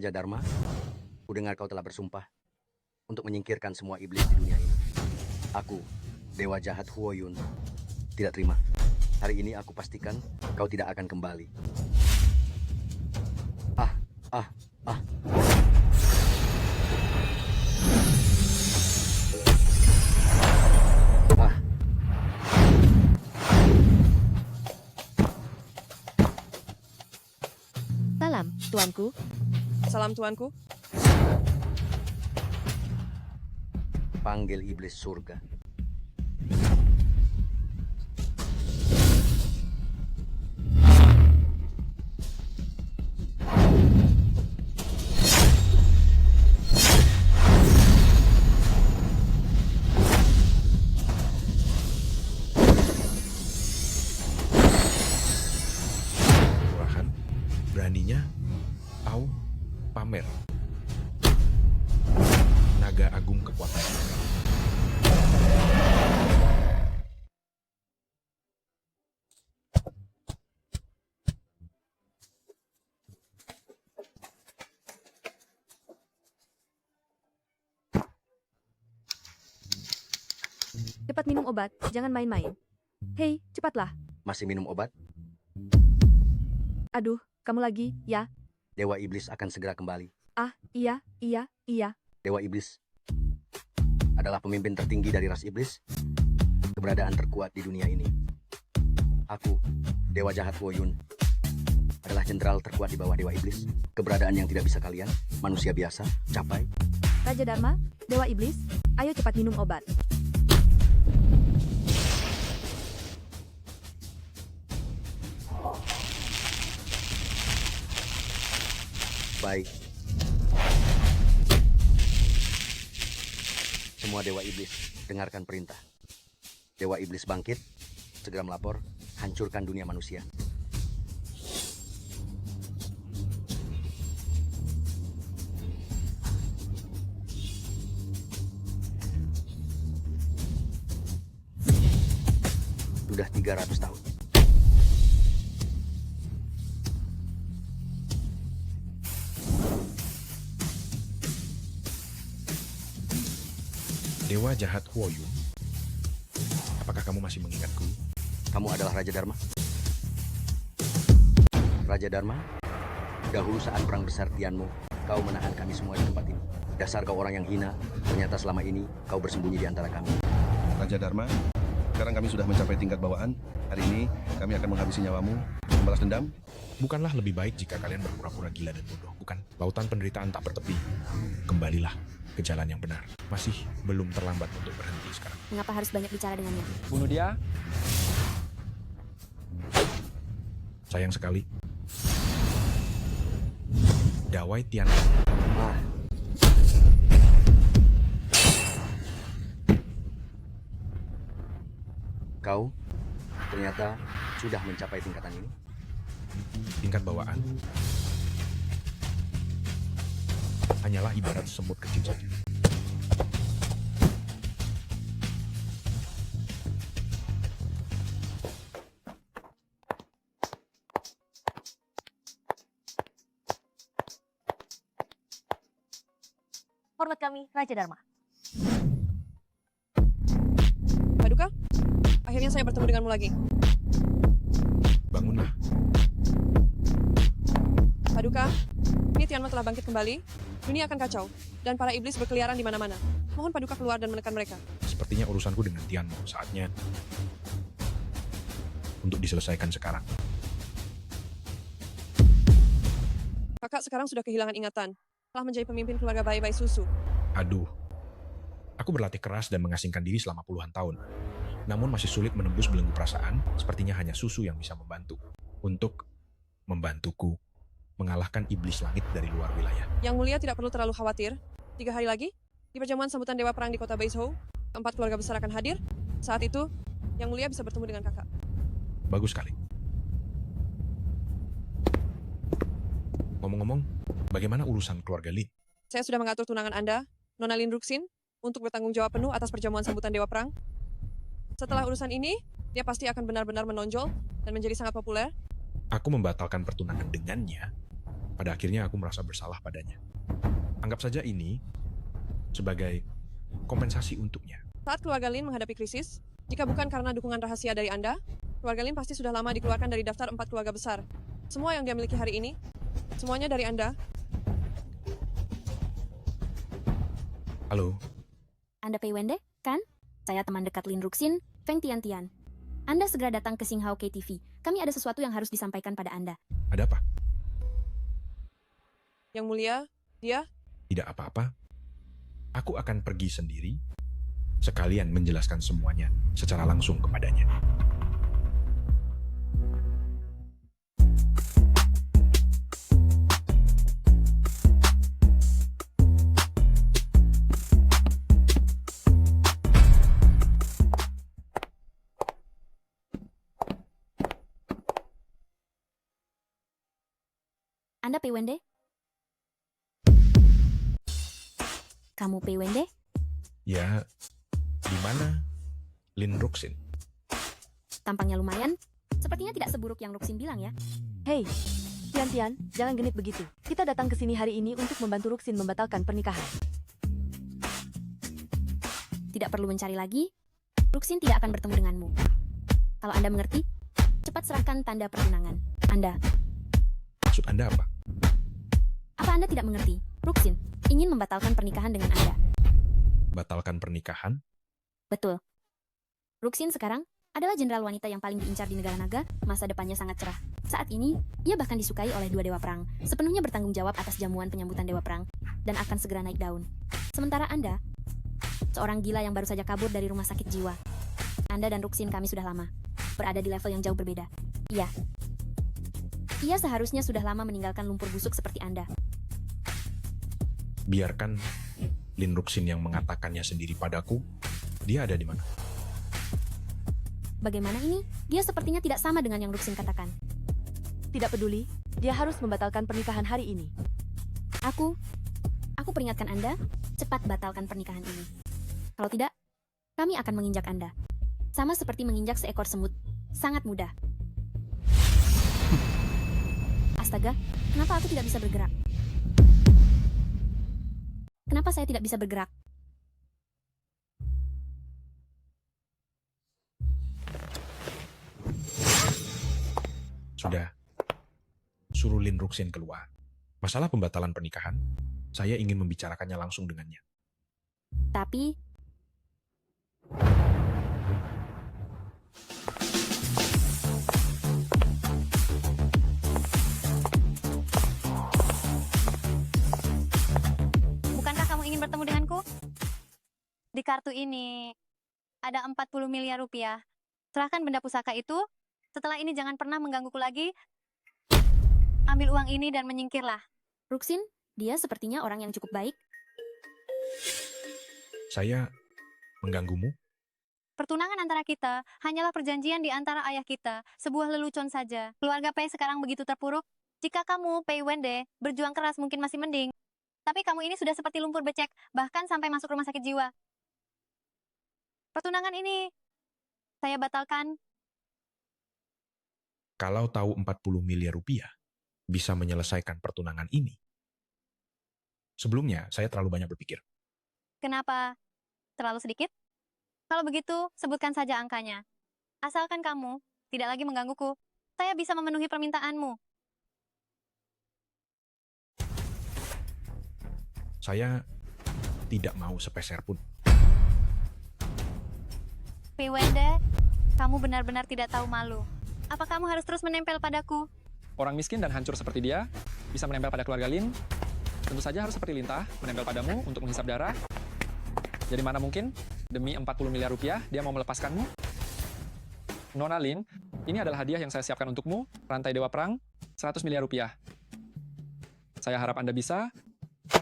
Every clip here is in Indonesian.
Raja Dharma, kudengar kau telah bersumpah untuk menyingkirkan semua iblis di dunia ini. Aku, Dewa Jahat Huoyun, tidak terima. Hari ini aku pastikan kau tidak akan kembali. Ah, ah, ah. Ah, Salam, tuanku. Salam tuanku. panggil iblis surga. Murahan, beraninya kau pamer naga agung kekuatan. Cepat minum obat, jangan main-main. Hei, cepatlah. Masih minum obat? Aduh, kamu lagi, ya? Dewa iblis akan segera kembali. Ah, iya. Dewa iblis adalah pemimpin tertinggi dari ras iblis, keberadaan terkuat di dunia ini. Aku, Dewa Jahat Huoyun, adalah jenderal terkuat di bawah Dewa Iblis. Keberadaan yang tidak bisa kalian, manusia biasa, capai. Raja Dharma, Dewa Iblis, ayo cepat minum obat. Baik. Semua Dewa Iblis, dengarkan perintah. Dewa Iblis bangkit, segera melapor, hancurkan dunia manusia. Sudah 300 tahun. Dewa Jahat Huoyun, apakah kamu masih mengingatku? Kamu adalah Raja Dharma? Raja Dharma, dahulu saat perang besar Tianmu, kau menahan kami semua di tempat ini. Dasar kau orang yang hina, ternyata selama ini kau bersembunyi di antara kami. Raja Dharma, sekarang kami sudah mencapai tingkat bawaan. Hari ini kami akan menghabisi nyawamu. Membalas dendam? Bukanlah lebih baik jika kalian berpura-pura gila dan bodoh, bukan? Lautan penderitaan tak bertepi. Kembalilah ke jalan yang benar. Masih belum terlambat untuk berhenti sekarang. Mengapa harus banyak bicara dengannya? Bunuh dia. Sayang sekali. Dawai Tian. Ah, kau ternyata sudah mencapai tingkatan ini. Tingkat bawaan hanyalah ibarat semut kecil saja. Hormat kami, Raja Dharma. Paduka, akhirnya saya bertemu denganmu lagi. Bangunlah. Paduka, ini Tianmu telah bangkit kembali. Dunia akan kacau, dan para iblis berkeliaran di mana-mana. Mohon Paduka keluar dan menekan mereka. Sepertinya urusanku dengan Tianmu saatnya untuk diselesaikan sekarang. Kakak sekarang sudah kehilangan ingatan. Telah menjadi pemimpin keluarga bayi-bayi susu. Aduh, aku berlatih keras dan mengasingkan diri selama puluhan tahun. Namun masih sulit menembus belenggu perasaan, sepertinya hanya susu yang bisa membantu. Untuk membantuku mengalahkan iblis langit dari luar wilayah. Yang mulia tidak perlu terlalu khawatir. 3 hari lagi, di perjamuan sambutan Dewa Perang di kota Beizhou, 4 keluarga besar akan hadir. Saat itu, Yang mulia bisa bertemu dengan kakak. Bagus sekali. Ngomong-ngomong, bagaimana urusan keluarga Lin? Saya sudah mengatur tunangan Anda, Nona Lin Ruxin, untuk bertanggung jawab penuh atas perjamuan sambutan Dewa Perang. Setelah urusan ini, dia pasti akan benar-benar menonjol dan menjadi sangat populer. Aku membatalkan pertunangan dengannya Pada akhirnya aku merasa bersalah padanya. Anggap saja ini sebagai kompensasi untuknya. Saat keluarga Lin menghadapi krisis, jika bukan karena dukungan rahasia dari Anda, keluarga Lin pasti sudah lama dikeluarkan dari daftar 4 keluarga besar. Semua yang dia miliki hari ini, semuanya dari Anda. Halo, Anda Pei Wende, kan? Saya teman dekat Lin Ruxin, Feng Tiantian. Anda segera datang ke Xinghao KTV. Kami ada sesuatu yang harus disampaikan pada Anda. ada apa? Yang mulia, dia Tidak apa-apa. Aku akan pergi sendiri, sekalian menjelaskan semuanya secara langsung kepadanya. Anda Pei Wende? Kamu Pei Wende? Ya, di mana Lin Ruxin? Tampangnya lumayan. Sepertinya tidak seburuk yang Ruxin bilang ya. Hei, Tian, jangan genit begitu. Kita datang ke sini hari ini untuk membantu Ruxin membatalkan pernikahan. Tidak perlu mencari lagi. Ruxin tidak akan bertemu denganmu. Kalau Anda mengerti, cepat serahkan tanda pertunangan. Anda, Maksud Anda apa? apa Anda tidak mengerti? Ruxin ingin membatalkan pernikahan dengan Anda. Batalkan pernikahan? Betul. Ruxin sekarang adalah jenderal wanita yang paling diincar di negara naga, masa depannya sangat cerah. Saat ini, ia bahkan disukai oleh 2 dewa perang, sepenuhnya bertanggung jawab atas jamuan penyambutan dewa perang, dan akan segera naik daun. Sementara Anda, seorang gila yang baru saja kabur dari rumah sakit jiwa. Anda dan Ruxin kami sudah lama, berada di level yang jauh berbeda. Iya. Ia seharusnya sudah lama meninggalkan lumpur busuk seperti Anda. Biarkan Lin Ruxin yang mengatakannya sendiri padaku. Dia ada di mana? Bagaimana ini? Dia sepertinya tidak sama dengan yang Ruxin katakan. Tidak peduli, dia harus membatalkan pernikahan hari ini. Aku peringatkan Anda, cepat batalkan pernikahan ini. Kalau tidak, kami akan menginjak Anda. Sama seperti menginjak seekor semut. Sangat mudah. Astaga, kenapa aku tidak bisa bergerak? Kenapa saya tidak bisa bergerak? Sudah. Suruh Lin Ruxin keluar. Masalah pembatalan pernikahan, saya ingin membicarakannya langsung dengannya. Tapi, bukankah kamu ingin bertemu denganku? Di kartu ini ada 40 miliar rupiah. Serahkan benda pusaka itu. Setelah ini jangan pernah menggangguku lagi. Ambil uang ini dan menyingkirlah. Ruxin, dia sepertinya orang yang cukup baik. Saya mengganggumu? Pertunangan antara kita hanyalah perjanjian di antara ayah kita, sebuah lelucon saja. Keluarga Pei sekarang begitu terpuruk. Jika kamu, Pei Wende, berjuang keras mungkin masih mending. Tapi kamu ini sudah seperti lumpur becek, bahkan sampai masuk rumah sakit jiwa. Pertunangan ini saya batalkan. Kalau tahu 40 miliar rupiah bisa menyelesaikan pertunangan ini. Sebelumnya, saya terlalu banyak berpikir. Kenapa terlalu sedikit? Kalau begitu, sebutkan saja angkanya. Asalkan kamu tidak lagi menggangguku, saya bisa memenuhi permintaanmu. Saya tidak mau sepeser pun. Pei Wende, kamu benar-benar tidak tahu malu. Apa kamu harus terus menempel padaku? Orang miskin dan hancur seperti dia bisa menempel pada keluarga Lin. Tentu saja harus seperti lintah, menempel padamu untuk menghisap darah. Jadi mana mungkin, demi 40 miliar rupiah, dia mau melepaskanmu? Nona Lin, ini adalah hadiah yang saya siapkan untukmu, rantai Dewa Perang, 100 miliar rupiah. Saya harap Anda bisa,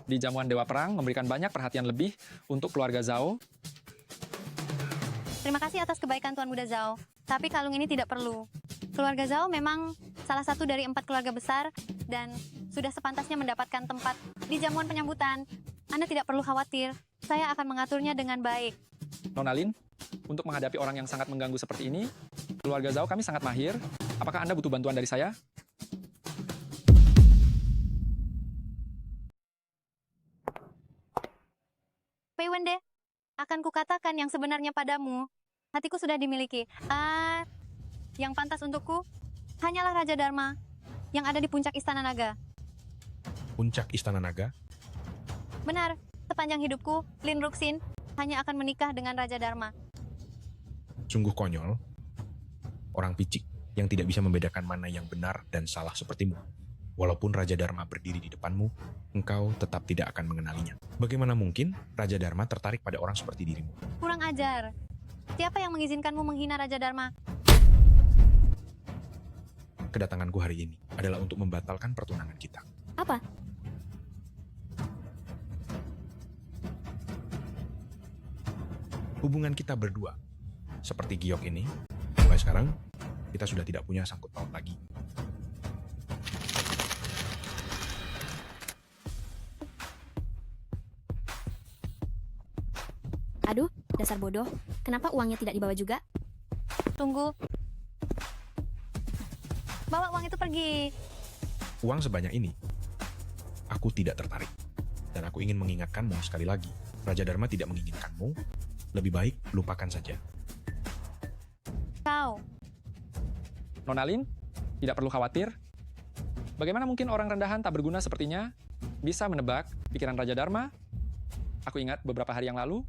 di jamuan Dewa Perang, memberikan banyak perhatian lebih untuk keluarga Zhao. Terima kasih atas kebaikan Tuan Muda Zhao. Tapi kalung ini tidak perlu. Keluarga Zhao memang salah satu dari 4 keluarga besar dan sudah sepantasnya mendapatkan tempat di jamuan penyambutan. Anda tidak perlu khawatir. Saya akan mengaturnya dengan baik. Nona Lin, untuk menghadapi orang yang sangat mengganggu seperti ini, keluarga Zhao kami sangat mahir. Apakah Anda butuh bantuan dari saya? yang sebenarnya padamu. Hatiku sudah dimiliki. Yang pantas untukku hanyalah Raja Dharma yang ada di puncak Istana Naga. Puncak Istana Naga? Benar, sepanjang hidupku, Lin Ruxin hanya akan menikah dengan Raja Dharma. Sungguh konyol. Orang picik yang tidak bisa membedakan mana yang benar dan salah sepertimu. Walaupun Raja Dharma berdiri di depanmu, engkau tetap tidak akan mengenalinya. Bagaimana mungkin Raja Dharma tertarik pada orang seperti dirimu? Kurang ajar. Siapa yang mengizinkanmu menghina Raja Dharma? Kedatanganku hari ini adalah untuk membatalkan pertunangan kita. Apa? Hubungan kita berdua, seperti giok ini, mulai sekarang, kita sudah tidak punya sangkut paut lagi. Aduh, dasar bodoh. Kenapa uangnya tidak dibawa juga? Tunggu. Bawa uang itu pergi. Uang sebanyak ini, aku tidak tertarik. Dan aku ingin mengingatkanmu sekali lagi, Raja Dharma tidak menginginkanmu, lebih baik lupakan saja. Kau. Nona Lin, tidak perlu khawatir. Bagaimana mungkin orang rendahan tak berguna sepertinya bisa menebak pikiran Raja Dharma? Aku ingat beberapa hari yang lalu,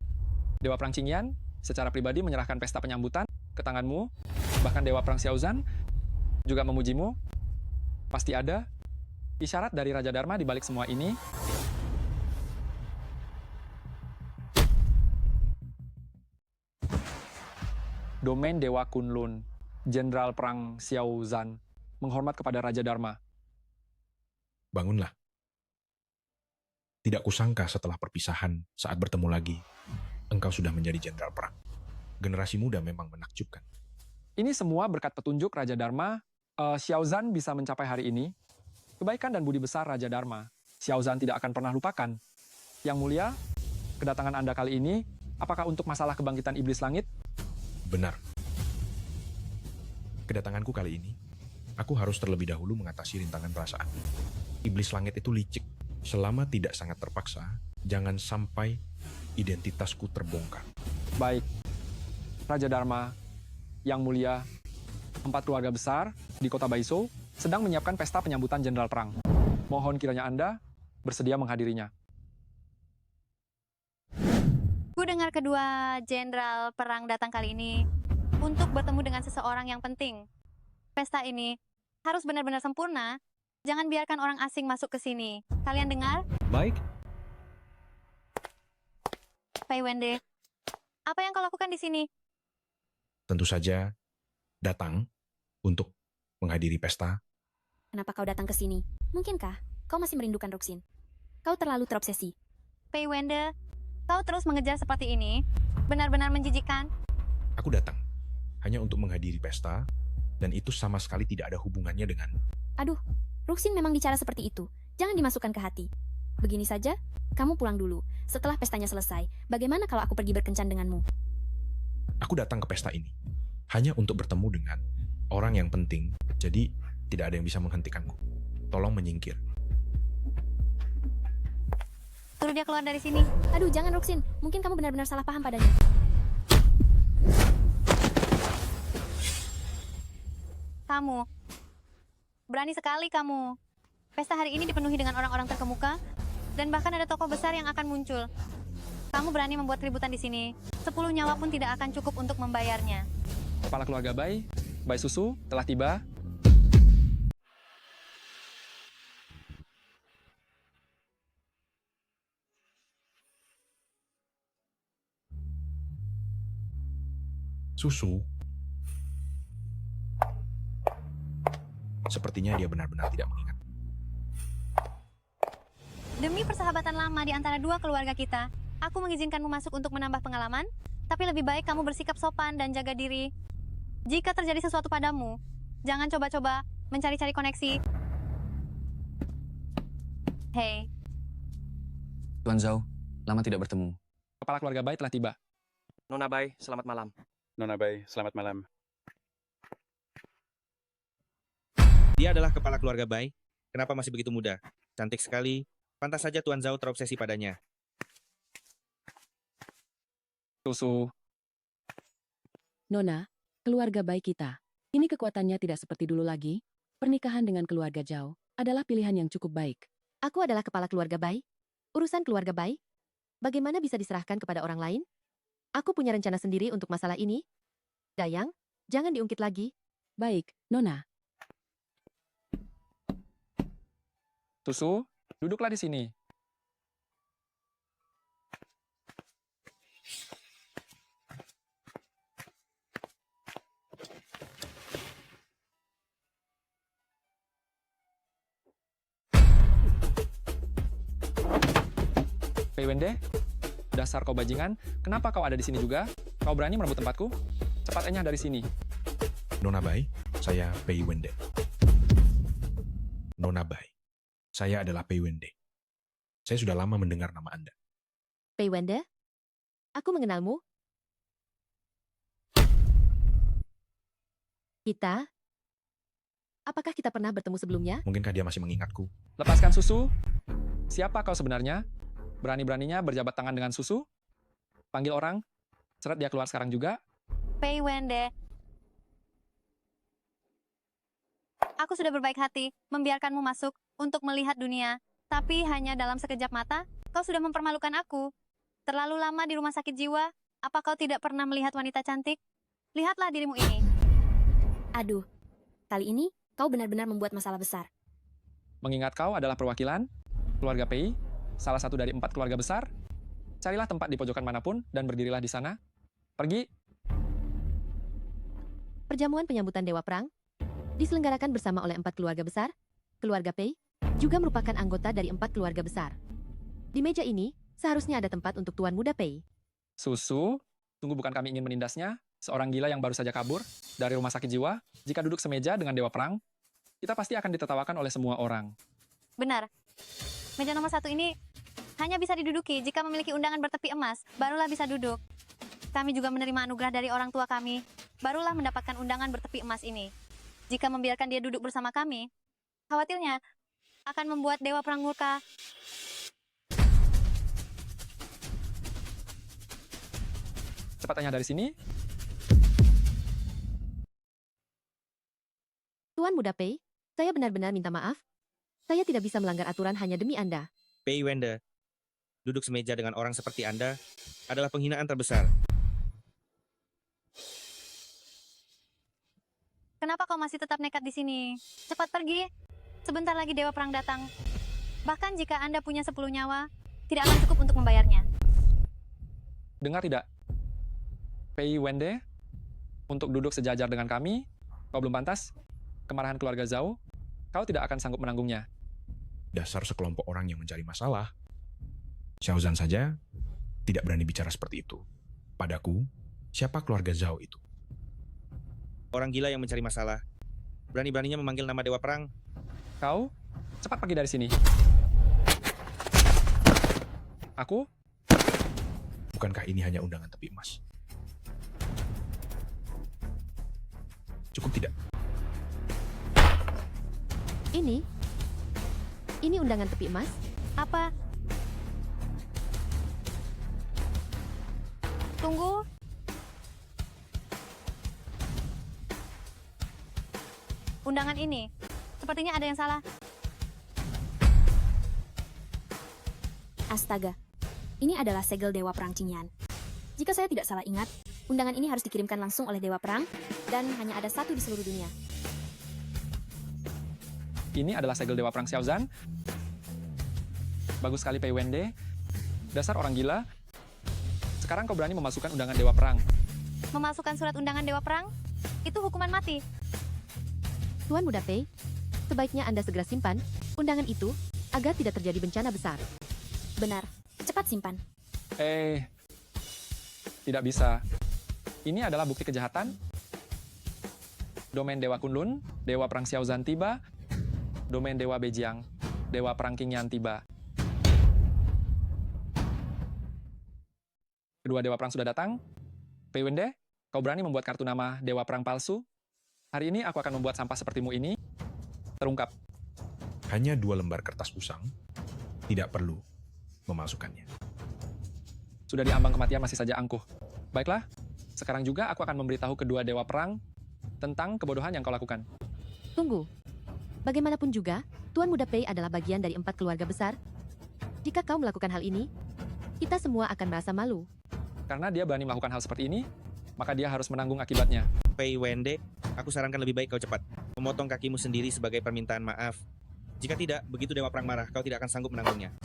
Dewa Perang Qingyan secara pribadi menyerahkan pesta penyambutan ke tanganmu, bahkan Dewa Perang Xiaozan juga memujimu. Pasti ada isyarat dari Raja Dharma di balik semua ini. Domain Dewa Kunlun, Jenderal Perang Xiaozan, menghormat kepada Raja Dharma. Bangunlah. Tidak kusangka setelah perpisahan saat bertemu lagi, engkau sudah menjadi jenderal perang. Generasi muda memang menakjubkan. Ini semua berkat petunjuk Raja Dharma. Xiaozan bisa mencapai hari ini. Kebaikan dan budi besar Raja Dharma, Xiaozan tidak akan pernah lupakan. Yang mulia, kedatangan Anda kali ini, apakah untuk masalah kebangkitan iblis langit? Benar. Kedatanganku kali ini, aku harus terlebih dahulu mengatasi rintangan perasaan. Iblis langit itu licik. Selama tidak sangat terpaksa, jangan sampai identitasku terbongkar. Baik, Raja Dharma, Yang Mulia, 4 keluarga besar di kota Baiso sedang menyiapkan pesta penyambutan Jenderal Perang. Mohon kiranya Anda bersedia menghadirinya. Ku dengar kedua Jenderal Perang datang kali ini untuk bertemu dengan seseorang yang penting. Pesta ini harus benar-benar sempurna. Jangan biarkan orang asing masuk ke sini. Kalian dengar? Baik, Pei Wende, apa yang kau lakukan di sini? Tentu saja, datang untuk menghadiri pesta. Kenapa kau datang ke sini? Mungkinkah kau masih merindukan Ruxin? Kau terlalu terobsesi. Pei Wende, kau terus mengejar seperti ini. Benar-benar menjijikan. Aku datang hanya untuk menghadiri pesta, dan itu sama sekali tidak ada hubungannya dengan... Aduh, Ruxin memang bicara seperti itu. Jangan dimasukkan ke hati. Begini saja, kamu pulang dulu. Setelah pestanya selesai, bagaimana kalau aku pergi berkencan denganmu? Aku datang ke pesta ini hanya untuk bertemu dengan orang yang penting, jadi tidak ada yang bisa menghentikanku. Tolong menyingkir. Suruh dia keluar dari sini. Aduh, jangan Ruxin. Mungkin kamu benar-benar salah paham padanya. Kamu. Berani sekali kamu. Pesta hari ini dipenuhi dengan orang-orang terkemuka, dan bahkan ada tokoh besar yang akan muncul. Kamu berani membuat keributan di sini. 10 nyawa pun tidak akan cukup untuk membayarnya. Kepala keluarga Bai, Bai Susu, telah tiba. Susu. Sepertinya dia benar-benar tidak mengingat. Demi persahabatan lama di antara dua keluarga kita, aku mengizinkanmu masuk untuk menambah pengalaman, tapi lebih baik kamu bersikap sopan dan jaga diri. Jika terjadi sesuatu padamu, jangan coba-coba mencari-cari koneksi. Hei, Tuan Zhao, lama tidak bertemu. Kepala keluarga Bai telah tiba. Nona Bai, selamat malam. Nona Bai, selamat malam. Dia adalah kepala keluarga Bai. Kenapa masih begitu muda? Cantik sekali. Pantas saja Tuan Zhao terobsesi padanya. Susu, Nona, keluarga baik kita. Ini kekuatannya tidak seperti dulu lagi. Pernikahan dengan keluarga Zhao adalah pilihan yang cukup baik. Aku adalah kepala keluarga Bai. Urusan keluarga Bai, bagaimana bisa diserahkan kepada orang lain? Aku punya rencana sendiri untuk masalah ini. Dayang, jangan diungkit lagi. Baik, Nona. Susu, duduklah di sini. Pei Wende, dasar kau bajingan, kenapa kau ada di sini juga? Kau berani merebut tempatku? Cepat enyah dari sini. Nona Bai, saya Pei Wende. Nona Bai, saya adalah Pei Wende. Saya sudah lama mendengar nama Anda. Pei Wende, aku mengenalmu. Apakah kita pernah bertemu sebelumnya? Mungkinkah dia masih mengingatku? Lepaskan Susu. Siapa kau sebenarnya? Berani-beraninya berjabat tangan dengan Susu? Panggil orang. Seret dia keluar sekarang juga. Pei Wende. Aku sudah berbaik hati membiarkanmu masuk untuk melihat dunia. Tapi hanya dalam sekejap mata, kau sudah mempermalukan aku. Terlalu lama di rumah sakit jiwa, apa kau tidak pernah melihat wanita cantik? Lihatlah dirimu ini. Aduh, kali ini kau benar-benar membuat masalah besar. Mengingat kau adalah perwakilan keluarga Pei, salah satu dari 4 keluarga besar, carilah tempat di pojokan manapun dan berdirilah di sana. Pergi. Perjamuan penyambutan Dewa Perang diselenggarakan bersama oleh 4 keluarga besar. Keluarga Pei juga merupakan anggota dari 4 keluarga besar. Di meja ini, seharusnya ada tempat untuk Tuan Muda Pei. Susu, sungguh bukan kami ingin menindasnya. Seorang gila yang baru saja kabur dari rumah sakit jiwa, jika duduk semeja dengan Dewa Perang, kita pasti akan ditertawakan oleh semua orang. Benar. Meja nomor 1 ini hanya bisa diduduki jika memiliki undangan bertepi emas, barulah bisa duduk. Kami juga menerima anugerah dari orang tua kami, barulah mendapatkan undangan bertepi emas ini. Jika membiarkan dia duduk bersama kami, khawatirnya akan membuat Dewa Perang murka. Cepatnya dari sini. Tuan Muda Pei, saya benar-benar minta maaf. Saya tidak bisa melanggar aturan hanya demi Anda. Pei Wende, duduk semeja dengan orang seperti Anda adalah penghinaan terbesar. Kenapa kau masih tetap nekat di sini? Cepat pergi. Sebentar lagi Dewa Perang datang. Bahkan jika Anda punya 10 nyawa, tidak akan cukup untuk membayarnya. Dengar tidak? Pei Wende, untuk duduk sejajar dengan kami, kau belum pantas. Kemarahan keluarga Zhao, kau tidak akan sanggup menanggungnya. Dasar sekelompok orang yang mencari masalah. Xiaozan saja tidak berani bicara seperti itu. Padaku, siapa keluarga Zhao itu? Orang gila yang mencari masalah. Berani-beraninya memanggil nama Dewa Perang. Kau, cepat pergi dari sini. Aku? Bukankah ini hanya undangan tepi emas? Cukup tidak? Ini undangan tepi emas? Apa? Tunggu. Undangan ini, sepertinya ada yang salah. Astaga, ini adalah segel Dewa Perang Qingyan. Jika saya tidak salah ingat, undangan ini harus dikirimkan langsung oleh Dewa Perang, dan hanya ada 1 di seluruh dunia. Ini adalah segel Dewa Perang Xiaozan. Bagus sekali Pei Wende. Dasar orang gila. Sekarang kau berani memasukkan undangan Dewa Perang. Memasukkan surat undangan Dewa Perang? Itu hukuman mati. Tuan Muda Pei, sebaiknya Anda segera simpan undangan itu agar tidak terjadi bencana besar. Benar, cepat simpan. Tidak bisa. Ini adalah bukti kejahatan. Domain Dewa Kunlun, Dewa Perang Xiaozan tiba. Domain Dewa Bejiang, Dewa Perang Qingyan tiba. Kedua Dewa Perang sudah datang. Pei Wende, kau berani membuat kartu nama Dewa Perang palsu? Hari ini aku akan membuat sampah sepertimu ini terungkap. Hanya 2 lembar kertas usang, tidak perlu memasukkannya. Sudah diambang kematian masih saja angkuh. Baiklah, Sekarang juga aku akan memberitahu kedua dewa perang tentang kebodohan yang kau lakukan. Tunggu. Bagaimanapun juga, Tuan Muda Pei adalah bagian dari 4 keluarga besar. Jika kau melakukan hal ini, kita semua akan merasa malu. Karena dia berani melakukan hal seperti ini, maka dia harus menanggung akibatnya. Pei Wende, aku sarankan lebih baik kau cepat memotong kakimu sendiri sebagai permintaan maaf. Jika tidak, begitu Dewa Perang marah, kau tidak akan sanggup menanggungnya.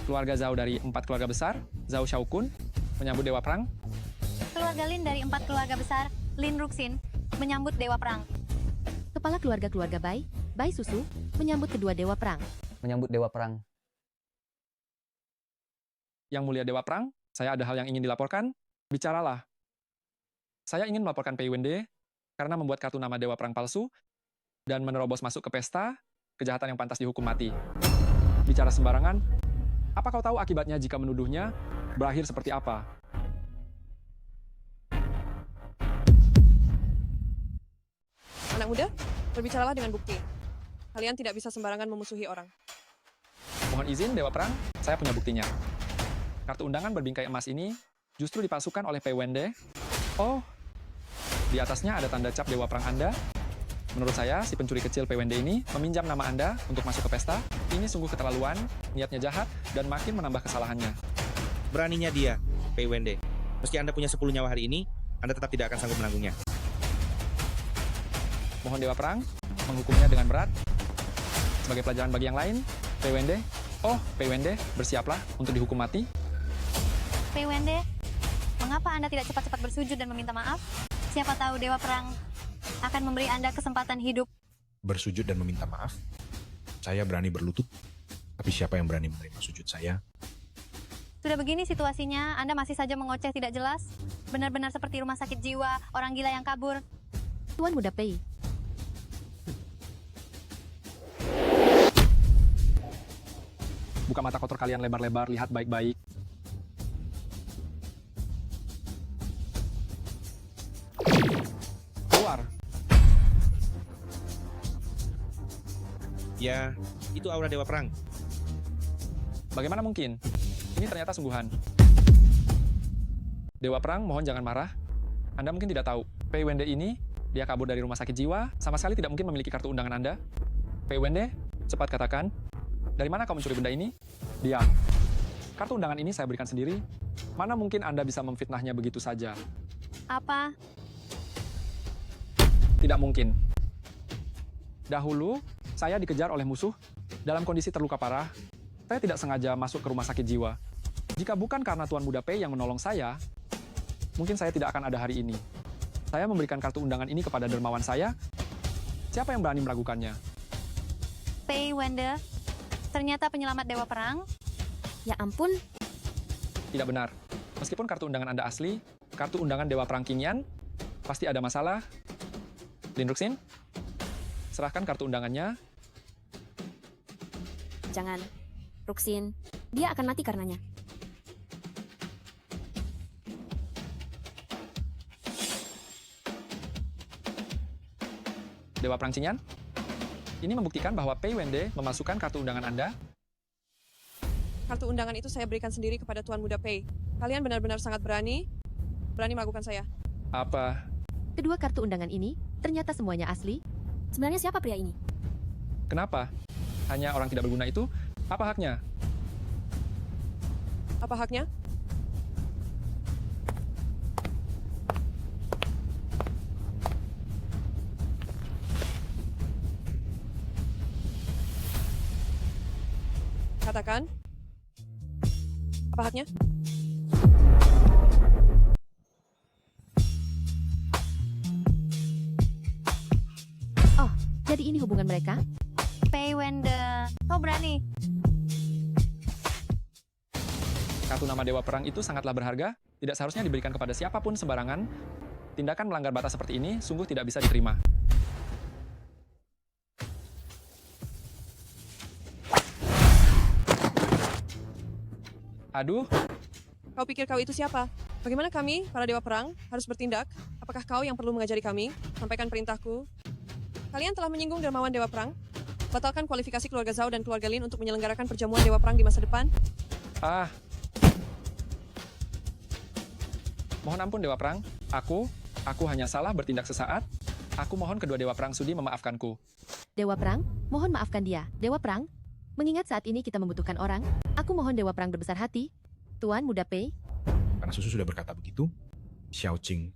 Keluarga Zhao dari 4 keluarga besar, Zhao Xiaokun, menyambut Dewa Perang. Keluarga Lin dari 4 keluarga besar, Lin Ruxin, menyambut Dewa Perang. Kepala keluarga Bai, Bai Susu, menyambut kedua dewa perang. Menyambut Dewa Perang. Yang mulia Dewa Perang, saya ada hal yang ingin dilaporkan. Bicaralah. Saya ingin melaporkan Pei Wende karena membuat kartu nama Dewa Perang palsu dan menerobos masuk ke pesta, kejahatan yang pantas dihukum mati. Bicara sembarangan, apa kau tahu akibatnya jika menuduhnya berakhir seperti apa? Anak muda, berbicaralah dengan bukti. Kalian tidak bisa sembarangan memusuhi orang. Mohon izin, Dewa Perang, saya punya buktinya. Kartu undangan berbingkai emas ini justru dipalsukan oleh Pei Wende. Oh, di atasnya ada tanda cap Dewa Perang Anda. Menurut saya, si pencuri kecil Pei Wende ini meminjam nama Anda untuk masuk ke pesta. Ini sungguh keterlaluan, niatnya jahat, dan makin menambah kesalahannya. Beraninya dia, Pei Wende. Meski Anda punya 10 nyawa hari ini, Anda tetap tidak akan sanggup menanggungnya. Mohon Dewa Perang menghukumnya dengan berat. Sebagai pelajaran bagi yang lain, Pei Wende, Pei Wende, bersiaplah untuk dihukum mati. Pei Wende, mengapa Anda tidak cepat-cepat bersujud dan meminta maaf? Siapa tahu Dewa Perang akan memberi Anda kesempatan hidup. Bersujud dan meminta maaf? Saya berani berlutut, tapi siapa yang berani menerima sujud saya? Sudah begini situasinya, Anda masih saja mengoceh tidak jelas. Benar-benar seperti rumah sakit jiwa, orang gila yang kabur. Tuan Muda Pei, Buka mata kotor kalian lebar-lebar, lihat baik-baik. Keluar. Ya, itu aura Dewa Perang. Bagaimana mungkin? Ini ternyata sungguhan. Dewa Perang, mohon jangan marah. Anda mungkin tidak tahu, Pei Wende ini, dia kabur dari rumah sakit jiwa, sama sekali tidak mungkin memiliki kartu undangan Anda. Pei Wende, cepat katakan, dari mana kau mencuri benda ini? Diam. Kartu undangan ini saya berikan sendiri. Mana mungkin Anda bisa memfitnahnya begitu saja? Apa? Tidak mungkin. Dahulu, saya dikejar oleh musuh dalam kondisi terluka parah. Saya tidak sengaja masuk ke rumah sakit jiwa. Jika bukan karena Tuan Muda Pei yang menolong saya, mungkin saya tidak akan ada hari ini. Saya memberikan kartu undangan ini kepada dermawan saya. Siapa yang berani meragukannya? Pei Wende, ternyata penyelamat Dewa Perang. Ya ampun, Tidak benar. Meskipun kartu undangan Anda asli, kartu undangan Dewa Perang kinian, pasti ada masalah. Lin Ruxin, serahkan kartu undangannya. jangan. Ruxin, dia akan mati karenanya. Dewa Perang Qingyan, ini membuktikan bahwa Pei Wende memasukkan kartu undangan Anda. Kartu undangan itu saya berikan sendiri kepada Tuan Muda Pei. Kalian benar-benar sangat berani melakukan saya. Apa? kedua kartu undangan ini ternyata semuanya asli. Sebenarnya siapa pria ini? Kenapa? Hanya orang tidak berguna itu? Apa haknya? Apa haknya? Katakan. Apa haknya? Oh, jadi ini hubungan mereka? Pei Wende, kau berani. Kartu nama Dewa Perang itu sangatlah berharga, tidak seharusnya diberikan kepada siapapun sembarangan. Tindakan melanggar batas seperti ini sungguh tidak bisa diterima. Aduh, Kau pikir kau itu siapa? Bagaimana kami, para dewa perang, harus bertindak? Apakah kau yang perlu mengajari kami? Sampaikan perintahku. Kalian telah menyinggung dermawan dewa perang. Batalkan kualifikasi keluarga Zhao dan keluarga Lin untuk menyelenggarakan perjamuan dewa perang di masa depan. Mohon ampun Dewa Perang. Aku hanya salah bertindak sesaat. Aku mohon kedua Dewa Perang sudi memaafkanku. Dewa Perang, mohon maafkan dia. Dewa Perang, mengingat saat ini kita membutuhkan orang, aku mohon Dewa Perang berbesar hati. Tuan Muda Pei. Karena Susu sudah berkata begitu, Xiao Qing,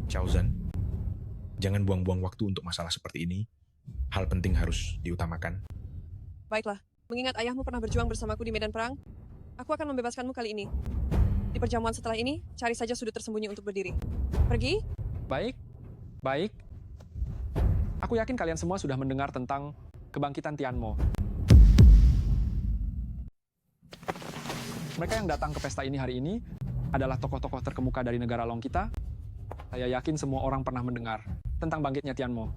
Xiao Zhan, jangan buang-buang waktu untuk masalah seperti ini. Hal penting harus diutamakan. Baiklah, mengingat ayahmu pernah berjuang bersamaku di medan perang, aku akan membebaskanmu kali ini. Di perjamuan setelah ini, cari saja sudut tersembunyi untuk berdiri. Pergi? Baik. Aku yakin kalian semua sudah mendengar tentang kebangkitan Tianmo. Mereka yang datang ke pesta ini hari ini adalah tokoh-tokoh terkemuka dari negara Long kita. Saya yakin semua orang pernah mendengar tentang bangkitnya Tianmo.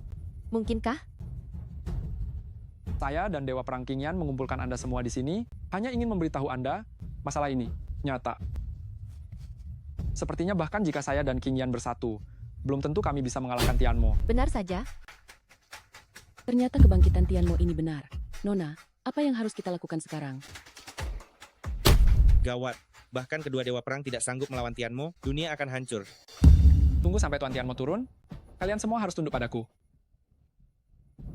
Mungkinkah? Saya dan Dewa Perang Qingyan mengumpulkan Anda semua di sini hanya ingin memberitahu Anda masalah ini nyata. Sepertinya bahkan jika saya dan Qingyan bersatu, belum tentu kami bisa mengalahkan Tianmo. Benar saja. Ternyata kebangkitan Tianmo ini benar. Nona, apa yang harus kita lakukan sekarang? Gawat. Bahkan kedua dewa perang tidak sanggup melawan Tianmo, dunia akan hancur. Tunggu sampai Tuan Tianmo turun. Kalian semua harus tunduk padaku.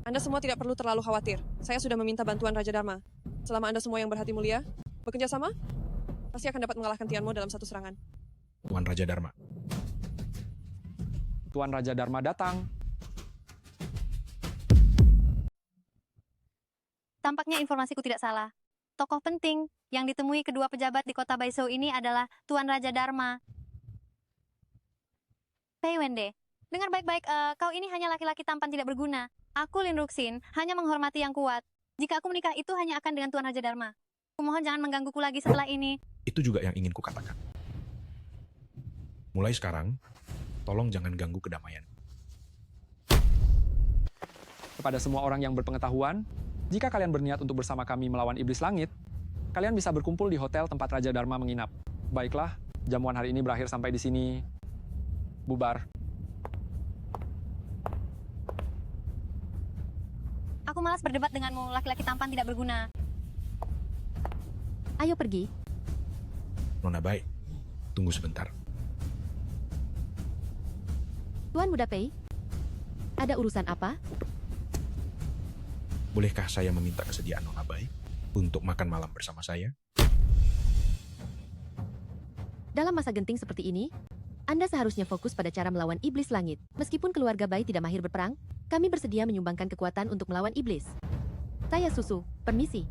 Anda semua tidak perlu terlalu khawatir. Saya sudah meminta bantuan Raja Dharma. Selama Anda semua yang berhati mulia, bekerja sama, pasti akan dapat mengalahkan Tianmo dalam satu serangan. Tuan Raja Dharma. Tuan Raja Dharma datang. Tampaknya informasiku tidak salah. Tokoh penting yang ditemui kedua pejabat di kota Baizhou ini adalah Tuan Raja Dharma. Pei Wende, dengar baik-baik, kau ini hanya laki-laki tampan tidak berguna. Aku Lin Ruxin, hanya menghormati yang kuat. Jika aku menikah itu hanya akan dengan Tuan Raja Dharma. Kumohon jangan menggangguku lagi setelah ini. Itu juga yang ingin kukatakan. Mulai sekarang, tolong jangan ganggu kedamaian. Kepada semua orang yang berpengetahuan, jika kalian berniat untuk bersama kami melawan iblis langit, kalian bisa berkumpul di hotel tempat Raja Dharma menginap. Baiklah, jamuan hari ini berakhir sampai di sini. Bubar. Aku malas berdebat denganmu, laki-laki tampan tidak berguna. Ayo pergi. Nona baik, tunggu sebentar. Tuan Muda Pei, ada urusan apa? Bolehkah saya meminta kesediaan Nona baik untuk makan malam bersama saya? Dalam masa genting seperti ini, Anda seharusnya fokus pada cara melawan iblis langit. Meskipun keluarga Bai tidak mahir berperang, kami bersedia menyumbangkan kekuatan untuk melawan iblis. Saya Susu, permisi.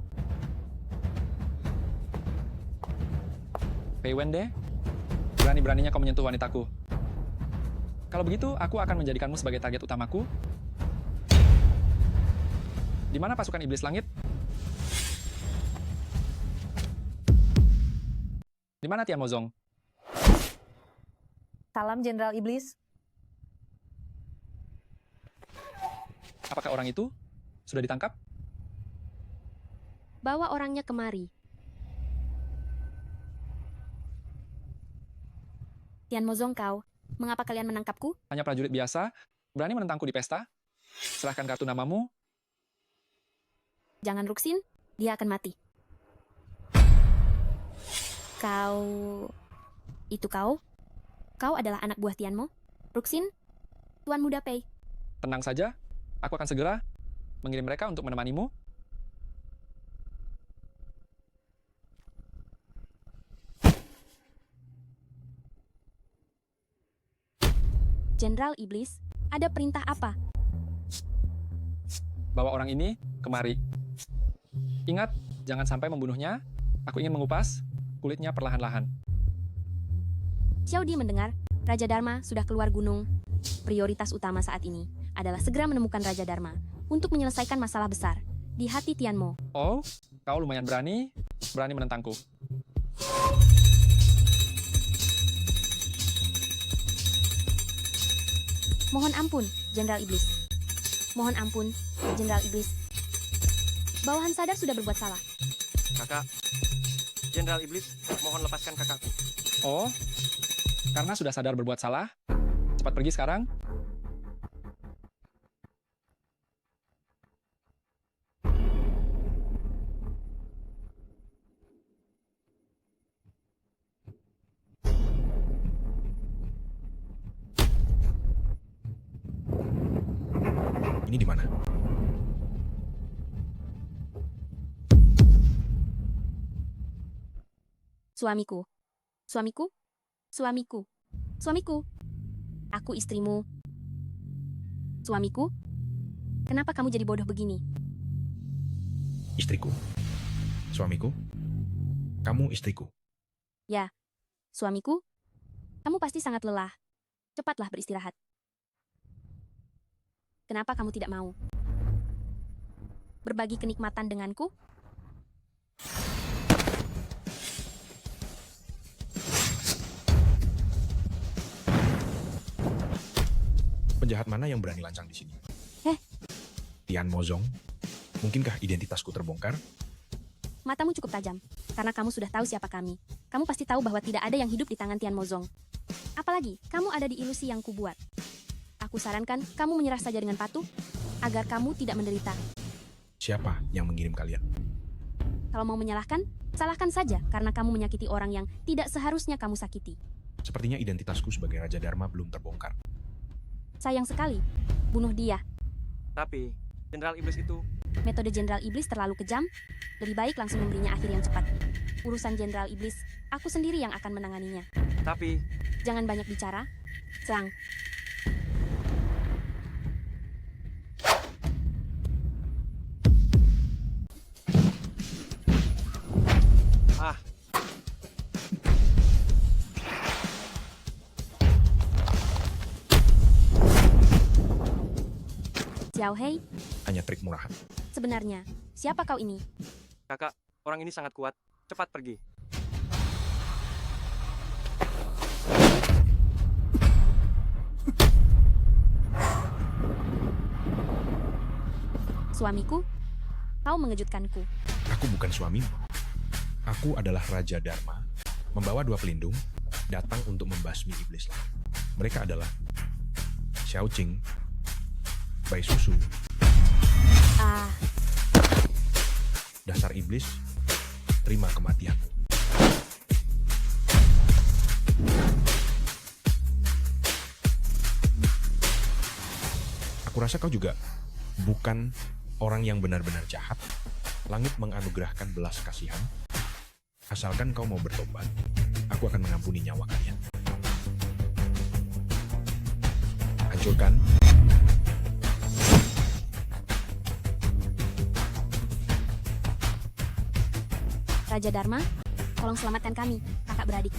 Pei Wende, berani-beraninya kau menyentuh wanitaku. Kalau begitu, aku akan menjadikanmu sebagai target utamaku. Di mana pasukan iblis langit? Di mana Tianmo Zong? Salam Jenderal Iblis. Apakah orang itu sudah ditangkap? Bawa orangnya kemari. Tianmo Zong kau, mengapa kalian menangkapku? Hanya prajurit biasa, berani menentangku di pesta? Serahkan kartu namamu. Jangan Ruxin, dia akan mati. Kau... Itu kau? Kau adalah anak buah Tianmo? Ruxin? Tuan Muda Pei? Tenang saja, aku akan segera mengirim mereka untuk menemanimu. Jenderal Iblis, ada perintah apa? Bawa orang ini kemari. Ingat, jangan sampai membunuhnya. Aku ingin mengupas kulitnya perlahan-lahan. Xiao Di mendengar, Raja Dharma sudah keluar gunung. Prioritas utama saat ini adalah segera menemukan Raja Dharma untuk menyelesaikan masalah besar di hati Tianmo. Oh, kau lumayan berani menentangku. Mohon ampun, Jenderal Iblis. Mohon ampun, Jenderal Iblis. Bawahan sadar sudah berbuat salah. Kakak, Jenderal Iblis, mohon lepaskan kakakku. Oh, karena sudah sadar berbuat salah, cepat pergi sekarang. Ini di mana? Suamiku. Suamiku? Suamiku. Suamiku. Aku istrimu. Suamiku? Kenapa kamu jadi bodoh begini? Istriku. Suamiku. Kamu istriku. Ya, suamiku. Kamu pasti sangat lelah. Cepatlah beristirahat. Kenapa kamu tidak mau berbagi kenikmatan denganku? Penjahat mana yang berani lancang di sini? Tian Mozong. Mungkinkah identitasku terbongkar? Matamu cukup tajam, karena kamu sudah tahu siapa kami. Kamu pasti tahu bahwa tidak ada yang hidup di tangan Tian Mozong. Apalagi, kamu ada di ilusi yang kubuat. Aku sarankan kamu menyerah saja dengan patuh, agar kamu tidak menderita. Siapa yang mengirim kalian? Kalau mau menyalahkan, salahkan saja karena kamu menyakiti orang yang tidak seharusnya kamu sakiti. Sepertinya identitasku sebagai Raja Dharma belum terbongkar. Sayang sekali, bunuh dia. Tapi, Jenderal Iblis itu... Metode Jenderal Iblis terlalu kejam, lebih baik langsung memberinya akhir yang cepat. Urusan Jenderal Iblis, aku sendiri yang akan menanganinya. Tapi... Jangan banyak bicara, serang. Ah, Xiao Hei, Hanya trik murahan. sebenarnya, siapa kau ini? kakak, orang ini sangat kuat. Cepat pergi. Suamiku? Kau mengejutkanku. Aku bukan suamimu. Aku adalah Raja Dharma, membawa 2 pelindung, datang untuk membasmi iblis lain. Mereka adalah Xiao Qing, Bai Susu, Ah, dasar iblis, terima kematianmu. Aku rasa kau juga bukan orang yang benar-benar jahat. Langit menganugerahkan belas kasihan. Asalkan kau mau bertobat, aku akan mengampuni nyawa kalian. Hancurkan. Raja Dharma, tolong selamatkan kami, kakak beradik.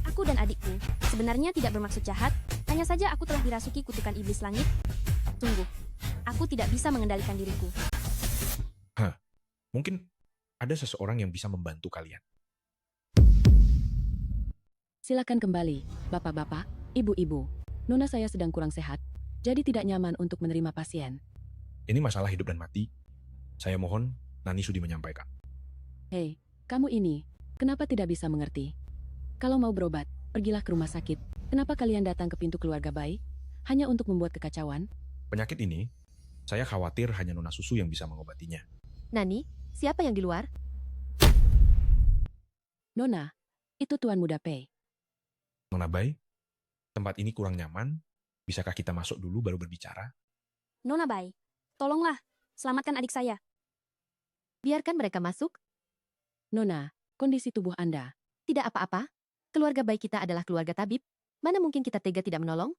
Aku dan adikku sebenarnya tidak bermaksud jahat, hanya saja aku telah dirasuki kutukan iblis langit. Tunggu, aku tidak bisa mengendalikan diriku. Mungkin ada seseorang yang bisa membantu kalian. Silakan kembali, bapak-bapak, ibu-ibu. Nona saya sedang kurang sehat, jadi tidak nyaman untuk menerima pasien. Ini masalah hidup dan mati. Saya mohon Nani Sudi menyampaikan. Hei, kamu ini, kenapa tidak bisa mengerti? Kalau mau berobat, pergilah ke rumah sakit. Kenapa kalian datang ke pintu keluarga bayi? Hanya untuk membuat kekacauan? Penyakit ini, saya khawatir hanya Nona Susu yang bisa mengobatinya. Nani, siapa yang di luar? Nona, itu Tuan Muda Pei. Nona Bai, tempat ini kurang nyaman. Bisakah kita masuk dulu baru berbicara? Nona Bai, tolonglah, selamatkan adik saya. Biarkan mereka masuk. Nona, kondisi tubuh Anda. Tidak apa-apa. Keluarga baik kita adalah keluarga tabib. Mana mungkin kita tega tidak menolong?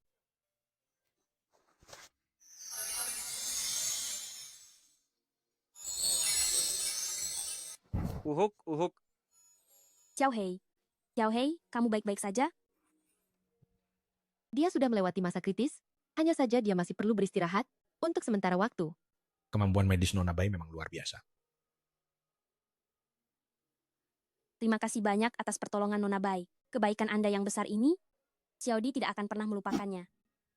uhuk, uhuk. Xiao Hei, Xiao Hei, kamu baik-baik saja? Dia sudah melewati masa kritis. Hanya saja dia masih perlu beristirahat untuk sementara waktu. Kemampuan medis Nona Bai memang luar biasa. Terima kasih banyak atas pertolongan Nona Bai. Kebaikan Anda yang besar ini, Xiaodi tidak akan pernah melupakannya.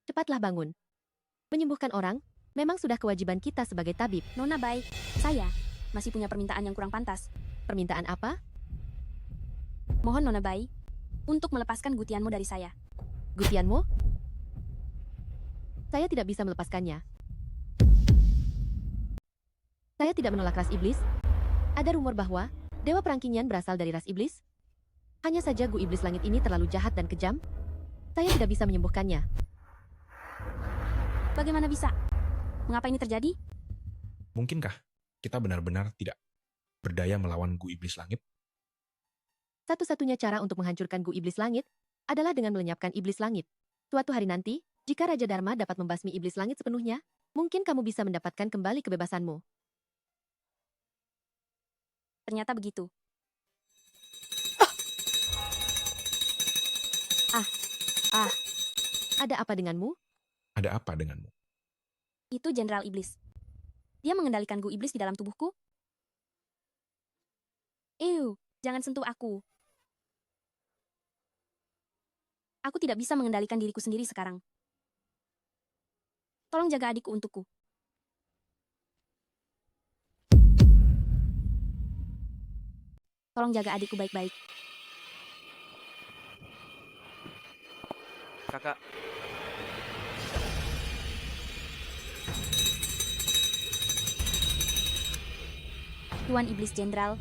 Cepatlah bangun. Menyembuhkan orang memang sudah kewajiban kita sebagai tabib. Nona Bai, saya masih punya permintaan yang kurang pantas. Permintaan apa? Mohon Nona Bai, untuk melepaskan gutianmu dari saya. Gutianmu? Saya tidak bisa melepaskannya. Saya tidak menolak ras iblis. Ada rumor bahwa Dewa Perang Qingyan berasal dari ras iblis. Hanya saja Gu Iblis Langit ini terlalu jahat dan kejam. Saya tidak bisa menyembuhkannya. Bagaimana bisa? Mengapa ini terjadi? Mungkinkah kita benar-benar tidak berdaya melawan Gu Iblis Langit? Satu-satunya cara untuk menghancurkan Gu Iblis Langit adalah dengan melenyapkan Iblis Langit. Suatu hari nanti, jika Raja Dharma dapat membasmi Iblis Langit sepenuhnya, mungkin kamu bisa mendapatkan kembali kebebasanmu. Ternyata begitu. Ada apa denganmu? Ada apa denganmu? Itu Jenderal Iblis. Dia mengendalikan Gu Iblis di dalam tubuhku. Jangan sentuh aku. Aku tidak bisa mengendalikan diriku sendiri sekarang. Tolong jaga adikku untukku. Tolong jaga adikku baik-baik. Kakak, Tuan Iblis Jenderal,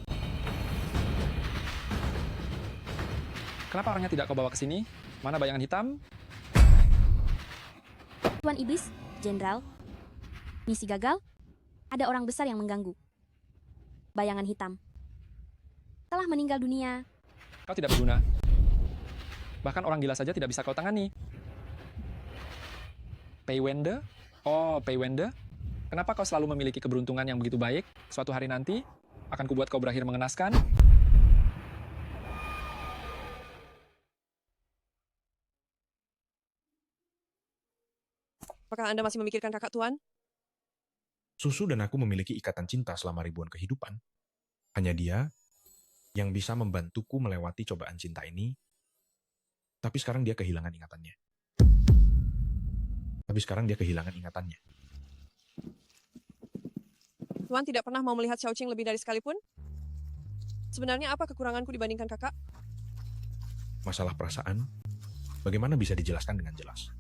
Kenapa orangnya tidak kau bawa ke sini? Mana bayangan hitam? Tuan Iblis Jenderal, misi gagal. Ada orang besar yang mengganggu. Bayangan hitam telah meninggal dunia. Kau tidak berguna. Bahkan orang gila saja tidak bisa kau tangani. Pei Wende? Oh, Pei Wende? Kenapa kau selalu memiliki keberuntungan yang begitu baik? Suatu hari nanti, akan kubuat kau berakhir mengenaskan. Apakah Anda masih memikirkan kakak Tuan? Susu dan aku memiliki ikatan cinta selama ribuan kehidupan. Hanya dia yang bisa membantuku melewati cobaan cinta ini, tapi sekarang dia kehilangan ingatannya. Tuan tidak pernah mau melihat Xiaoqing lebih dari sekalipun? Sebenarnya apa kekuranganku dibandingkan kakak? Masalah perasaan, bagaimana bisa dijelaskan dengan jelas?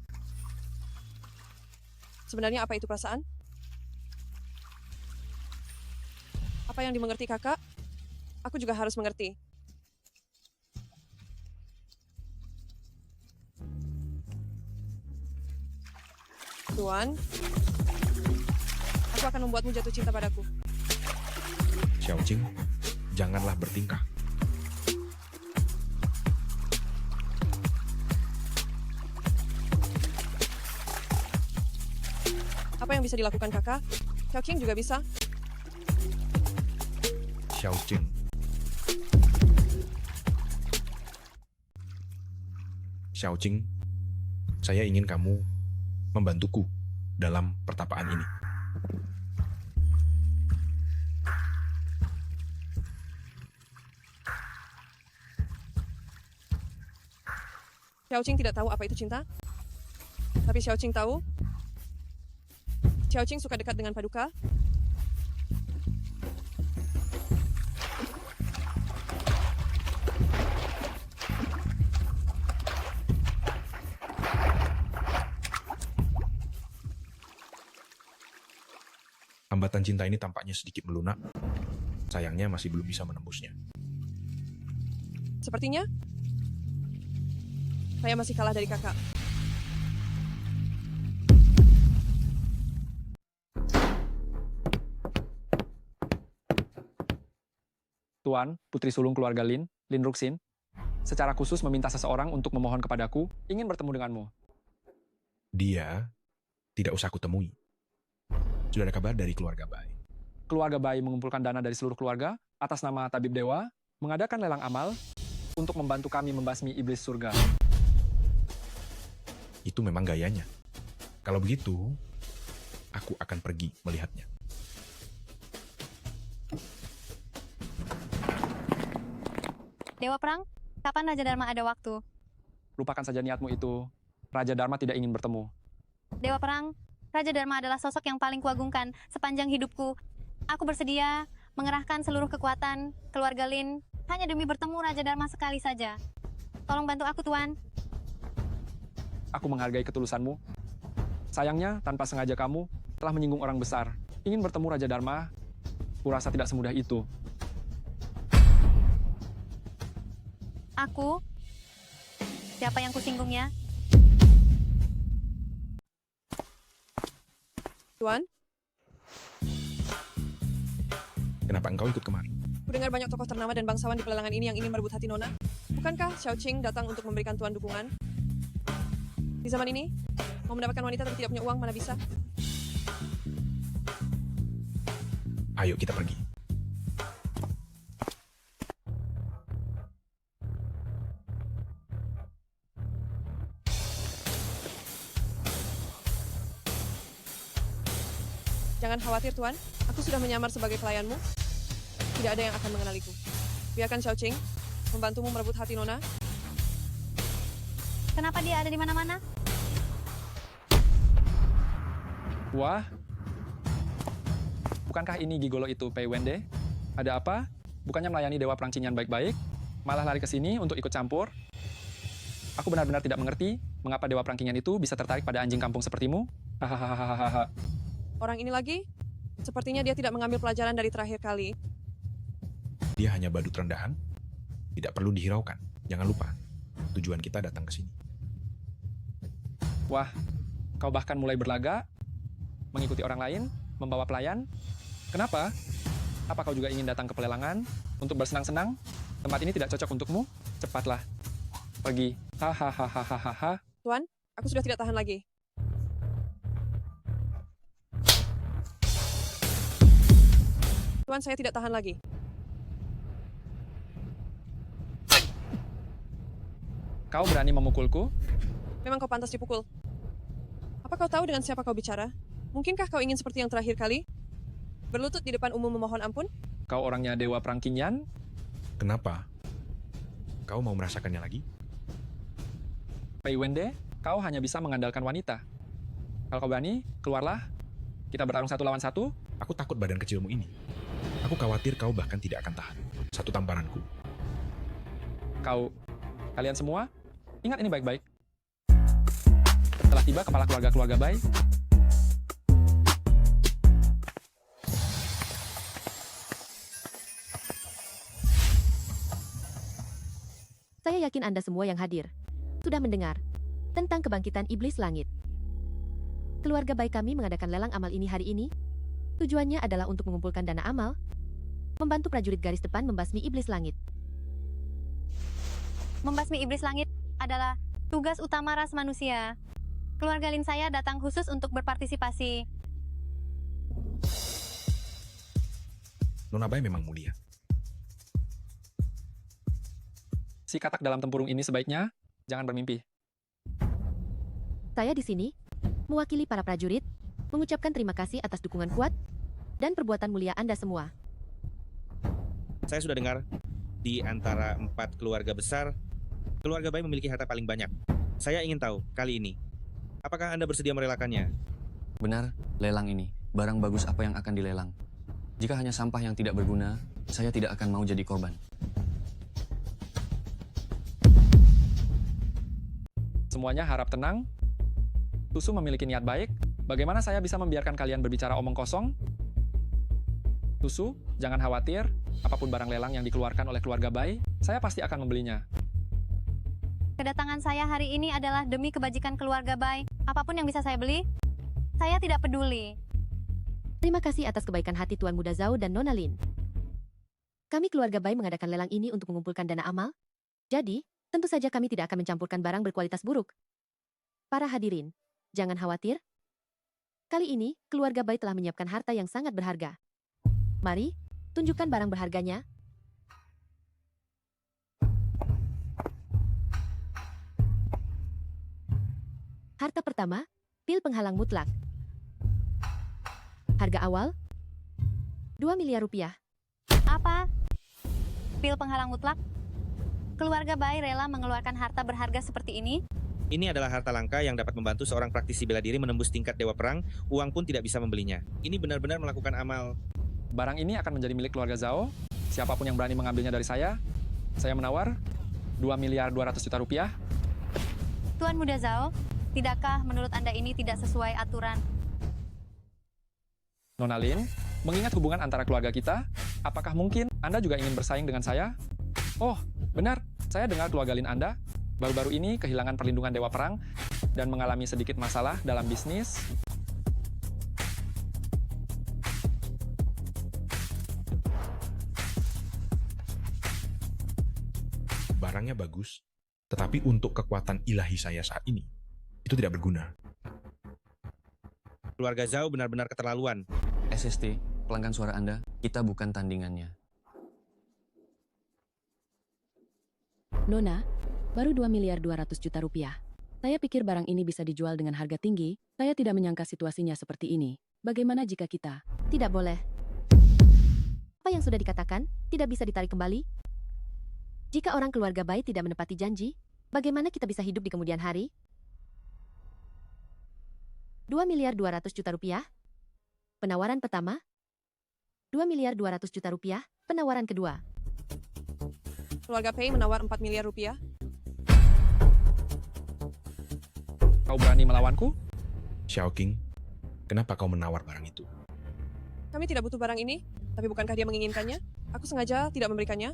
Sebenarnya apa itu perasaan? Apa yang dimengerti kakak? Aku juga harus mengerti. Tuan, aku akan membuatmu jatuh cinta padaku. Xiaoqing, janganlah bertingkah. Apa yang bisa dilakukan kakak? Xiaoqing juga bisa. Xiaoqing. Xiaoqing, saya ingin kamu membantuku dalam pertapaan ini. Xiaoqing tidak tahu apa itu cinta. Tapi Xiaoqing tahu. Xiaoqing suka dekat dengan Paduka. Hambatan cinta ini tampaknya sedikit melunak. Sayangnya masih belum bisa menembusnya. Sepertinya saya masih kalah dari kakak. Tuan, putri sulung keluarga Lin Ruxin, secara khusus meminta seseorang untuk memohon kepadaku, ingin bertemu denganmu. Dia tidak usah kutemui. Sudah ada kabar dari keluarga Bai. Keluarga Bai mengumpulkan dana dari seluruh keluarga atas nama Tabib Dewa, mengadakan lelang amal untuk membantu kami membasmi iblis surga. Itu memang gayanya. Kalau begitu, aku akan pergi melihatnya. Dewa Perang, kapan Raja Dharma ada waktu? Lupakan saja niatmu itu. Raja Dharma tidak ingin bertemu. Dewa Perang, Raja Dharma adalah sosok yang paling kuagungkan sepanjang hidupku. Aku bersedia mengerahkan seluruh kekuatan keluarga Lin hanya demi bertemu Raja Dharma sekali saja. Tolong bantu aku, Tuan. Aku menghargai ketulusanmu. Sayangnya, tanpa sengaja kamu telah menyinggung orang besar. Ingin bertemu Raja Dharma, kurasa tidak semudah itu. Aku? Siapa yang kusinggungnya? Tuan, Kenapa engkau ikut kemari? kudengar banyak tokoh ternama dan bangsawan di pelelangan ini yang ingin merebut hati Nona. Bukankah Xiao Qing datang untuk memberikan Tuan dukungan? Di zaman ini, mau mendapatkan wanita tapi tidak punya uang mana bisa? Ayo kita pergi. Jangan khawatir, Tuan. Aku sudah menyamar sebagai pelayanmu. Tidak ada yang akan mengenaliku. Biarkan Xiao Qing membantumu merebut hati Nona. Kenapa dia ada di mana-mana? Wah, bukankah ini gigolo itu Pei Wende? Ada apa? Bukannya melayani Dewa Perang Qingyan baik-baik, malah lari ke sini untuk ikut campur? Aku benar-benar tidak mengerti mengapa Dewa Perang Qingyan itu bisa tertarik pada anjing kampung sepertimu. Hahaha. Orang ini lagi, sepertinya dia tidak mengambil pelajaran dari terakhir kali. Dia hanya badut rendahan. Tidak perlu dihiraukan. Jangan lupa, tujuan kita datang ke sini. Wah, kau bahkan mulai berlaga, mengikuti orang lain, membawa pelayan. Kenapa? Apa kau juga ingin datang ke pelelangan untuk bersenang-senang? Tempat ini tidak cocok untukmu. Cepatlah, pergi. Hahaha. Tuan, aku sudah tidak tahan lagi. Tuan, saya tidak tahan lagi. Kau berani memukulku? Memang kau pantas dipukul. Apa kau tahu dengan siapa kau bicara? Mungkinkah kau ingin seperti yang terakhir kali? Berlutut di depan umum memohon ampun? Kau orangnya Dewa Perang Qingyan? Kenapa? Kau mau merasakannya lagi? Pei Wende, kau hanya bisa mengandalkan wanita. Kalau kau berani, keluarlah. Kita bertarung 1 lawan 1. Aku takut badan kecilmu ini. Aku khawatir kau bahkan tidak akan tahan. Satu tamparanku. Kalian semua, ingat ini baik-baik. Telah tiba kepala keluarga Bai. Saya yakin Anda semua yang hadir sudah mendengar tentang kebangkitan iblis langit. Keluarga baik kami mengadakan lelang amal ini hari ini. Tujuannya adalah untuk mengumpulkan dana amal, membantu prajurit garis depan membasmi iblis langit. Membasmi iblis langit adalah tugas utama ras manusia. Keluarga Lin saya datang khusus untuk berpartisipasi. Nona Bai memang mulia. Si katak dalam tempurung ini sebaiknya jangan bermimpi. Saya di sini mewakili para prajurit, mengucapkan terima kasih atas dukungan kuat dan perbuatan mulia Anda semua. Saya sudah dengar, di antara 4 keluarga besar, keluarga Bai memiliki harta paling banyak. Saya ingin tahu, kali ini, apakah Anda bersedia merelakannya? Benar, lelang ini. Barang bagus apa yang akan dilelang? Jika hanya sampah yang tidak berguna, saya tidak akan mau jadi korban. Semuanya harap tenang. Susu memiliki niat baik. Bagaimana saya bisa membiarkan kalian berbicara omong kosong? Susu, jangan khawatir. Apapun barang lelang yang dikeluarkan oleh keluarga Bai, saya pasti akan membelinya. Kedatangan saya hari ini adalah demi kebajikan keluarga Bai. Apapun yang bisa saya beli, saya tidak peduli. Terima kasih atas kebaikan hati Tuan Muda Zhao dan Nona Lin. Kami keluarga Bai mengadakan lelang ini untuk mengumpulkan dana amal. Jadi, tentu saja kami tidak akan mencampurkan barang berkualitas buruk. Para hadirin, jangan khawatir. Kali ini, keluarga Bai telah menyiapkan harta yang sangat berharga. Mari, tunjukkan barang berharganya. Harta pertama, pil penghalang mutlak. Harga awal, 2 miliar rupiah. Apa? Pil penghalang mutlak? Keluarga Bai rela mengeluarkan harta berharga seperti ini? Ini adalah harta langka yang dapat membantu seorang praktisi bela diri menembus tingkat dewa perang, uang pun tidak bisa membelinya. Ini benar-benar melakukan amal. Barang ini akan menjadi milik keluarga Zhao. Siapapun yang berani mengambilnya dari saya menawar 2 miliar 200 juta rupiah? Tuan Muda Zhao, tidakkah menurut Anda ini tidak sesuai aturan? Nona Lin, mengingat hubungan antara keluarga kita, apakah mungkin Anda juga ingin bersaing dengan saya? Oh, benar. Saya dengar keluarga Lin Anda baru-baru ini kehilangan perlindungan Dewa Perang dan mengalami sedikit masalah dalam bisnis. Barangnya bagus, tetapi untuk kekuatan ilahi saya saat ini, itu tidak berguna. Keluarga Zhao benar-benar keterlaluan. SST, pelanggan suara Anda, kita bukan tandingannya. Nona, baru 2 miliar 200 juta rupiah. Saya pikir barang ini bisa dijual dengan harga tinggi. Saya tidak menyangka situasinya seperti ini. Bagaimana jika kita... Tidak boleh. Apa yang sudah dikatakan tidak bisa ditarik kembali? Jika orang keluarga Bai tidak menepati janji, bagaimana kita bisa hidup di kemudian hari? 2 miliar 200 juta rupiah? Penawaran pertama? 2 miliar 200 juta rupiah? Penawaran kedua? Keluarga Pei menawar 4 miliar rupiah. Kau berani melawanku? Xiao King, kenapa kau menawar barang itu? Kami tidak butuh barang ini, tapi bukankah dia menginginkannya? Aku sengaja tidak memberikannya.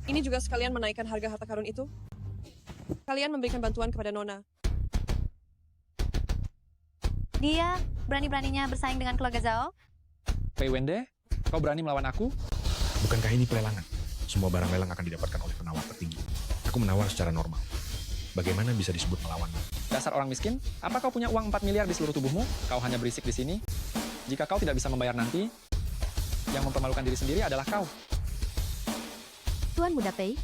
Ini juga sekalian menaikkan harga harta karun itu. Kalian memberikan bantuan kepada Nona. Dia berani-beraninya bersaing dengan keluarga Zhao? Pei Wende, kau berani melawan aku? Bukankah ini pelelangan? Semua barang lelang akan didapatkan oleh penawar tertinggi. Aku menawar secara normal. Bagaimana bisa disebut melawan? Dasar orang miskin, apa kau punya uang 4 miliar di seluruh tubuhmu? Kau hanya berisik di sini. Jika kau tidak bisa membayar nanti, yang mempermalukan diri sendiri adalah kau. Tuan Muda Pei,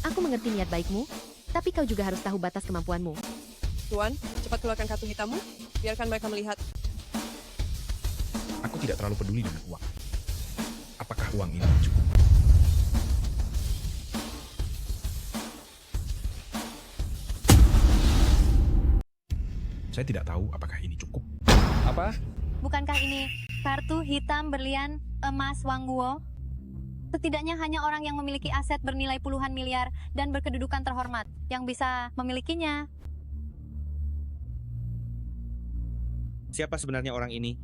aku mengerti niat baikmu, tapi kau juga harus tahu batas kemampuanmu. Tuan, cepat keluarkan kartu hitammu. Biarkan mereka melihat. Aku tidak terlalu peduli dengan uang. Apakah uang ini cukup? Saya tidak tahu apakah ini cukup. Apa? Bukankah ini kartu hitam berlian emas Wang Guo? Setidaknya hanya orang yang memiliki aset bernilai puluhan miliar dan berkedudukan terhormat yang bisa memilikinya. Siapa sebenarnya orang ini?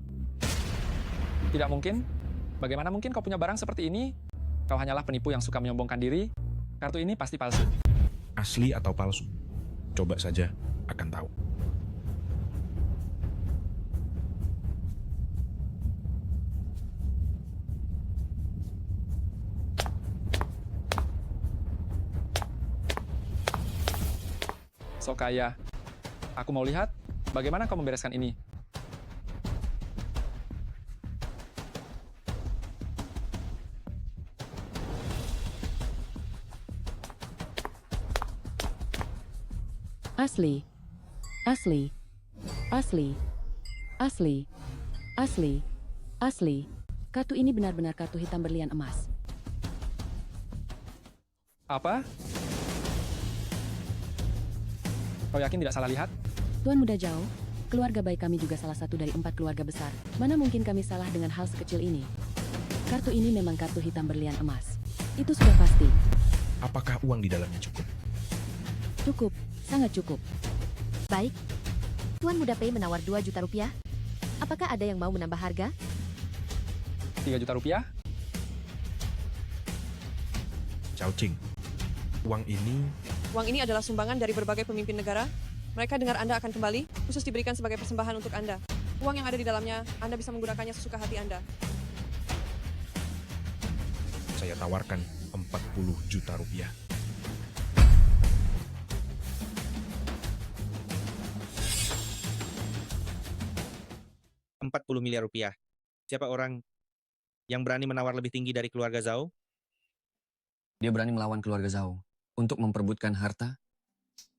Tidak mungkin. Bagaimana mungkin kau punya barang seperti ini? Kau hanyalah penipu yang suka menyombongkan diri. Kartu ini pasti palsu. Asli atau palsu? Coba saja, akan tahu. Sokaya, aku mau lihat bagaimana kau membereskan ini. Asli. Asli. Asli. Asli. Asli. Asli. Kartu ini benar-benar kartu hitam berlian emas. Apa? Kau yakin tidak salah lihat? Tuan Muda Zhao, keluarga baik kami juga salah satu dari 4 keluarga besar. Mana mungkin kami salah dengan hal sekecil ini? Kartu ini memang kartu hitam berlian emas. Itu sudah pasti. Apakah uang di dalamnya cukup? Cukup, sangat cukup. Baik. Tuan Muda Pei menawar 2 juta rupiah. Apakah ada yang mau menambah harga? 3 juta rupiah? Xiao Qing, uang ini adalah sumbangan dari berbagai pemimpin negara. Mereka dengar Anda akan kembali, khusus diberikan sebagai persembahan untuk Anda. Uang yang ada di dalamnya, Anda bisa menggunakannya sesuka hati Anda. saya tawarkan 40 juta rupiah. $40 miliar. Siapa orang yang berani menawar lebih tinggi dari keluarga Zhao? Dia berani melawan keluarga Zhao untuk memperebutkan harta.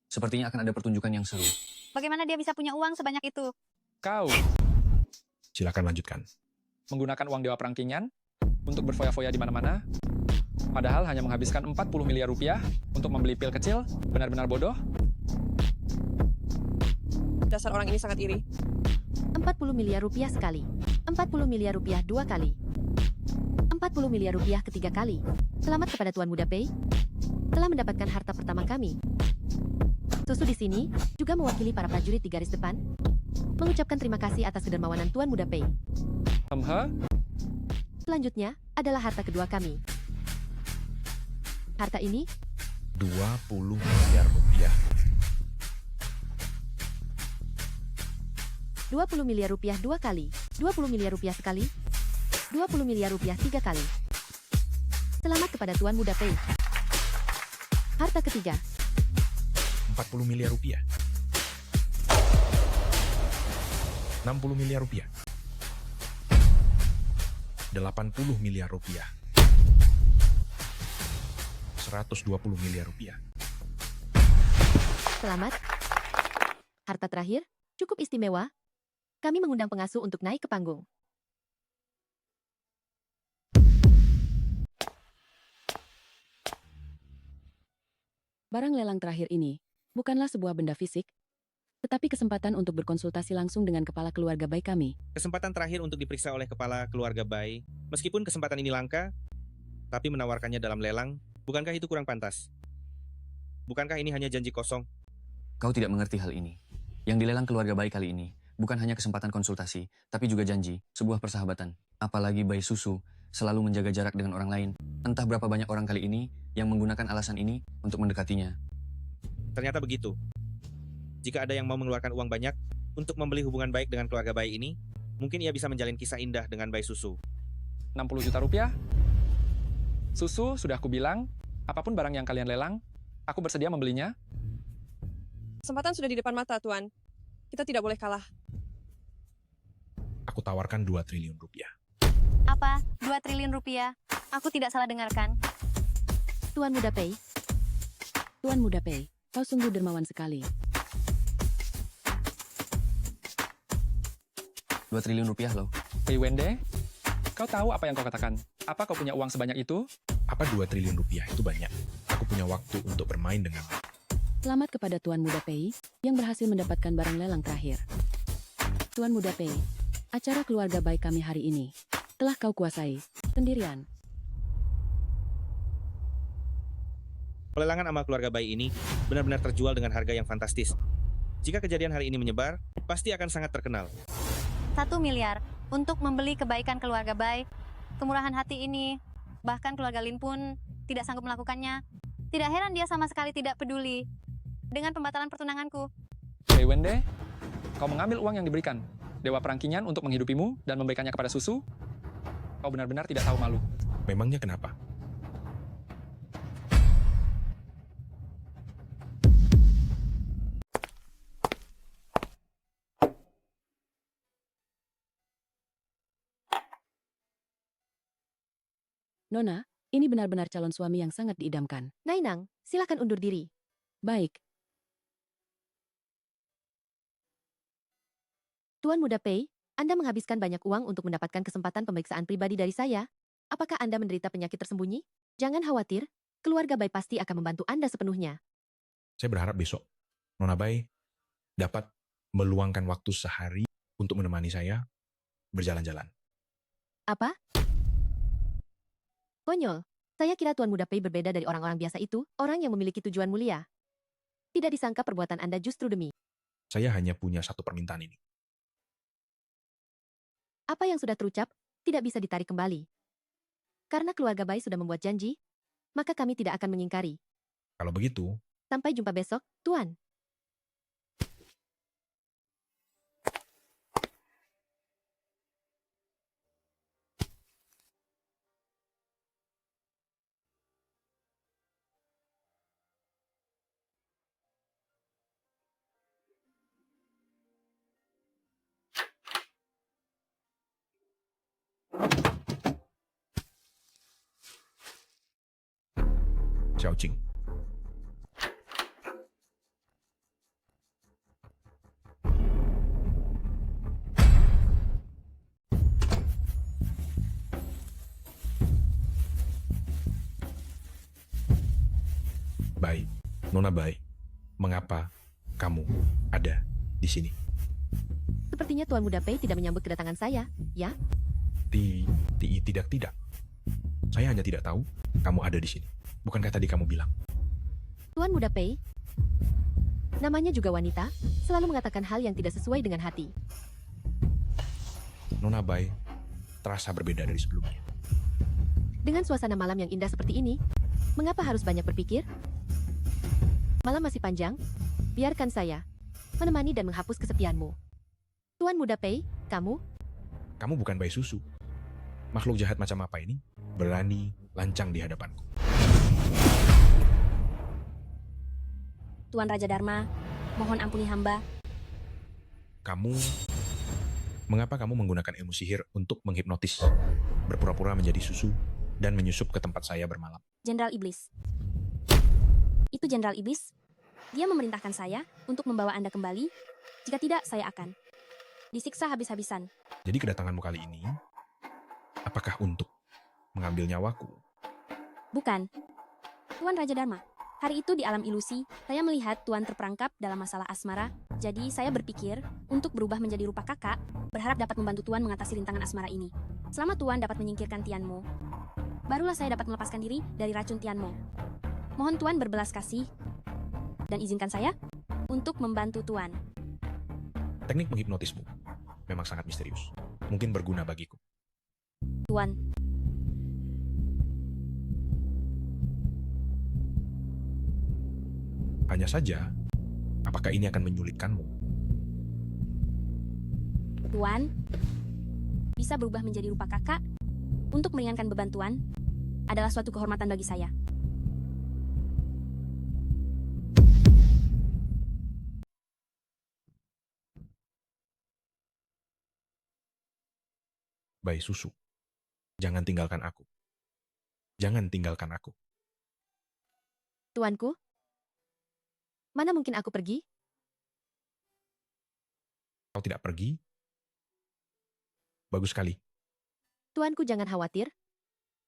Sepertinya akan ada pertunjukan yang seru. Bagaimana dia bisa punya uang sebanyak itu? Kau Silakan lanjutkan. menggunakan uang Dewa Perang Qingyan untuk berfoya-foya di mana-mana, padahal hanya menghabiskan 40 miliar rupiah untuk membeli pil kecil, benar-benar bodoh. Dasar orang ini sangat iri. 40 miliar rupiah sekali. 40 miliar rupiah 2 kali. 40 miliar rupiah ketiga kali. Selamat kepada Tuan Muda Pei. telah mendapatkan harta pertama kami. Susu di sini juga mewakili para prajurit di garis depan, mengucapkan terima kasih atas kedermawanan Tuan Muda Pei. Selanjutnya adalah harta kedua kami. Harta ini 20 miliar rupiah. 20 miliar rupiah 2 kali, 20 miliar rupiah sekali, 20 miliar rupiah 3 kali. Selamat kepada Tuan Muda Pei. Harta ketiga 40 miliar rupiah. 60 miliar rupiah. 80 miliar rupiah. 120 miliar rupiah. Selamat. Harta terakhir cukup istimewa. Kami mengundang pengasuh untuk naik ke panggung. Barang lelang terakhir ini bukanlah sebuah benda fisik, tetapi kesempatan untuk berkonsultasi langsung dengan kepala keluarga bayi kami. Kesempatan terakhir untuk diperiksa oleh kepala keluarga bayi. Meskipun kesempatan ini langka, tapi menawarkannya dalam lelang, bukankah itu kurang pantas? Bukankah ini hanya janji kosong? Kau tidak mengerti hal ini. Yang dilelang keluarga bayi kali ini bukan hanya kesempatan konsultasi, tapi juga janji, sebuah persahabatan. Apalagi bayi susu selalu menjaga jarak dengan orang lain. Entah berapa banyak orang kali ini yang menggunakan alasan ini untuk mendekatinya. Ternyata begitu. Jika ada yang mau mengeluarkan uang banyak untuk membeli hubungan baik dengan keluarga bayi ini, mungkin ia bisa menjalin kisah indah dengan bayi susu. 60 juta rupiah? Susu, sudah aku bilang, apapun barang yang kalian lelang, aku bersedia membelinya. Kesempatan sudah di depan mata, Tuan. Kita tidak boleh kalah. Aku tawarkan 2 triliun rupiah. Apa? 2 triliun rupiah? Aku tidak salah dengarkan. Tuan Muda Pei. Tuan Muda Pei, kau sungguh dermawan sekali. 2 triliun rupiah loh. Pei Wende, kau tahu apa yang kau katakan? Apa kau punya uang sebanyak itu? Apa 2 triliun rupiah itu banyak? Aku punya waktu untuk bermain dengan. Selamat kepada Tuan Muda Pei yang berhasil mendapatkan barang lelang terakhir. Tuan Muda Pei, acara keluarga baik kami hari ini telah kau kuasai sendirian. Pelelangan amal keluarga bayi ini benar-benar terjual dengan harga yang fantastis. Jika kejadian hari ini menyebar, pasti akan sangat terkenal. 1 miliar untuk membeli kebaikan keluarga baik. Kemurahan hati ini, bahkan keluarga Lin pun tidak sanggup melakukannya. Tidak heran dia sama sekali tidak peduli dengan pembatalan pertunanganku. Pei Wende, kau mengambil uang yang diberikan Dewa Perang Kinyan untuk menghidupimu dan memberikannya kepada susu? Kau benar-benar tidak tahu malu. Memangnya kenapa? Nona, ini benar-benar calon suami yang sangat diidamkan. Nainang, silakan undur diri. Baik, Tuan Muda Pei, Anda menghabiskan banyak uang untuk mendapatkan kesempatan pemeriksaan pribadi dari saya. Apakah Anda menderita penyakit tersembunyi? Jangan khawatir, keluarga bayi pasti akan membantu Anda sepenuhnya. Saya berharap besok Nona Bai dapat meluangkan waktu sehari untuk menemani saya berjalan-jalan. Apa? Konyol, saya kira Tuan Muda Pei berbeda dari orang-orang biasa itu, orang yang memiliki tujuan mulia. Tidak disangka perbuatan Anda justru demi. Saya hanya punya satu permintaan ini. Apa yang sudah terucap, tidak bisa ditarik kembali. Karena keluarga bayi sudah membuat janji, maka kami tidak akan mengingkari. Kalau begitu, Sampai jumpa besok, Tuan. Xiao Jing. Baik, Nona Bai, mengapa kamu ada di sini? Sepertinya Tuan Muda Pei tidak menyambut kedatangan saya, ya? Tidak. Saya hanya tidak tahu kamu ada di sini. Bukankah tadi kamu bilang Tuan Muda Pei, namanya juga wanita, selalu mengatakan hal yang tidak sesuai dengan hati. Nona Bai terasa berbeda dari sebelumnya. Dengan suasana malam yang indah seperti ini, mengapa harus banyak berpikir? Malam masih panjang, biarkan saya menemani dan menghapus kesepianmu. Tuan Muda Pei, kamu? Kamu bukan Bai Susu. Makhluk jahat macam apa ini berani lancang di hadapanku? Tuan Raja Dharma, mohon ampuni hamba. Mengapa kamu menggunakan ilmu sihir untuk menghipnotis, berpura-pura menjadi susu, dan menyusup ke tempat saya bermalam? Jenderal Iblis. Itu Jenderal Iblis. Dia memerintahkan saya untuk membawa Anda kembali. Jika tidak, saya akan disiksa habis-habisan. Jadi kedatanganmu kali ini, apakah untuk mengambil nyawaku? Bukan. Tuan Raja Dharma, hari itu di alam ilusi, saya melihat Tuan terperangkap dalam masalah asmara. Jadi saya berpikir untuk berubah menjadi rupa kakak, berharap dapat membantu Tuan mengatasi rintangan asmara ini. Selama Tuan dapat menyingkirkan Tianmo, barulah saya dapat melepaskan diri dari racun Tianmo. Mohon Tuan berbelas kasih dan izinkan saya untuk membantu Tuan. Teknik menghipnotismu memang sangat misterius. Mungkin berguna bagiku. Tuan, hanya saja, apakah ini akan menyulitkanmu? Tuan, bisa berubah menjadi rupa kakak untuk meringankan beban Tuan adalah suatu kehormatan bagi saya. Bai Susu, jangan tinggalkan aku. Jangan tinggalkan aku. Tuanku? Mana mungkin aku pergi? Kau tidak pergi? Bagus sekali. Tuanku jangan khawatir.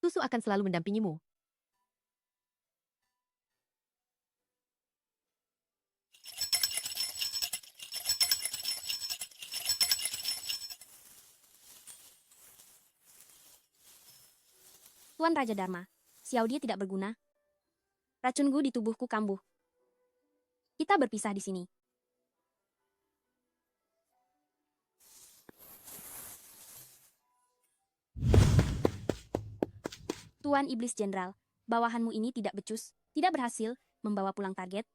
Susu akan selalu mendampingimu. Tuan Raja Dharma, Xiao Dia tidak berguna. Racun Gu di tubuhku kambuh. Kita berpisah di sini. Tuan Iblis Jenderal, bawahanmu ini tidak becus, tidak berhasil membawa pulang target.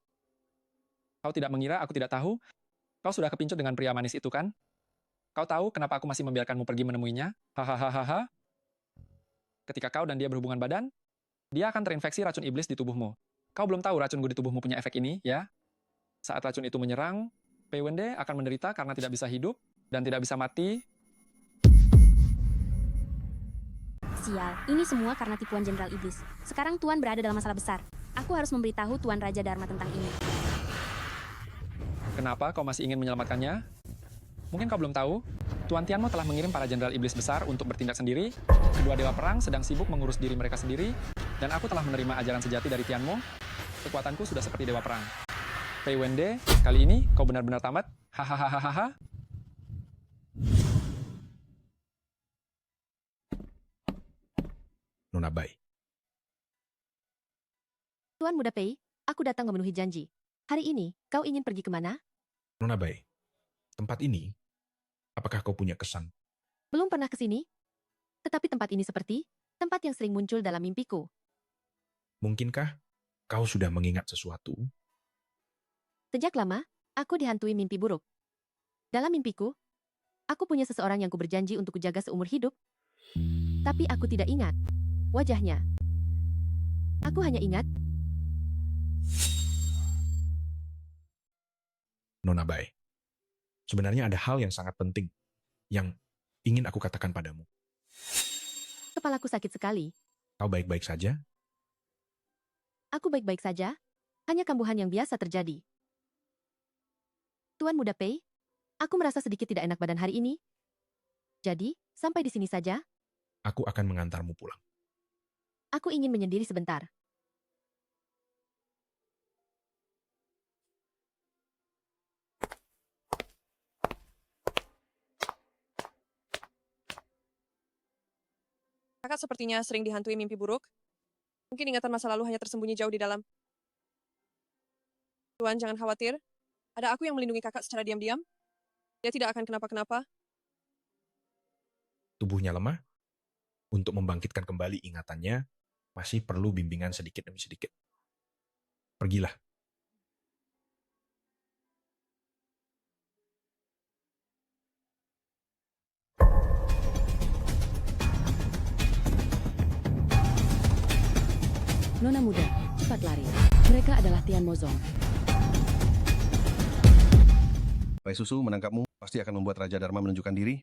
Kau tidak mengira aku tidak tahu? Kau sudah kepincut dengan pria manis itu kan? Kau tahu kenapa aku masih membiarkanmu pergi menemuinya? Hahaha. Ketika kau dan dia berhubungan badan, dia akan terinfeksi racun iblis di tubuhmu. Kau belum tahu racun Gu di tubuhmu punya efek ini, ya? Saat racun itu menyerang, Pei Wende akan menderita karena tidak bisa hidup dan tidak bisa mati. Sial, ini semua karena tipuan Jenderal Iblis. Sekarang Tuan berada dalam masalah besar. Aku harus memberitahu Tuan Raja Dharma tentang ini. Kenapa kau masih ingin menyelamatkannya? Mungkin kau belum tahu, Tuan Tianmo telah mengirim para Jenderal Iblis besar untuk bertindak sendiri. Kedua dewa perang sedang sibuk mengurus diri mereka sendiri, dan aku telah menerima ajaran sejati dari Tianmo. Kekuatanku sudah seperti dewa perang. Pei Wende, kali ini kau benar-benar tamat. Hahaha. Nona Bai, Tuan Muda Pei, aku datang memenuhi janji. Hari ini, kau ingin pergi kemana? Nona Bai, tempat ini, apakah kau punya kesan? Belum pernah ke sini? Tetapi tempat ini seperti tempat yang sering muncul dalam mimpiku. Mungkinkah kau sudah mengingat sesuatu? Sejak lama, aku dihantui mimpi buruk. Dalam mimpiku, aku punya seseorang yang kuberjanji untuk kujaga seumur hidup. Tapi aku tidak ingat wajahnya. Aku hanya ingat Nona Bai, sebenarnya ada hal yang sangat penting yang ingin aku katakan padamu. kepalaku sakit sekali. Kau baik-baik saja? Aku baik-baik saja, hanya kambuhan yang biasa terjadi. Tuan Muda Pei, aku merasa sedikit tidak enak badan hari ini. Jadi, sampai di sini saja. Aku akan mengantarmu pulang. Aku ingin menyendiri sebentar. Kakak sepertinya sering dihantui mimpi buruk. Mungkin ingatan masa lalu hanya tersembunyi jauh di dalam Tuan, jangan khawatir. Ada aku yang melindungi kakak secara diam-diam. Dia tidak akan kenapa-kenapa. Tubuhnya lemah, untuk membangkitkan kembali ingatannya, masih perlu bimbingan sedikit demi sedikit. Pergilah. Nona muda, cepat lari. Mereka adalah Tian Mozong. Bai Susu menangkapmu pasti akan membuat Raja Dharma menunjukkan diri.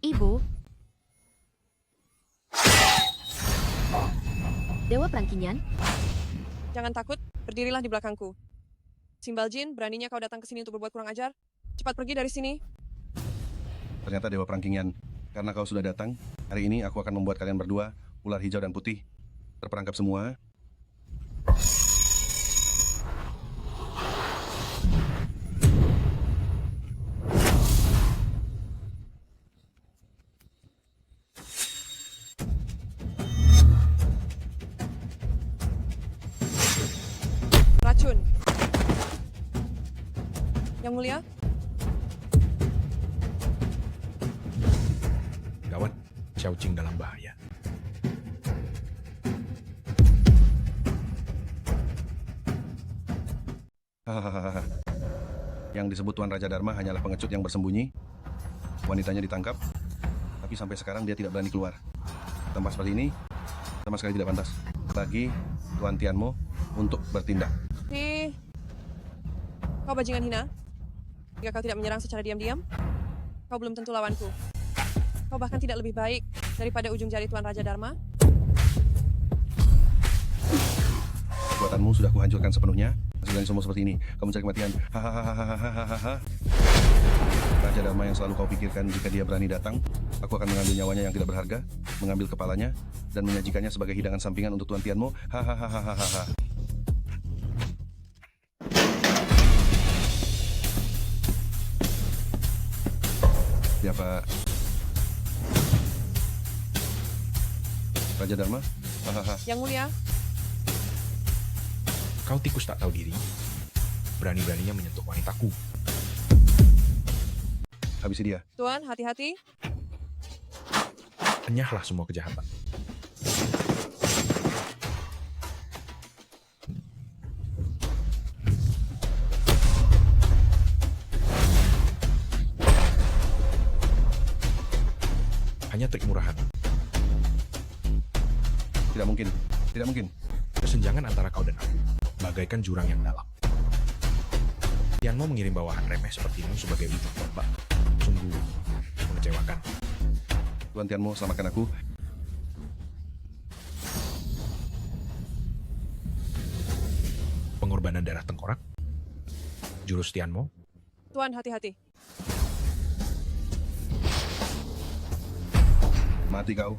Ibu. Dewa Perang Qingyan, Jangan takut, berdirilah di belakangku. Simbal Jin, beraninya kau datang ke sini untuk berbuat kurang ajar? Cepat pergi dari sini. Ternyata Dewa Perang Qingyan. Karena kau sudah datang, hari ini aku akan membuat kalian berdua, ular hijau dan putih, terperangkap semua. Racun. Yang mulia, Gawat, Xiao Qing dalam bahaya. Hahaha. Yang disebut Tuan Raja Dharma hanyalah pengecut yang bersembunyi. Wanitanya ditangkap, tapi sampai sekarang dia tidak berani keluar. Tempat seperti ini sama sekali tidak pantas bagi Tuan Tianmo untuk bertindak. Kau bajingan hina. Jika kau tidak menyerang secara diam-diam, kau belum tentu lawanku. Kau bahkan tidak lebih baik daripada ujung jari Tuan Raja Dharma. Kekuatanmu sudah kuhancurkan sepenuhnya. Masih berani sombong seperti ini. Kau mencari kematian. Hahaha. Raja Dharma yang selalu kau pikirkan jika dia berani datang, aku akan mengambil nyawanya yang tidak berharga, mengambil kepalanya, dan menyajikannya sebagai hidangan sampingan untuk Tuan Tianmo. Hahaha. Siapa? Raja Dharma? Hahaha. Yang mulia, Kau tikus tak tahu diri, berani-beraninya menyentuh wanitaku. Habisi dia. Tuan, hati-hati. Enyahlah semua kejahatan. Hanya trik murahan. Tidak mungkin. Tidak mungkin. Kesenjangan antara kau dan aku, bagaikan jurang yang dalam. Tianmo mengirim bawahan remeh sepertimu sebagai wujud tombak. Sungguh mengecewakan. Tuan Tianmo, selamatkan aku. Pengorbanan darah tengkorak. Jurus Tianmo. Tuan, hati-hati. Mati kau.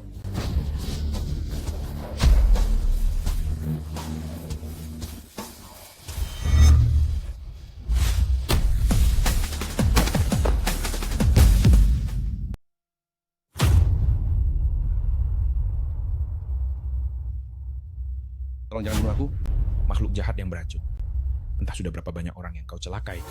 Tolong jangan bunuh aku. Makhluk jahat yang beracun. Entah sudah berapa banyak orang yang kau celakai.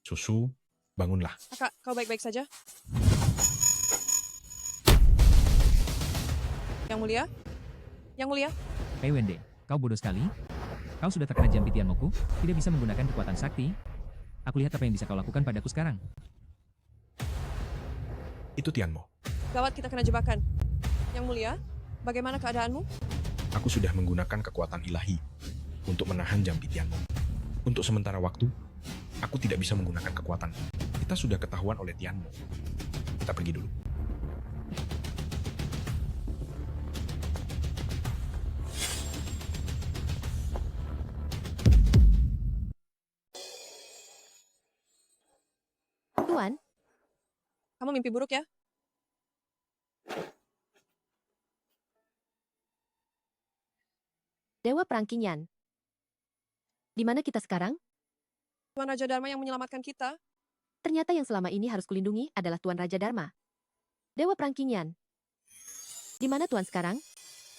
Susu, bangunlah. Kakak, kau baik-baik saja? Yang mulia? Yang mulia? Hei Wende, kau bodoh sekali. Kau sudah terkena jampi Tianmoku, tidak bisa menggunakan kekuatan sakti. Aku lihat apa yang bisa kau lakukan padaku sekarang. Itu Tianmo. Gawat, kita kena jebakan. Yang mulia, bagaimana keadaanmu? Aku sudah menggunakan kekuatan ilahi untuk menahan jampi Tianmo. Untuk sementara waktu, aku tidak bisa menggunakan kekuatan. Kita sudah ketahuan oleh Tianmo. Kita pergi dulu. Tuan, Kamu mimpi buruk ya? Dewa Perang Qingyan. Di mana kita sekarang? Tuan Raja Dharma yang menyelamatkan kita. Ternyata yang selama ini harus kulindungi adalah Tuan Raja Dharma. Dewa Perang Qingyan. Di mana Tuan sekarang?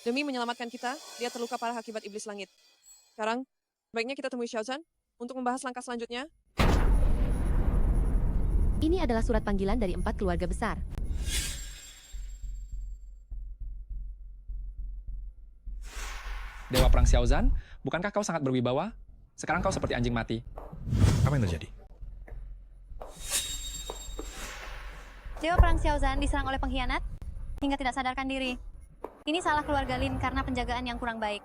Demi menyelamatkan kita, dia terluka parah akibat iblis langit. Sekarang, baiknya kita temui Xiaozan untuk membahas langkah selanjutnya. Ini adalah surat panggilan dari 4 keluarga besar. Dewa Perang Xiaozan, bukankah kau sangat berwibawa? Sekarang kau seperti anjing mati. Apa yang terjadi? Dewa Perang Xiaozan diserang oleh pengkhianat hingga tidak sadarkan diri. Ini salah keluarga Lin karena penjagaan yang kurang baik.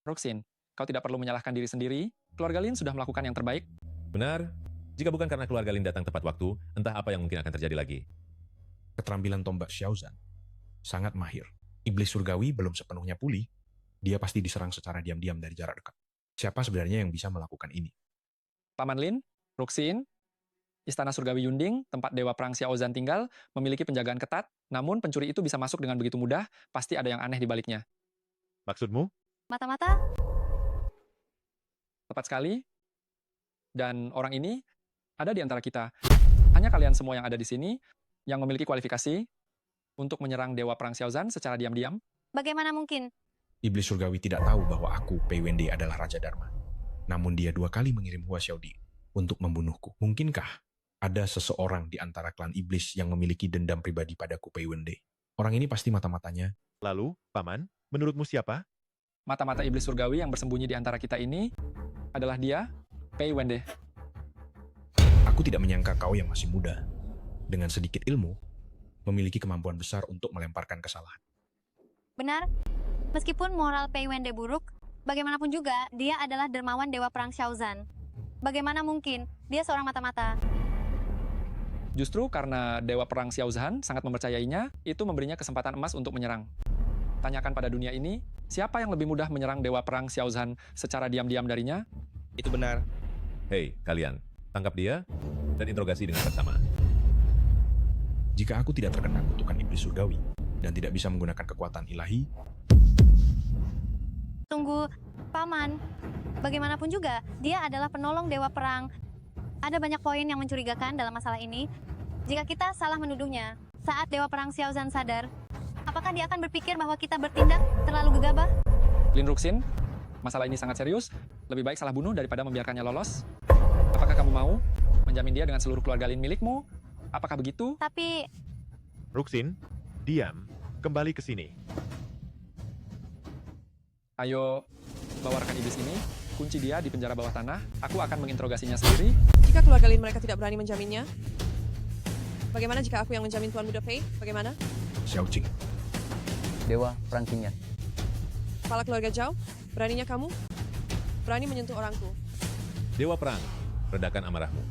Roxin, kau tidak perlu menyalahkan diri sendiri. Keluarga Lin sudah melakukan yang terbaik. Benar. Jika bukan karena keluarga Lin datang tepat waktu, entah apa yang mungkin akan terjadi lagi. Keterampilan tombak Xiaozan sangat mahir. Iblis surgawi belum sepenuhnya pulih. Dia pasti diserang secara diam-diam dari jarak dekat. Siapa sebenarnya yang bisa melakukan ini? Paman Lin, Roxin, Istana Surgawi Yunding, tempat Dewa Perang Xiaozan tinggal, memiliki penjagaan ketat, namun pencuri itu bisa masuk dengan begitu mudah, pasti ada yang aneh di baliknya. Maksudmu? Mata-mata, Tepat sekali. Dan orang ini ada di antara kita. Hanya kalian semua yang ada di sini yang memiliki kualifikasi untuk menyerang Dewa Perang Xiaozan secara diam-diam. bagaimana mungkin? Iblis surgawi tidak tahu bahwa aku, Pei Wende, adalah Raja Dharma. Namun dia 2 kali mengirim Hua Xiaodi untuk membunuhku. Mungkinkah ada seseorang di antara klan iblis yang memiliki dendam pribadi padaku, Pei Wende? Orang ini pasti mata-matanya. Lalu, Paman, menurutmu siapa? Mata-mata iblis surgawi yang bersembunyi di antara kita ini adalah dia, Pei Wende. Aku tidak menyangka kau yang masih muda, dengan sedikit ilmu, memiliki kemampuan besar untuk melemparkan kesalahan. Benar, meskipun moral Pei Wende buruk, bagaimanapun juga dia adalah dermawan Dewa Perang Xiaozan. Bagaimana mungkin dia seorang mata-mata? Justru karena Dewa Perang Xiaozan sangat mempercayainya, itu memberinya kesempatan emas untuk menyerang. Tanyakan pada dunia ini, siapa yang lebih mudah menyerang Dewa Perang Xiaozan secara diam-diam darinya? Itu benar. Hei, kalian, tangkap dia dan interogasi dengan seksama. Jika aku tidak terkena kutukan iblis surgawi dan tidak bisa menggunakan kekuatan ilahi, Tunggu, Paman. Bagaimanapun juga, dia adalah penolong Dewa Perang. Ada banyak poin yang mencurigakan dalam masalah ini. Jika kita salah menuduhnya, saat Dewa Perang Xiaozan sadar, apakah dia akan berpikir bahwa kita bertindak terlalu gegabah? Lin Ruxin, masalah ini sangat serius. Lebih baik salah bunuh daripada membiarkannya lolos. Apakah kamu mau menjamin dia dengan seluruh keluarga Lin milikmu? Apakah begitu? Tapi, Ruxin, diam. Kembali ke sini. Ayo, bawa rekan iblis ini. Kunci dia di penjara bawah tanah. Aku akan menginterogasinya sendiri. Jika keluarga Lin mereka tidak berani menjaminnya, bagaimana jika aku yang menjamin Tuan Muda Pei? Bagaimana? Xiaoqing. Dewa Perang Qingyan. Kepala keluarga Zhao, beraninya kamu? Berani menyentuh orangku. Dewa Perang, redakan amarahmu.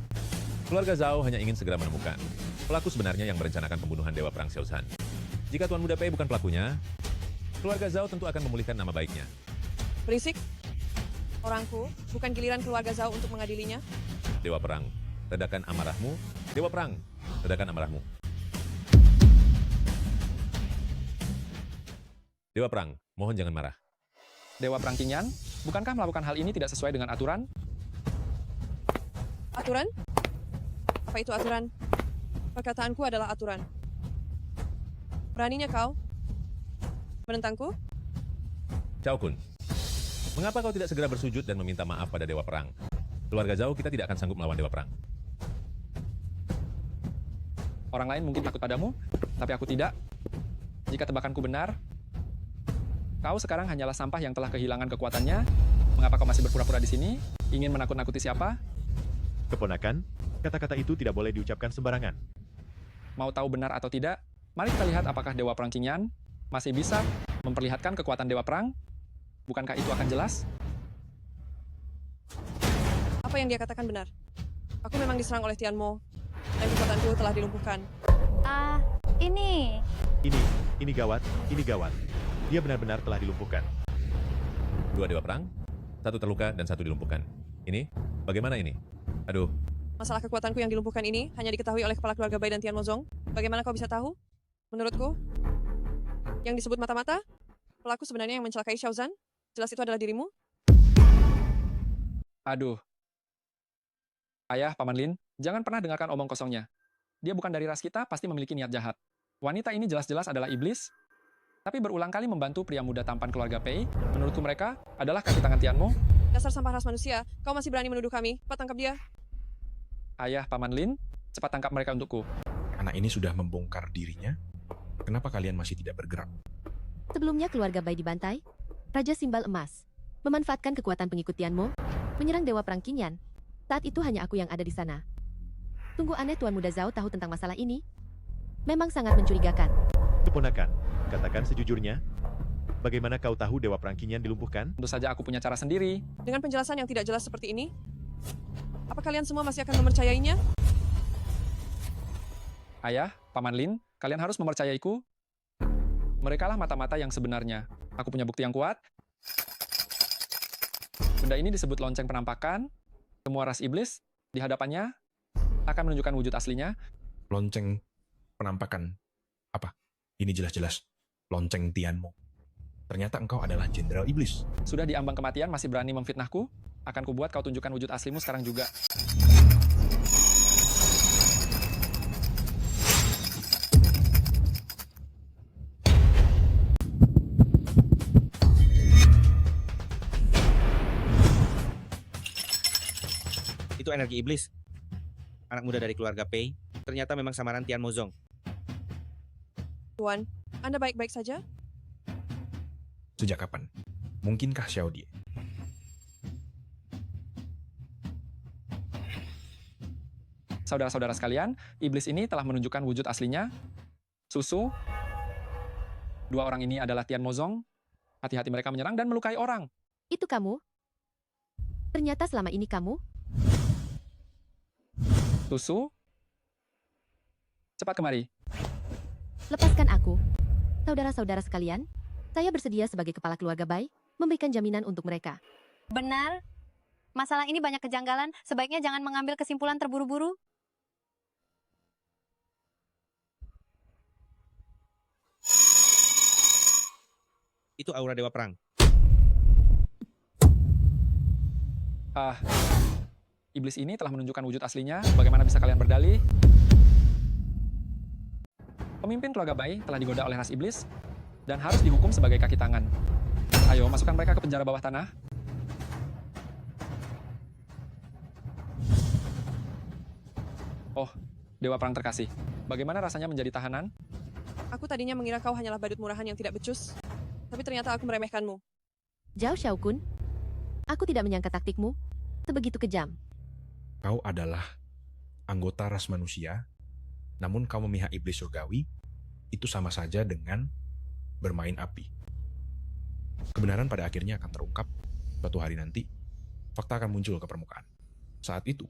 Keluarga Zhao hanya ingin segera menemukan pelaku sebenarnya yang merencanakan pembunuhan Dewa Perang Xiaozan. Jika Tuan Muda Pei bukan pelakunya, keluarga Zhao tentu akan memulihkan nama baiknya. Berisik. Orangku, bukan giliran keluarga Zhao untuk mengadilinya. Dewa Perang, redakan amarahmu. Dewa Perang, redakan amarahmu. Dewa Perang, mohon jangan marah. Dewa Perang Qingyan, bukankah melakukan hal ini tidak sesuai dengan aturan? Aturan? Apa itu aturan? Perkataanku adalah aturan. Beraninya kau menentangku? Cao Kun, mengapa kau tidak segera bersujud dan meminta maaf pada Dewa Perang? Keluarga Zhao kita tidak akan sanggup melawan Dewa Perang. Orang lain mungkin takut padamu, tapi aku tidak. Jika tebakanku benar, kau sekarang hanyalah sampah yang telah kehilangan kekuatannya. Mengapa kau masih berpura-pura di sini? Ingin menakut-nakuti siapa? Keponakan, kata-kata itu tidak boleh diucapkan sembarangan. Mau tahu benar atau tidak? Mari kita lihat apakah Dewa Perang Qingyan masih bisa memperlihatkan kekuatan Dewa Perang. Bukankah itu akan jelas? Apa yang dia katakan benar. Aku memang diserang oleh Tian Mo, dan kekuatanku telah dilumpuhkan. Ini. Ini gawat, ini gawat. Dia benar-benar telah dilumpuhkan. 2 Dewa Perang, 1 terluka dan 1 dilumpuhkan. Ini, bagaimana ini? Aduh, Masalah kekuatanku yang dilumpuhkan ini hanya diketahui oleh kepala keluarga Bai dan Tian Mozong. Bagaimana kau bisa tahu? Menurutku, yang disebut mata-mata, pelaku sebenarnya yang mencelakai Xiaozan, jelas itu adalah dirimu. Aduh. Ayah, Paman Lin, jangan pernah dengarkan omong kosongnya. Dia bukan dari ras kita, pasti memiliki niat jahat. Wanita ini jelas-jelas adalah iblis, tapi berulang kali membantu pria muda tampan keluarga Pei. Menurutku mereka adalah kaki tangan Tianmo. Dasar sampah ras manusia, kau masih berani menuduh kami. Cepat tangkap dia. Ayah, Paman Lin, cepat tangkap mereka untukku. Anak ini sudah membongkar dirinya. Kenapa kalian masih tidak bergerak? Sebelumnya keluarga Bai dibantai, Raja Simbal Emas memanfaatkan kekuatan pengikut Tianmo, menyerang Dewa Perang Qingyan. Saat itu hanya aku yang ada di sana. Sungguh aneh Tuan Muda Zhao tahu tentang masalah ini. Memang sangat mencurigakan. Keponakan, katakan sejujurnya, bagaimana kau tahu Dewa Perang Qingyan dilumpuhkan? Tentu saja aku punya cara sendiri. Dengan penjelasan yang tidak jelas seperti ini, apa kalian semua masih akan mempercayainya? Ayah, Paman Lin, kalian harus mempercayaiku. Merekalah mata-mata yang sebenarnya. Aku punya bukti yang kuat. Benda ini disebut lonceng penampakan. Semua ras iblis di hadapannya akan menunjukkan wujud aslinya. Lonceng penampakan apa? Ini jelas-jelas lonceng Tianmo. Ternyata engkau adalah jenderal iblis. Sudah diambang kematian masih berani memfitnahku? Akan kubuat kau tunjukkan wujud aslimu sekarang juga. Itu energi iblis. Anak muda dari keluarga Pei, ternyata memang samaran Tian Mozong. Tuan, Anda baik-baik saja? Sejak kapan? Mungkinkah Xiao Die? Saudara-saudara sekalian, iblis ini telah menunjukkan wujud aslinya. Susu. Dua orang ini adalah Tian Mozong. Hati-hati mereka menyerang dan melukai orang. Itu kamu? Ternyata selama ini kamu? Susu. Cepat kemari. Lepaskan aku. Saudara-saudara sekalian, saya bersedia sebagai kepala keluarga Bai, memberikan jaminan untuk mereka. Benar. Masalah ini banyak kejanggalan, sebaiknya jangan mengambil kesimpulan terburu-buru. Itu aura Dewa Perang. Iblis ini telah menunjukkan wujud aslinya. Bagaimana bisa kalian berdalih? Pemimpin keluarga Bai telah digoda oleh ras iblis dan harus dihukum sebagai kaki tangan. Ayo, masukkan mereka ke penjara bawah tanah. Oh, Dewa Perang terkasih. Bagaimana rasanya menjadi tahanan? Aku tadinya mengira kau hanyalah badut murahan yang tidak becus, tapi ternyata aku meremehkanmu. Zhao Xiaokun, aku tidak menyangka taktikmu sebegitu kejam. Kau adalah anggota ras manusia, namun kau memihak iblis surgawi, itu sama saja dengan bermain api. Kebenaran pada akhirnya akan terungkap. Suatu hari nanti, fakta akan muncul ke permukaan. Saat itu,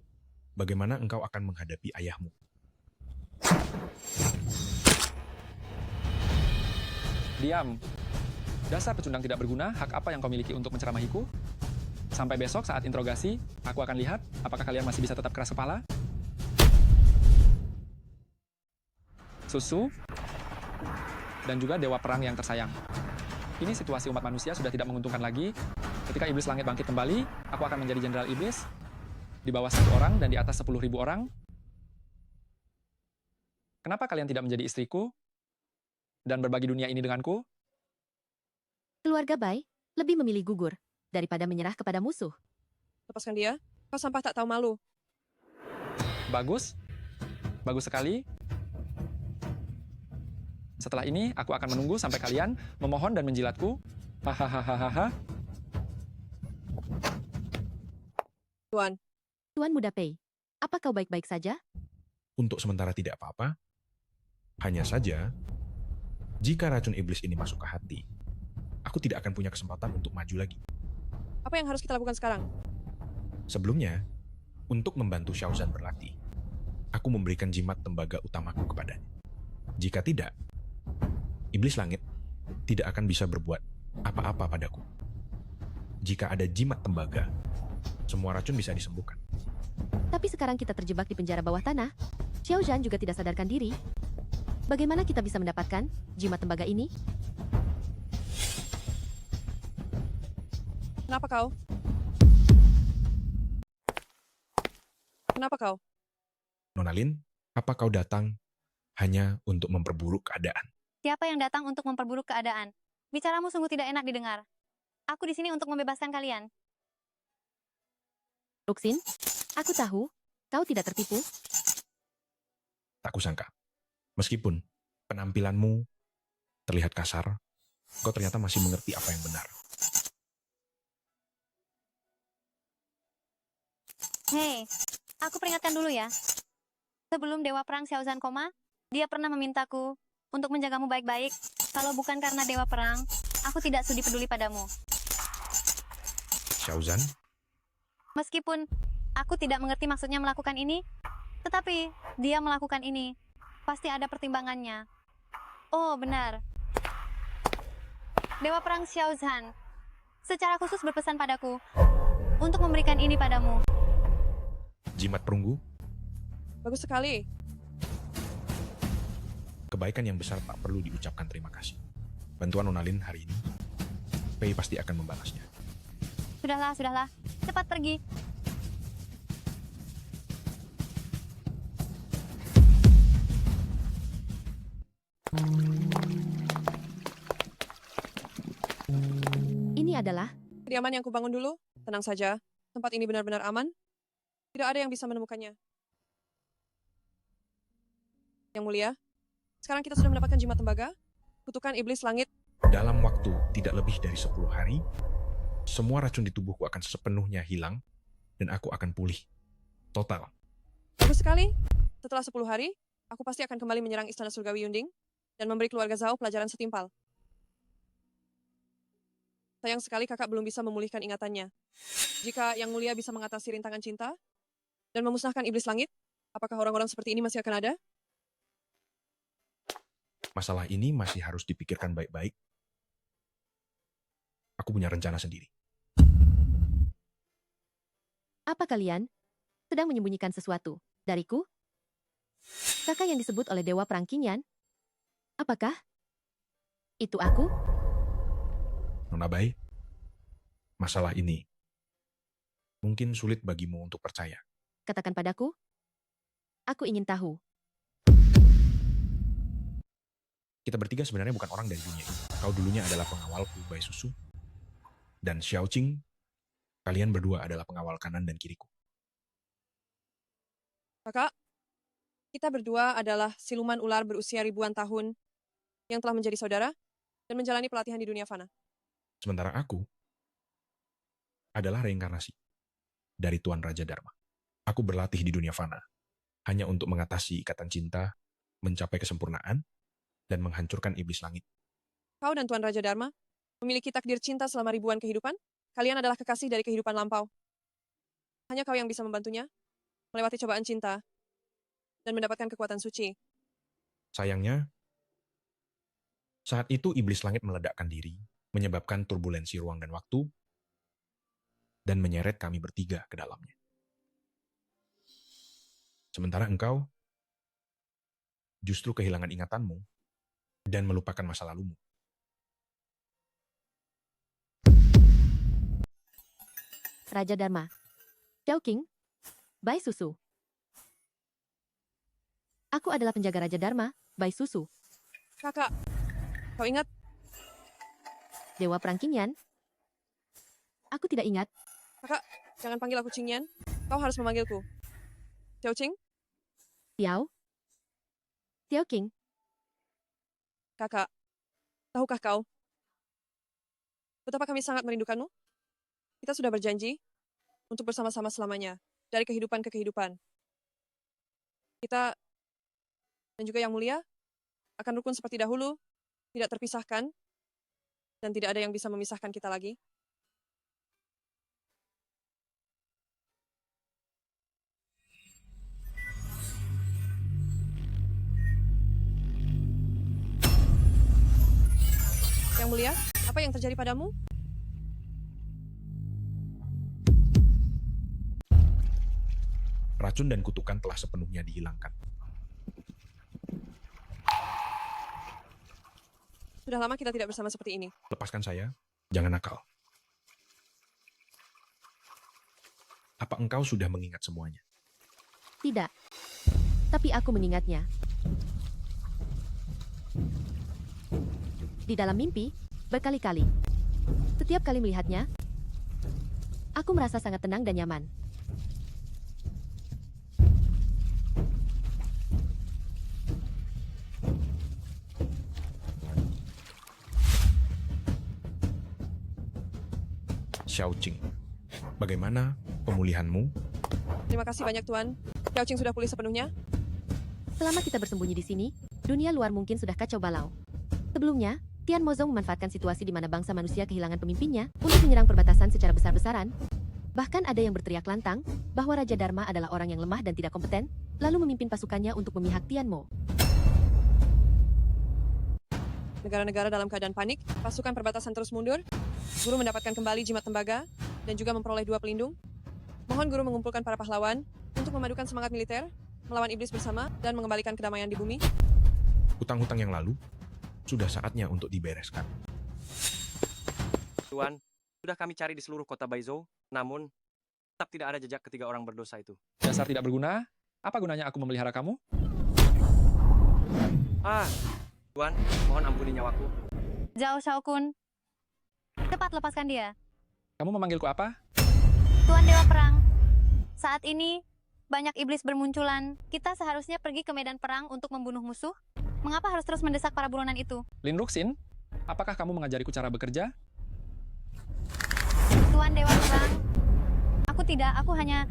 bagaimana engkau akan menghadapi ayahmu? Diam. Dasar pecundang tidak berguna, hak apa yang kau miliki untuk menceramahiku? Sampai besok saat interogasi, aku akan lihat apakah kalian masih bisa tetap keras kepala. Susu, dan juga Dewa Perang yang tersayang. Ini situasi umat manusia sudah tidak menguntungkan lagi. Ketika iblis langit bangkit kembali, aku akan menjadi jenderal iblis. Di bawah 1 orang dan di atas 10.000 orang. Kenapa kalian tidak menjadi istriku? Dan berbagi dunia ini denganku? Keluarga Bai lebih memilih gugur daripada menyerah kepada musuh. Lepaskan dia, kau sampah tak tahu malu. Bagus. Bagus sekali. Setelah ini, aku akan menunggu sampai kalian memohon dan menjilatku. Hahaha. Tuan Muda Pei, apa kau baik-baik saja? Untuk sementara tidak apa-apa. Hanya saja, jika racun iblis ini masuk ke hati, aku tidak akan punya kesempatan untuk maju lagi. Apa yang harus kita lakukan sekarang? Sebelumnya, untuk membantu Xiaozhan berlatih, aku memberikan jimat tembaga utamaku kepadanya. Jika tidak, iblis langit tidak akan bisa berbuat apa-apa padaku. Jika ada jimat tembaga, semua racun bisa disembuhkan. Tapi sekarang kita terjebak di penjara bawah tanah. Xiaozhan juga tidak sadarkan diri. Bagaimana kita bisa mendapatkan jimat tembaga ini? Kenapa kau? Kenapa kau? Nona Lin, apa kau datang hanya untuk memperburuk keadaan? Siapa yang datang untuk memperburuk keadaan? Bicaramu sungguh tidak enak didengar. Aku di sini untuk membebaskan kalian. Ruxin, aku tahu kau tidak tertipu. Tak kusangka. Meskipun penampilanmu terlihat kasar, kau ternyata masih mengerti apa yang benar. Hei, aku peringatkan dulu ya. Sebelum Dewa Perang Xiaozhan koma, dia pernah memintaku untuk menjagamu baik-baik. Kalau bukan karena Dewa Perang, aku tidak sudi peduli padamu. Xiaozhan? Meskipun aku tidak mengerti maksudnya melakukan ini, tetapi dia melakukan ini. Pasti ada pertimbangannya. Oh, benar. Dewa Perang Xiaozhan secara khusus berpesan padaku untuk memberikan ini padamu. Jimat perunggu? Bagus sekali. Kebaikan yang besar tak perlu diucapkan terima kasih. Bantuan Nona Lin hari ini, Pei pasti akan membalasnya. Sudahlah, sudahlah. Cepat pergi. Ini adalah Kediaman yang kubangun dulu. Tenang saja. Tempat ini benar-benar aman. Tidak ada yang bisa menemukannya. Yang mulia, sekarang kita sudah mendapatkan jimat tembaga, kutukan iblis langit. Dalam waktu tidak lebih dari 10 hari, semua racun di tubuhku akan sepenuhnya hilang, dan aku akan pulih. Total. Bagus sekali. Setelah 10 hari, aku pasti akan kembali menyerang Istana Surgawi Yunding dan memberi keluarga Zhao pelajaran setimpal. Sayang sekali kakak belum bisa memulihkan ingatannya. Jika Yang Mulia bisa mengatasi rintangan cinta dan memusnahkan iblis langit, apakah orang-orang seperti ini masih akan ada? Masalah ini masih harus dipikirkan baik-baik. Aku punya rencana sendiri. apa kalian sedang menyembunyikan sesuatu dariku? Kakak yang disebut oleh Dewa Perang Qingyan? Apakah itu aku? Nona Bai, masalah ini mungkin sulit bagimu untuk percaya. Katakan padaku. Aku ingin tahu. Kita bertiga sebenarnya bukan orang dari dunia ini. Kau dulunya adalah pengawalku, Bai Susu. Dan Xiao Qing, kalian berdua adalah pengawal kanan dan kiriku. Kakak, kita berdua adalah siluman ular berusia ribuan tahun yang telah menjadi saudara dan menjalani pelatihan di dunia fana. Sementara aku adalah reinkarnasi dari Tuan Raja Dharma. Aku berlatih di dunia fana hanya untuk mengatasi ikatan cinta, mencapai kesempurnaan, dan menghancurkan iblis langit. Kau dan Tuan Raja Dharma memiliki takdir cinta selama ribuan kehidupan. Kalian adalah kekasih dari kehidupan lampau. Hanya kau yang bisa membantunya melewati cobaan cinta dan mendapatkan kekuatan suci. Sayangnya, saat itu iblis langit meledakkan diri, menyebabkan turbulensi ruang dan waktu, dan menyeret kami bertiga ke dalamnya. Sementara engkau justru kehilangan ingatanmu dan melupakan masa lalumu. Raja Dharma, Xiao Qing, Bai Susu. Aku adalah penjaga Raja Dharma, Bai Susu. Kakak, kau ingat? Dewa Perang Qingyan? Aku tidak ingat. Kakak, jangan panggil aku Qingyan. Kau harus memanggilku Xiao Qing. Xiao? Xiao Qing? Kakak, tahukah kau betapa kami sangat merindukanmu? Kita sudah berjanji untuk bersama-sama selamanya, dari kehidupan ke kehidupan. Kita dan juga Yang Mulia akan rukun seperti dahulu, tidak terpisahkan, dan tidak ada yang bisa memisahkan kita lagi. Yang Mulia, apa yang terjadi padamu? Racun dan kutukan telah sepenuhnya dihilangkan. Sudah lama kita tidak bersama seperti ini. Lepaskan saya, jangan nakal. Apa engkau sudah mengingat semuanya? Tidak. Tapi aku mengingatnya. Di dalam mimpi, berkali-kali. Setiap kali melihatnya, aku merasa sangat tenang dan nyaman. Xiaoqing, bagaimana pemulihanmu? Terima kasih banyak, Tuan. Xiaoqing sudah pulih sepenuhnya. Selama kita bersembunyi di sini, dunia luar mungkin sudah kacau balau. Sebelumnya, Tian Mozong memanfaatkan situasi di mana bangsa manusia kehilangan pemimpinnya untuk menyerang perbatasan secara besar-besaran. Bahkan ada yang berteriak lantang bahwa Raja Dharma adalah orang yang lemah dan tidak kompeten, lalu memimpin pasukannya untuk memihak Tian Mo. Negara-negara dalam keadaan panik, pasukan perbatasan terus mundur, guru mendapatkan kembali jimat tembaga, dan juga memperoleh 2 pelindung. Mohon guru mengumpulkan para pahlawan untuk memadukan semangat militer, melawan iblis bersama, dan mengembalikan kedamaian di bumi. Hutang-hutang yang lalu sudah saatnya untuk dibereskan. Tuan, sudah kami cari di seluruh kota Baizhou, namun tetap tidak ada jejak ketiga orang berdosa itu. Dasar tidak berguna, apa gunanya aku memelihara kamu? Tuan, mohon ampuni nyawaku. Zhao Shaokun, cepat lepaskan dia. Kamu memanggilku apa? Tuan Dewa Perang, saat ini banyak iblis bermunculan. Kita seharusnya pergi ke medan perang untuk membunuh musuh. Mengapa harus terus mendesak para buronan itu? Lin Ruxin, apakah kamu mengajariku cara bekerja? Tuan Dewa Perang, aku tidak, aku hanya...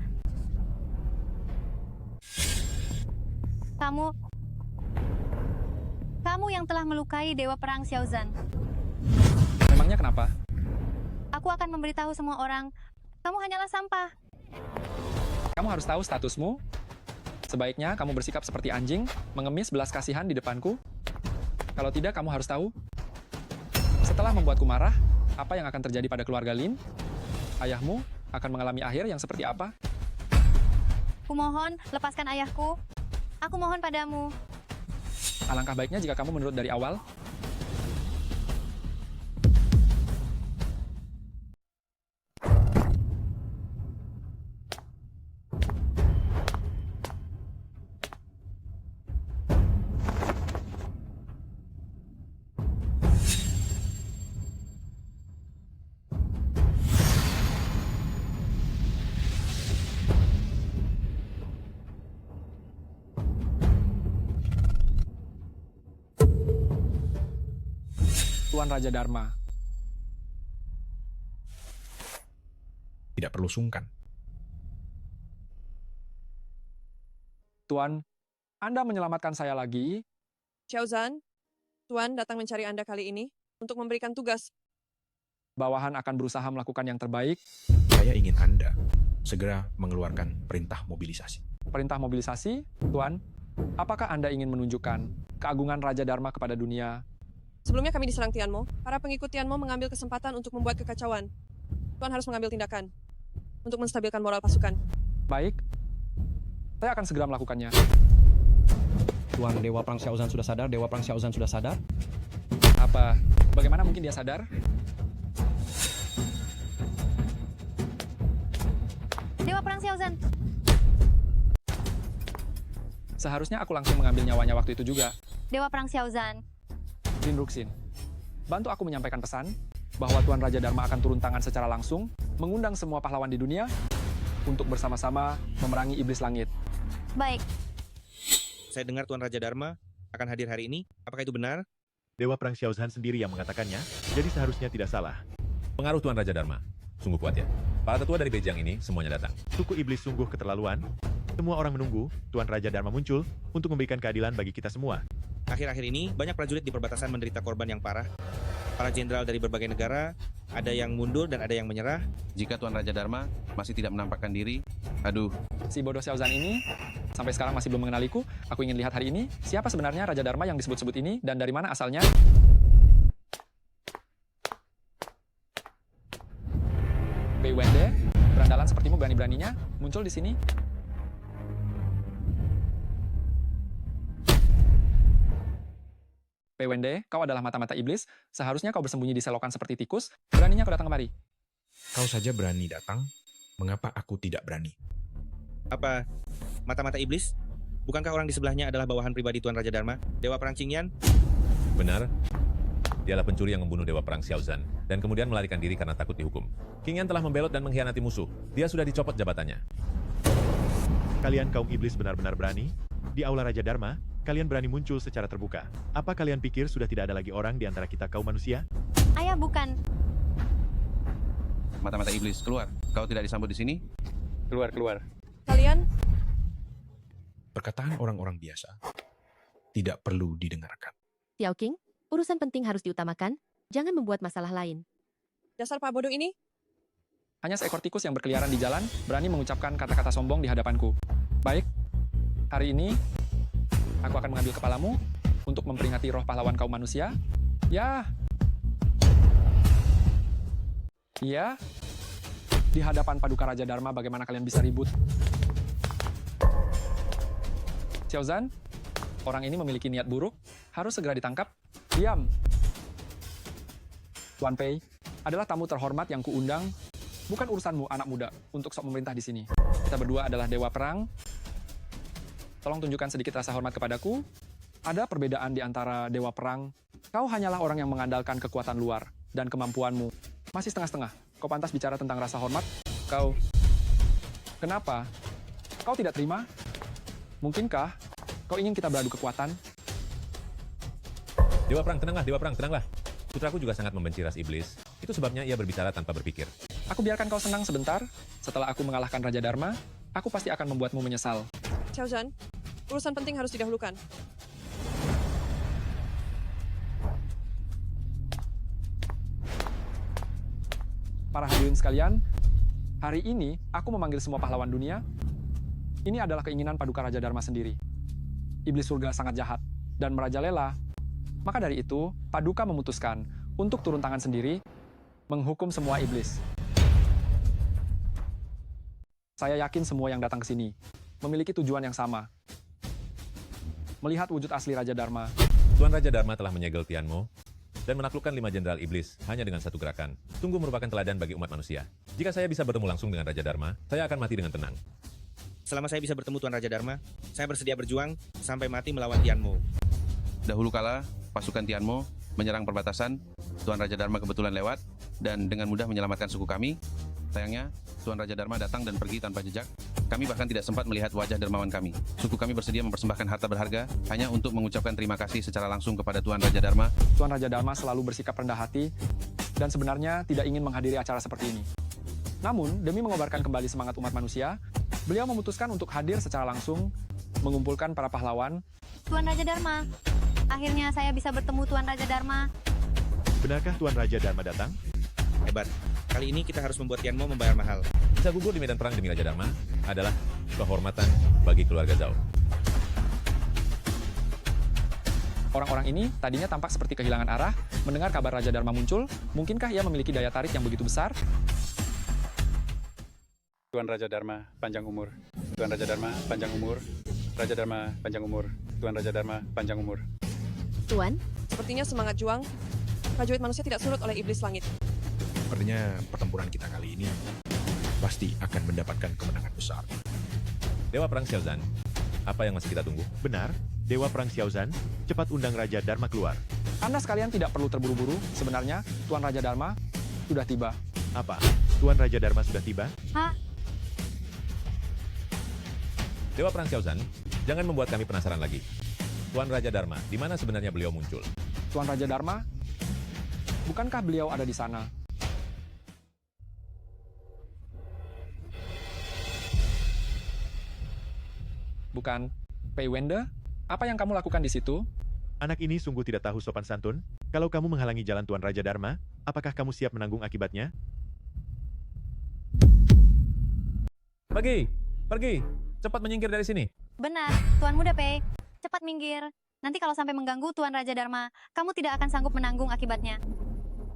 Kamu yang telah melukai Dewa Perang Xiaozan. Memangnya kenapa? Aku akan memberitahu semua orang, kamu hanyalah sampah. Kamu harus tahu statusmu. Sebaiknya kamu bersikap seperti anjing, mengemis belas kasihan di depanku. Kalau tidak, kamu harus tahu. Setelah membuatku marah, apa yang akan terjadi pada keluarga Lin? Ayahmu akan mengalami akhir yang seperti apa? Kumohon, lepaskan ayahku. Aku mohon padamu. Alangkah baiknya jika kamu menurut dari awal. Tuan Raja Dharma. Tidak perlu sungkan. Tuan, Anda menyelamatkan saya lagi. Xiaozan, Tuan datang mencari Anda kali ini untuk memberikan tugas. Bawahan akan berusaha melakukan yang terbaik. Saya ingin Anda segera mengeluarkan perintah mobilisasi. Perintah mobilisasi, Tuan. Apakah Anda ingin menunjukkan keagungan Raja Dharma kepada dunia? Sebelumnya kami diserang Tianmo, para pengikut Tianmo mengambil kesempatan untuk membuat kekacauan. Tuan harus mengambil tindakan untuk menstabilkan moral pasukan. Baik, saya akan segera melakukannya. Tuan, Dewa Perang Xiaozan sudah sadar? Dewa Perang Xiaozan sudah sadar? Apa? Bagaimana mungkin dia sadar? Dewa Perang Xiaozan. Seharusnya aku langsung mengambil nyawanya waktu itu juga. Dewa Perang Xiaozan. Lin Ruxin, bantu aku menyampaikan pesan bahwa Tuan Raja Dharma akan turun tangan secara langsung, mengundang semua pahlawan di dunia untuk bersama-sama memerangi iblis langit. Baik. Saya dengar Tuan Raja Dharma akan hadir hari ini. Apakah itu benar? Dewa Perang Xiaozan sendiri yang mengatakannya, jadi seharusnya tidak salah. Pengaruh Tuan Raja Dharma, sungguh kuat ya. Para tetua dari Beijing ini semuanya datang. Suku iblis sungguh keterlaluan. Semua orang menunggu Tuan Raja Dharma muncul untuk memberikan keadilan bagi kita semua. Akhir-akhir ini, banyak prajurit di perbatasan menderita korban yang parah. Para jenderal dari berbagai negara, ada yang mundur dan ada yang menyerah. Jika Tuan Raja Dharma masih tidak menampakkan diri, aduh. Si bodoh Xiaozan ini sampai sekarang masih belum mengenaliku. Aku ingin lihat hari ini siapa sebenarnya Raja Dharma yang disebut-sebut ini dan dari mana asalnya. Wei Wende, berandalan sepertimu berani-beraninya muncul di sini. Wei Wende, kau adalah mata-mata iblis. Seharusnya kau bersembunyi di selokan seperti tikus. Beraninya kau datang kemari. Kau saja berani datang, mengapa aku tidak berani? Apa mata-mata iblis? Bukankah orang di sebelahnya adalah bawahan pribadi Tuan Raja Dharma, Dewa Perang Qingyan? Benar. Dialah pencuri yang membunuh Dewa Perang Xiaozan dan kemudian melarikan diri karena takut dihukum. Qingyan telah membelot dan mengkhianati musuh. Dia sudah dicopot jabatannya. Kalian kaum iblis benar-benar berani? Di Aula Raja Dharma, kalian berani muncul secara terbuka. Apa kalian pikir sudah tidak ada lagi orang di antara kita kaum manusia? Ayah bukan. Mata-mata iblis, keluar. Kau tidak disambut di sini? Keluar, keluar. Kalian Perkataan orang-orang biasa tidak perlu didengarkan. Xiao King, urusan penting harus diutamakan, jangan membuat masalah lain. dasar Pak bodoh ini? Hanya seekor tikus yang berkeliaran di jalan, berani mengucapkan kata-kata sombong di hadapanku. Baik, hari ini aku akan mengambil kepalamu untuk memperingati roh pahlawan kaum manusia. Ya, di hadapan Paduka Raja Dharma bagaimana kalian bisa ribut? Xiaozan, orang ini memiliki niat buruk, harus segera ditangkap. Diam. Tuan Pei adalah tamu terhormat yang kuundang. Bukan urusanmu, anak muda, untuk sok memerintah di sini. Kita berdua adalah dewa perang. Tolong tunjukkan sedikit rasa hormat kepadaku. Ada perbedaan di antara dewa perang. Kau hanyalah orang yang mengandalkan kekuatan luar dan kemampuanmu. Masih setengah-setengah. Kau pantas bicara tentang rasa hormat? Kau... Kenapa? Kau tidak terima? Mungkinkah kau ingin kita beradu kekuatan? Dewa Perang, tenanglah, Dewa Perang, tenanglah. Putraku juga sangat membenci ras iblis. Itu sebabnya ia berbicara tanpa berpikir. Aku biarkan kau senang sebentar. Setelah aku mengalahkan Raja Dharma, aku pasti akan membuatmu menyesal. Xiaozan, urusan penting harus didahulukan. Para hadirin sekalian, hari ini aku memanggil semua pahlawan dunia. Ini adalah keinginan Paduka Raja Dharma sendiri. Iblis surga sangat jahat dan merajalela. Maka dari itu, Paduka memutuskan untuk turun tangan sendiri menghukum semua iblis. Saya yakin semua yang datang ke sini memiliki tujuan yang sama. Melihat wujud asli Raja Dharma. Tuan Raja Dharma telah menyegel Tianmo dan menaklukkan 5 jenderal iblis hanya dengan satu gerakan. Sungguh merupakan teladan bagi umat manusia. Jika saya bisa bertemu langsung dengan Raja Dharma, saya akan mati dengan tenang. Selama saya bisa bertemu Tuan Raja Dharma, saya bersedia berjuang sampai mati melawan Tianmo. Dahulu kala, pasukan Tianmo menyerang perbatasan. Tuan Raja Dharma kebetulan lewat dan dengan mudah menyelamatkan suku kami. Sayangnya, Tuan Raja Dharma datang dan pergi tanpa jejak. Kami bahkan tidak sempat melihat wajah dermawan kami. Suku kami bersedia mempersembahkan harta berharga hanya untuk mengucapkan terima kasih secara langsung kepada Tuan Raja Dharma. Tuan Raja Dharma selalu bersikap rendah hati dan sebenarnya tidak ingin menghadiri acara seperti ini. Namun, demi mengobarkan kembali semangat umat manusia, beliau memutuskan untuk hadir secara langsung, mengumpulkan para pahlawan. Tuan Raja Dharma, akhirnya saya bisa bertemu Tuan Raja Dharma. Benarkah Tuan Raja Dharma datang? Hebat. Kali ini kita harus membuat Tianmo membayar mahal. Bisa gugur di medan perang demi Raja Dharma adalah kehormatan bagi keluarga Zhao. Orang-orang ini tadinya tampak seperti kehilangan arah, mendengar kabar Raja Dharma muncul, mungkinkah ia memiliki daya tarik yang begitu besar? Tuan Raja Dharma, panjang umur. Tuan Raja Dharma, panjang umur. Raja Dharma, panjang umur. Tuan Raja Dharma, panjang umur. Tuan, Sepertinya semangat juang prajurit manusia tidak surut oleh iblis langit. Sepertinya pertempuran kita kali ini pasti akan mendapatkan kemenangan besar. Dewa Perang Xiaozan, apa yang masih kita tunggu? Benar, Dewa Perang Xiaozan, cepat undang Raja Dharma keluar. Anda sekalian tidak perlu terburu-buru, sebenarnya Tuan Raja Dharma sudah tiba. Apa? Tuan Raja Dharma sudah tiba? Hah? Dewa Perang Xiaozan, jangan membuat kami penasaran lagi. Tuan Raja Dharma, di mana sebenarnya beliau muncul? Tuan Raja Dharma, bukankah beliau ada di sana? Bukan. Pei Wende, apa yang kamu lakukan di situ? Anak ini sungguh tidak tahu sopan santun. Kalau kamu menghalangi jalan Tuan Raja Dharma, apakah kamu siap menanggung akibatnya? Pergi, pergi, cepat menyingkir dari sini. Benar, Tuan Muda Pei. Cepat minggir. Nanti kalau sampai mengganggu Tuan Raja Dharma, kamu tidak akan sanggup menanggung akibatnya.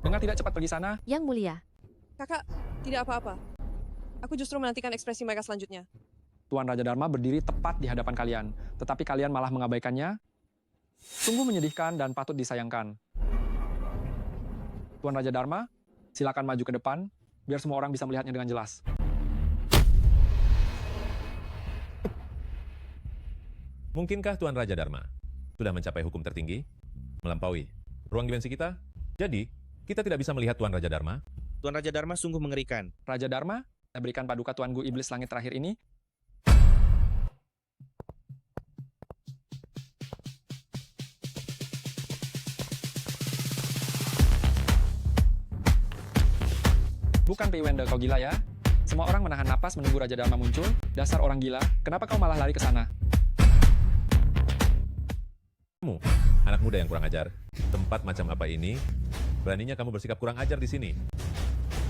Dengar tidak, cepat pergi sana. Yang Mulia. Kakak, tidak apa-apa. Aku justru menantikan ekspresi mereka selanjutnya. Tuan Raja Dharma berdiri tepat di hadapan kalian, tetapi kalian malah mengabaikannya. Sungguh menyedihkan dan patut disayangkan. Tuan Raja Dharma, silakan maju ke depan, biar semua orang bisa melihatnya dengan jelas. Mungkinkah Tuan Raja Dharma sudah mencapai hukum tertinggi, melampaui ruang dimensi kita? Jadi, kita tidak bisa melihat Tuan Raja Dharma. Tuan Raja Dharma sungguh mengerikan. Raja Dharma, saya berikan paduka Tuanku Iblis Langit terakhir ini. Bukan Pei Wende, kau gila ya? Semua orang menahan napas menunggu Raja Dharma muncul. Dasar orang gila, kenapa kau malah lari ke sana? Kamu, anak muda yang kurang ajar. Tempat macam apa ini? Beraninya kamu bersikap kurang ajar di sini.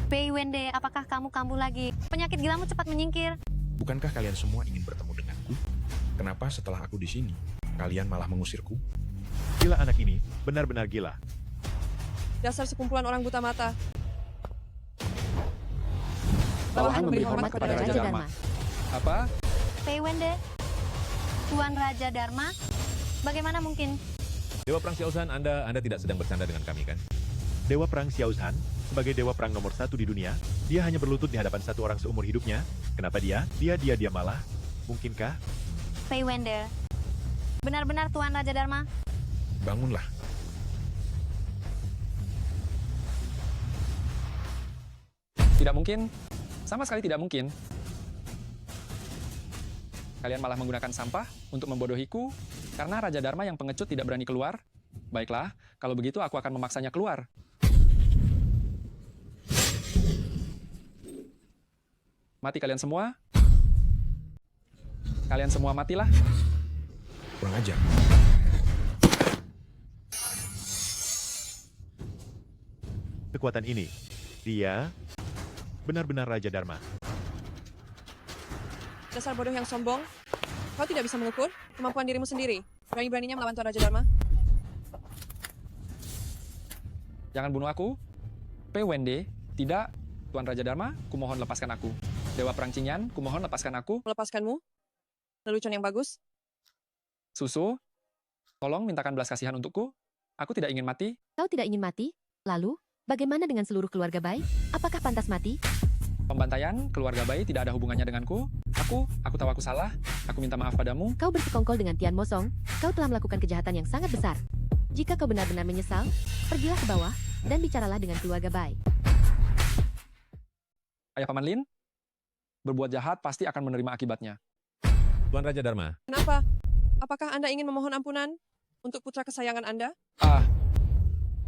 Pei Wende, apakah kamu kambuh lagi? Penyakit gilamu cepat menyingkir. Bukankah kalian semua ingin bertemu denganku? Kenapa setelah aku di sini, kalian malah mengusirku? Gila anak ini, benar-benar gila. Dasar sekumpulan orang buta mata. Bawahan memberi hormat kepada Raja Dharma. Apa? Pei Wende, Tuan Raja Dharma, bagaimana mungkin? Dewa Perang Xiaozhan, Anda tidak sedang bercanda dengan kami, kan? Dewa Perang Xiaozhan, sebagai dewa perang nomor 1 di dunia, dia hanya berlutut di hadapan satu orang seumur hidupnya. Kenapa dia malah? Mungkinkah? Pei Wende, benar-benar Tuan Raja Dharma? Bangunlah. Tidak mungkin. Sama sekali tidak mungkin. Kalian malah menggunakan sampah untuk membodohiku karena Raja Dharma yang pengecut tidak berani keluar. Baiklah, kalau begitu aku akan memaksanya keluar. Mati kalian semua. Kalian semua matilah. Kurang ajar. Kekuatan ini, dia benar-benar Raja Dharma. Dasar bodoh yang sombong. Kau tidak bisa mengukur kemampuan dirimu sendiri. Berani-beraninya melawan Tuan Raja Dharma. Jangan bunuh aku. Pei Wende, tidak. Tuan Raja Dharma, kumohon lepaskan aku. Dewa Perang Qingyan, kumohon lepaskan aku. Melepaskanmu? Lelucon yang bagus. Susu, tolong mintakan belas kasihan untukku. Aku tidak ingin mati. Kau tidak ingin mati? Lalu, bagaimana dengan seluruh keluarga Bai? Apakah pantas mati? Pembantaian keluarga Bai tidak ada hubungannya denganku. Aku tahu aku salah. Aku minta maaf padamu. Kau bersekongkol dengan Tian Mosong. Kau telah melakukan kejahatan yang sangat besar. Jika kau benar-benar menyesal, pergilah ke bawah dan bicaralah dengan keluarga Bai. Ayah Paman Lin, berbuat jahat pasti akan menerima akibatnya. Tuan Raja Dharma, Kenapa? Apakah Anda ingin memohon ampunan untuk putra kesayangan Anda?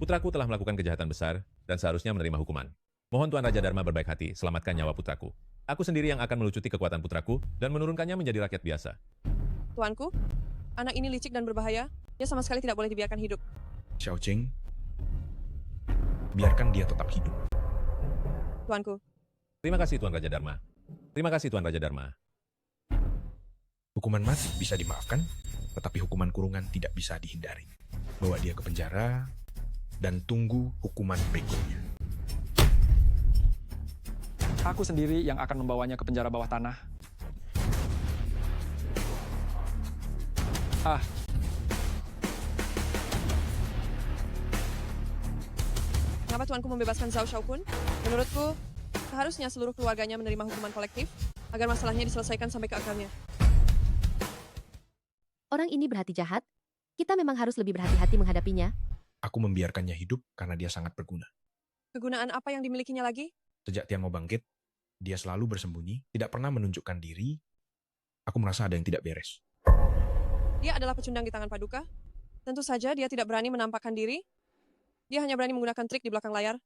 putraku telah melakukan kejahatan besar dan seharusnya menerima hukuman. Mohon Tuan Raja Dharma berbaik hati, selamatkan nyawa putraku. Aku sendiri yang akan melucuti kekuatan putraku dan menurunkannya menjadi rakyat biasa. Tuanku, anak ini licik dan berbahaya. Dia sama sekali tidak boleh dibiarkan hidup. Xiao Qing, biarkan dia tetap hidup. Tuanku. Terima kasih Tuan Raja Dharma. Terima kasih Tuan Raja Dharma. Hukuman mati bisa dimaafkan, tetapi hukuman kurungan tidak bisa dihindari. Bawa dia ke penjara dan tunggu hukuman berikutnya. Aku sendiri yang akan membawanya ke penjara bawah tanah. Kenapa Tuanku membebaskan Zhao Xiaokun? Menurutku, seharusnya seluruh keluarganya menerima hukuman kolektif agar masalahnya diselesaikan sampai ke akarnya. Orang ini berhati jahat. Kita memang harus lebih berhati-hati menghadapinya. Aku membiarkannya hidup karena dia sangat berguna. Kegunaan apa yang dimilikinya lagi? Sejak Tian mau bangkit, dia selalu bersembunyi, tidak pernah menunjukkan diri. Aku merasa ada yang tidak beres. Dia adalah pecundang di tangan Paduka. Tentu saja dia tidak berani menampakkan diri. Dia hanya berani menggunakan trik di belakang layar.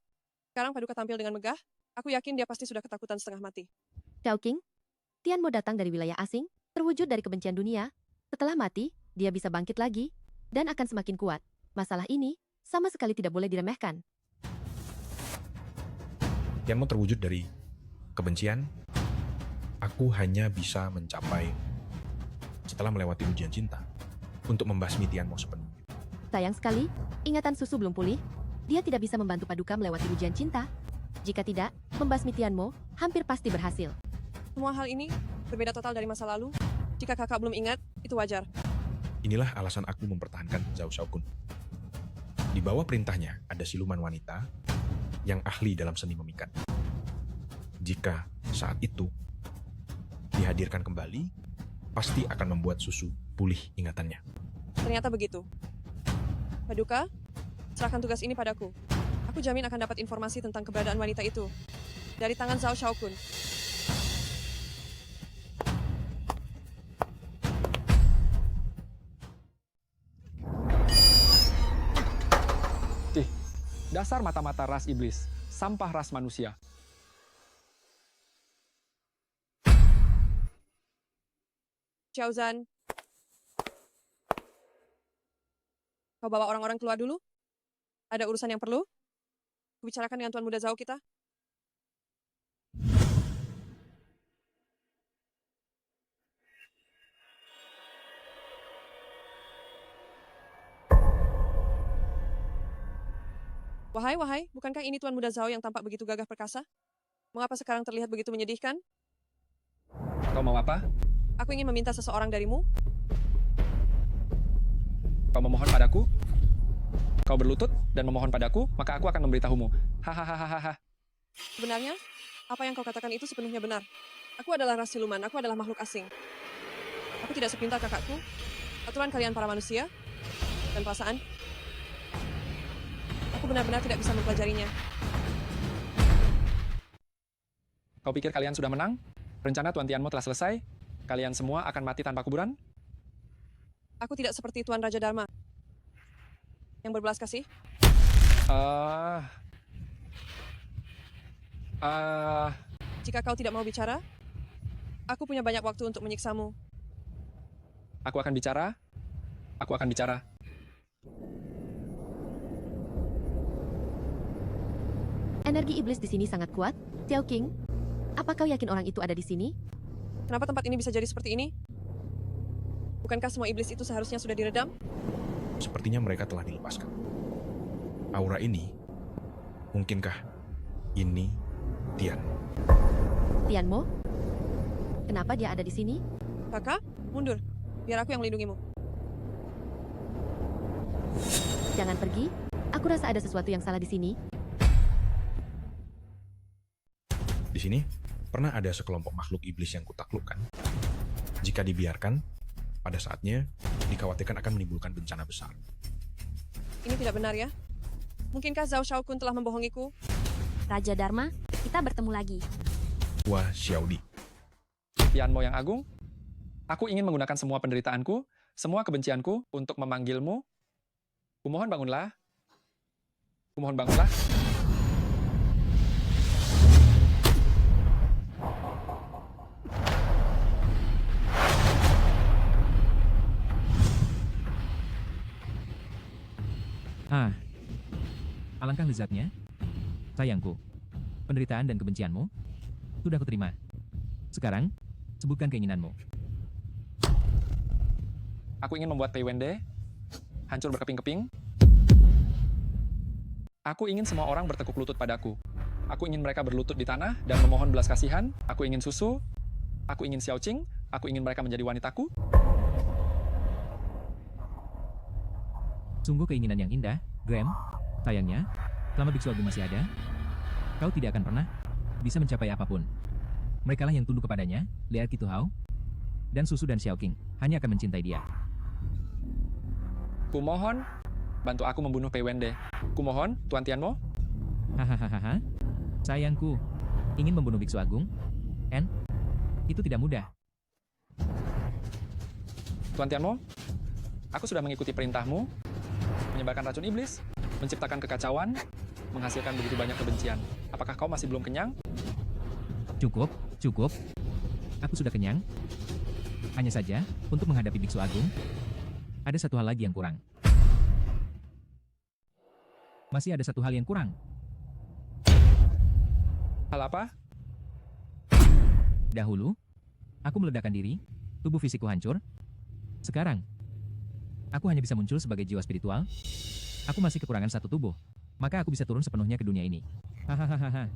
Sekarang Paduka tampil dengan megah. Aku yakin dia pasti sudah ketakutan setengah mati. Xiao Qing, Tian mau datang dari wilayah asing, terwujud dari kebencian dunia. Setelah mati, dia bisa bangkit lagi, dan akan semakin kuat. Masalah ini sama sekali tidak boleh diremehkan. Tian mau terwujud dari kebencian. Aku hanya bisa mencapai setelah melewati ujian cinta untuk membasmi Tian Mo sepenuhnya. Sayang sekali, ingatan Susu belum pulih. Dia tidak bisa membantu Paduka melewati ujian cinta. Jika tidak, membasmi Tian Mo hampir pasti berhasil. Semua hal ini berbeda total dari masa lalu. Jika kakak belum ingat, itu wajar. Inilah alasan aku mempertahankan Zhao Xiaokun. Di bawah perintahnya ada siluman wanita yang ahli dalam seni memikat. Jika saat itu dihadirkan kembali, pasti akan membuat Susu pulih ingatannya. Ternyata begitu. Paduka, serahkan tugas ini padaku. Aku jamin akan dapat informasi tentang keberadaan wanita itu dari tangan Zhao Xiaokun. Dasar mata-mata ras iblis, sampah ras manusia. Xiaozan, kau bawa orang-orang keluar dulu? Ada urusan yang perlu? Kubicarakan dengan Tuan Muda Zhao kita. Wahai, bukankah ini Tuan Muda Zhao yang tampak begitu gagah perkasa? Mengapa sekarang terlihat begitu menyedihkan? Kau mau apa? Aku ingin meminta seseorang darimu. Kau memohon padaku? Kau berlutut dan memohon padaku, maka aku akan memberitahumu. Hahaha. Sebenarnya, apa yang kau katakan itu sepenuhnya benar. Aku adalah ras siluman, aku adalah makhluk asing. Aku tidak sepintar kakakku. Aturan kalian para manusia dan perasaan. Aku benar-benar tidak bisa mempelajarinya. Kau pikir kalian sudah menang? Rencana Tuan Tianmo telah selesai. Kalian semua akan mati tanpa kuburan? Aku tidak seperti Tuan Raja Dharma yang berbelas kasih. Jika kau tidak mau bicara, aku punya banyak waktu untuk menyiksamu. Aku akan bicara. Aku akan bicara. Energi iblis di sini sangat kuat. Xiao Qing, apa kau yakin orang itu ada di sini? Kenapa tempat ini bisa jadi seperti ini? Bukankah semua iblis itu seharusnya sudah diredam? Sepertinya mereka telah dilepaskan. Aura ini, mungkinkah ini Tian? Tianmo? Kenapa dia ada di sini? Kakak, mundur. Biar aku yang melindungimu. Jangan pergi. Aku rasa ada sesuatu yang salah di sini. Di sini, pernah ada sekelompok makhluk iblis yang kutaklukkan. Jika dibiarkan, pada saatnya dikhawatirkan akan menimbulkan bencana besar. Ini tidak benar ya? Mungkinkah Zhao Xiaokun telah membohongiku? Raja Dharma, kita bertemu lagi. Wah, Xiaodi. Tianmo yang agung, aku ingin menggunakan semua penderitaanku, semua kebencianku untuk memanggilmu. Kumohon bangunlah. Kumohon bangunlah. Alangkah lezatnya. Sayangku, penderitaan dan kebencianmu sudah kuterima. Sekarang, sebutkan keinginanmu. Aku ingin membuat Pei Wende hancur berkeping-keping. Aku ingin semua orang bertekuk lutut padaku. Aku ingin mereka berlutut di tanah dan memohon belas kasihan. Aku ingin susu. Aku ingin Xiao Qing. Aku ingin mereka menjadi wanitaku. Sungguh keinginan yang indah, Graham. Sayangnya, selama Biksu Agung masih ada, kau tidak akan pernah bisa mencapai apapun. Merekalah yang tunduk kepadanya, Lea Kituhao, dan Susu dan Xiao Qing hanya akan mencintai dia. Kumohon, bantu aku membunuh Pei Wende. Kumohon, Tuan Tianmo. Hahaha, sayangku, ingin membunuh Biksu Agung? Itu tidak mudah. Tuan Tianmo, aku sudah mengikuti perintahmu, menyebarkan racun iblis, menciptakan kekacauan, menghasilkan begitu banyak kebencian. Apakah kau masih belum kenyang? Cukup. Aku sudah kenyang. Hanya saja, untuk menghadapi Biksu Agung, ada satu hal lagi yang kurang. Masih ada satu hal yang kurang. Hal apa? Dahulu, aku meledakkan diri, tubuh fisikku hancur. Sekarang, aku hanya bisa muncul sebagai jiwa spiritual. Aku masih kekurangan satu tubuh, maka aku bisa turun sepenuhnya ke dunia ini. Hahaha.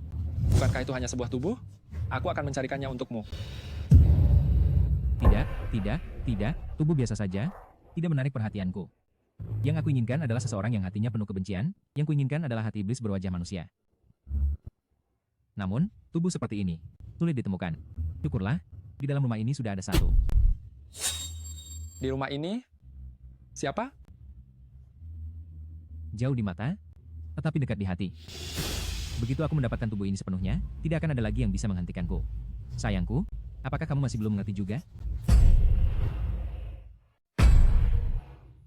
Bukankah itu hanya sebuah tubuh? Aku akan mencarikannya untukmu. Tidak. Tubuh biasa saja, tidak menarik perhatianku. Yang aku inginkan adalah seseorang yang hatinya penuh kebencian, yang kuinginkan adalah hati iblis berwajah manusia. Namun, tubuh seperti ini, sulit ditemukan. Syukurlah, di dalam rumah ini sudah ada satu. Di rumah ini, siapa? Jauh di mata, tetapi dekat di hati. Begitu aku mendapatkan tubuh ini sepenuhnya, tidak akan ada lagi yang bisa menghentikanku. Sayangku, apakah kamu masih belum mengerti juga?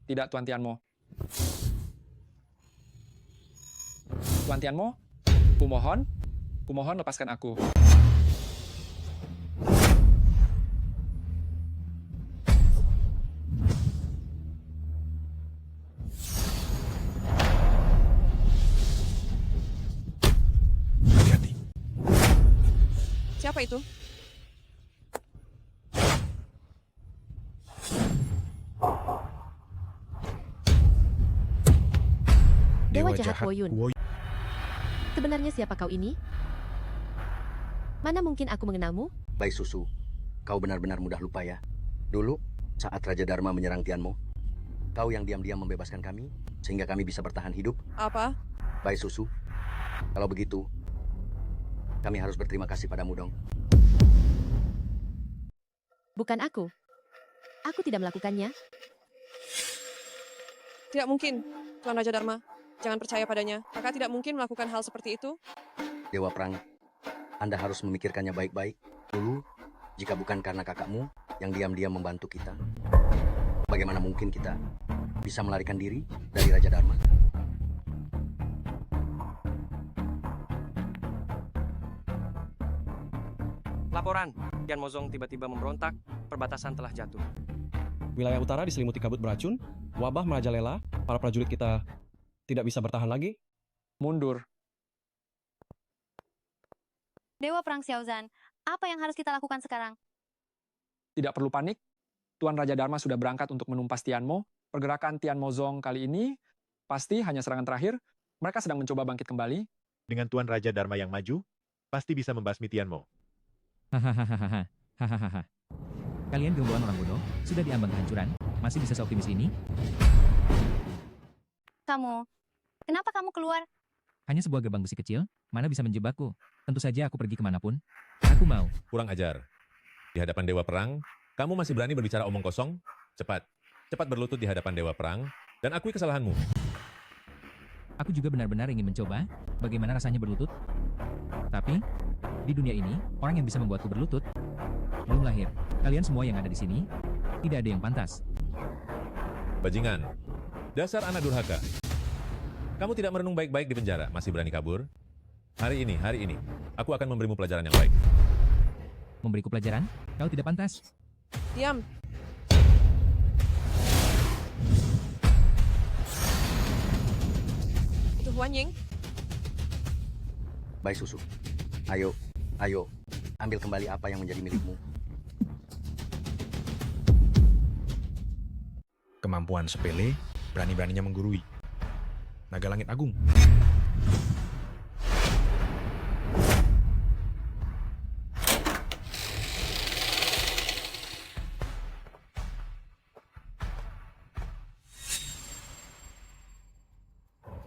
Tidak, Tuan Tianmo. Tuan Tianmo, kumohon lepaskan aku. Siapa itu? Dewa jahat Woyun. Sebenarnya siapa kau ini? Mana mungkin aku mengenalmu? Bai Susu, kau benar-benar mudah lupa ya. Dulu, saat Raja Dharma menyerang Tianmo, kau yang diam-diam membebaskan kami, sehingga kami bisa bertahan hidup. Apa? Bai Susu, kalau begitu, kami harus berterima kasih padamu dong. Bukan aku. Aku tidak melakukannya. Tidak mungkin, Tuan Raja Dharma. Jangan percaya padanya. Kakak tidak mungkin melakukan hal seperti itu. Dewa Perang, Anda harus memikirkannya baik-baik. Dulu, jika bukan karena kakakmu yang diam-diam membantu kita, bagaimana mungkin kita bisa melarikan diri dari Raja Dharma? Laporan, Tian Mozong tiba-tiba memberontak, perbatasan telah jatuh. Wilayah utara diselimuti kabut beracun, wabah merajalela, para prajurit kita tidak bisa bertahan lagi. Mundur. Dewa Perang Xiaozan, apa yang harus kita lakukan sekarang? Tidak perlu panik. Tuan Raja Dharma sudah berangkat untuk menumpas Tianmo. Pergerakan Tian Mozong kali ini pasti hanya serangan terakhir. Mereka sedang mencoba bangkit kembali. Dengan Tuan Raja Dharma yang maju, pasti bisa membasmi Tianmo. Hahaha. Kalian gerombolan orang bodoh, sudah diambang kehancuran, masih bisa seoptimis ini? Kamu, kenapa kamu keluar? Hanya sebuah gerbang besi kecil, mana bisa menjebakku? Tentu saja aku pergi kemanapun. Aku mau. Kurang ajar. Di hadapan Dewa Perang, kamu masih berani berbicara omong kosong? Cepat berlutut di hadapan Dewa Perang, dan akui kesalahanmu. Aku juga benar-benar ingin mencoba, bagaimana rasanya berlutut. Tapi, di dunia ini, orang yang bisa membuatku berlutut, belum lahir. Kalian semua yang ada di sini, tidak ada yang pantas. Bajingan, dasar anak durhaka. Kamu tidak merenung baik-baik di penjara, masih berani kabur? Hari ini, aku akan memberimu pelajaran yang baik. Memberiku pelajaran? Kau tidak pantas. Diam. Itu Huan Ying. Bai Susu, ayo, ambil kembali apa yang menjadi milikmu. Kemampuan sepele, berani-beraninya menggurui. Naga Langit Agung.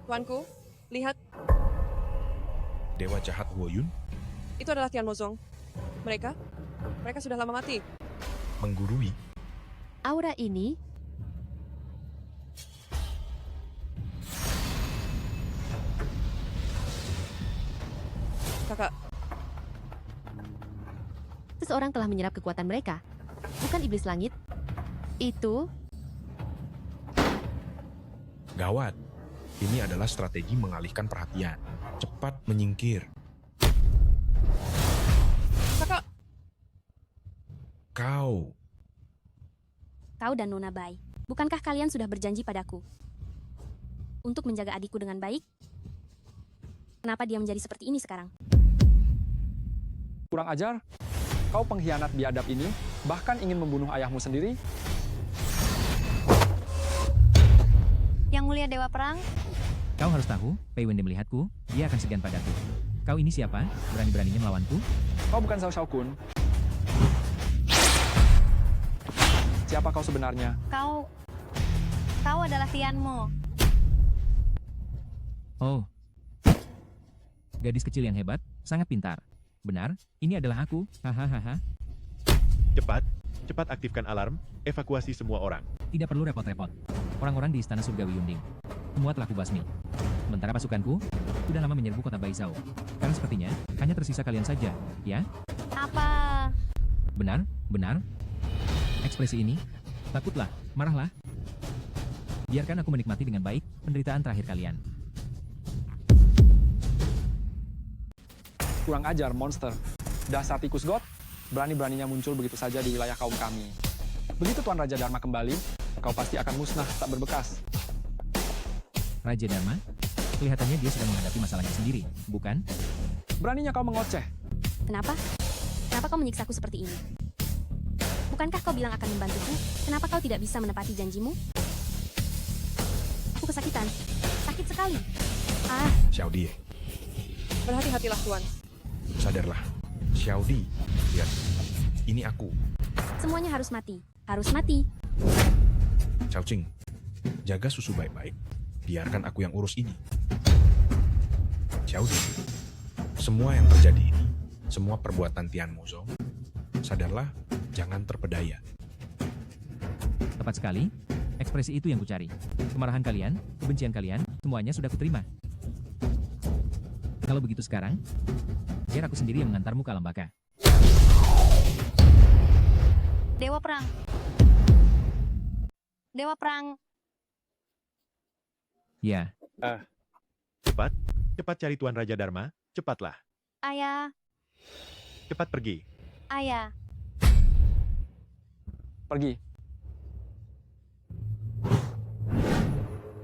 Tuanku, lihat. Dewa jahat Woyun Itu adalah Tian Mozong. Mereka sudah lama mati. menggurui. Aura ini Kakak, seseorang telah menyerap kekuatan mereka. Bukan iblis langit. Itu Gawat. Ini adalah strategi mengalihkan perhatian. Cepat menyingkir. kakak. Kau. Kau dan Nona Bai, bukankah kalian sudah berjanji padaku untuk menjaga adikku dengan baik? Kenapa dia menjadi seperti ini sekarang? Kurang ajar. Kau pengkhianat biadab ini, bahkan ingin membunuh ayahmu sendiri. Yang mulia Dewa Perang, Kau harus tahu, Pei Wende melihatku, dia akan segan padaku. Kau ini siapa? Berani-beraninya melawanku? Kau bukan Zhao Xiaokun. Siapa kau sebenarnya? kau adalah Tianmo. Oh. Gadis kecil yang hebat, sangat pintar. Benar, ini adalah aku. Hahaha. Cepat, cepat aktifkan alarm, evakuasi semua orang. Tidak perlu repot-repot. Orang-orang di Istana Surgawi Yunding semua telah kubasmi. Sementara pasukanku sudah lama menyerbu kota Baizhou. Sekarang sepertinya hanya tersisa kalian saja, ya? Apa? Benar, benar. Ekspresi ini, takutlah, marahlah. Biarkan aku menikmati dengan baik penderitaan terakhir kalian. Kurang ajar, monster. Dasar tikus god, berani-beraninya muncul begitu saja di wilayah kaum kami. Begitu Tuan Raja Dharma kembali, kau pasti akan musnah tak berbekas. Raja Dharma, kelihatannya dia sedang menghadapi masalahnya sendiri, bukan? Beraninya kau mengoceh. Kenapa? Kenapa kau menyiksaku seperti ini? Bukankah kau bilang akan membantuku? Kenapa kau tidak bisa menepati janjimu? Aku kesakitan. Sakit sekali. Ah, Xiaodi, Berhati-hatilah, Tuan. sadarlah. Xiaodi, lihat. Ini aku, semuanya harus mati. Harus mati. Xiao Qing. Jaga susu baik-baik. Biarkan aku yang urus ini. Xiaodi, semua yang terjadi ini, semua perbuatan Tian Muzhou, sadarlah, jangan terpedaya. Tepat sekali. Ekspresi itu yang kucari. Kemarahan kalian, kebencian kalian, semuanya sudah kuterima. Kalau begitu sekarang, biar aku sendiri yang mengantarmu ke alam baka. Dewa Perang. Dewa Perang. Ya. Cepat, cepat cari Tuan Raja Dharma, cepatlah. Ayah, Cepat pergi. ayah. Pergi.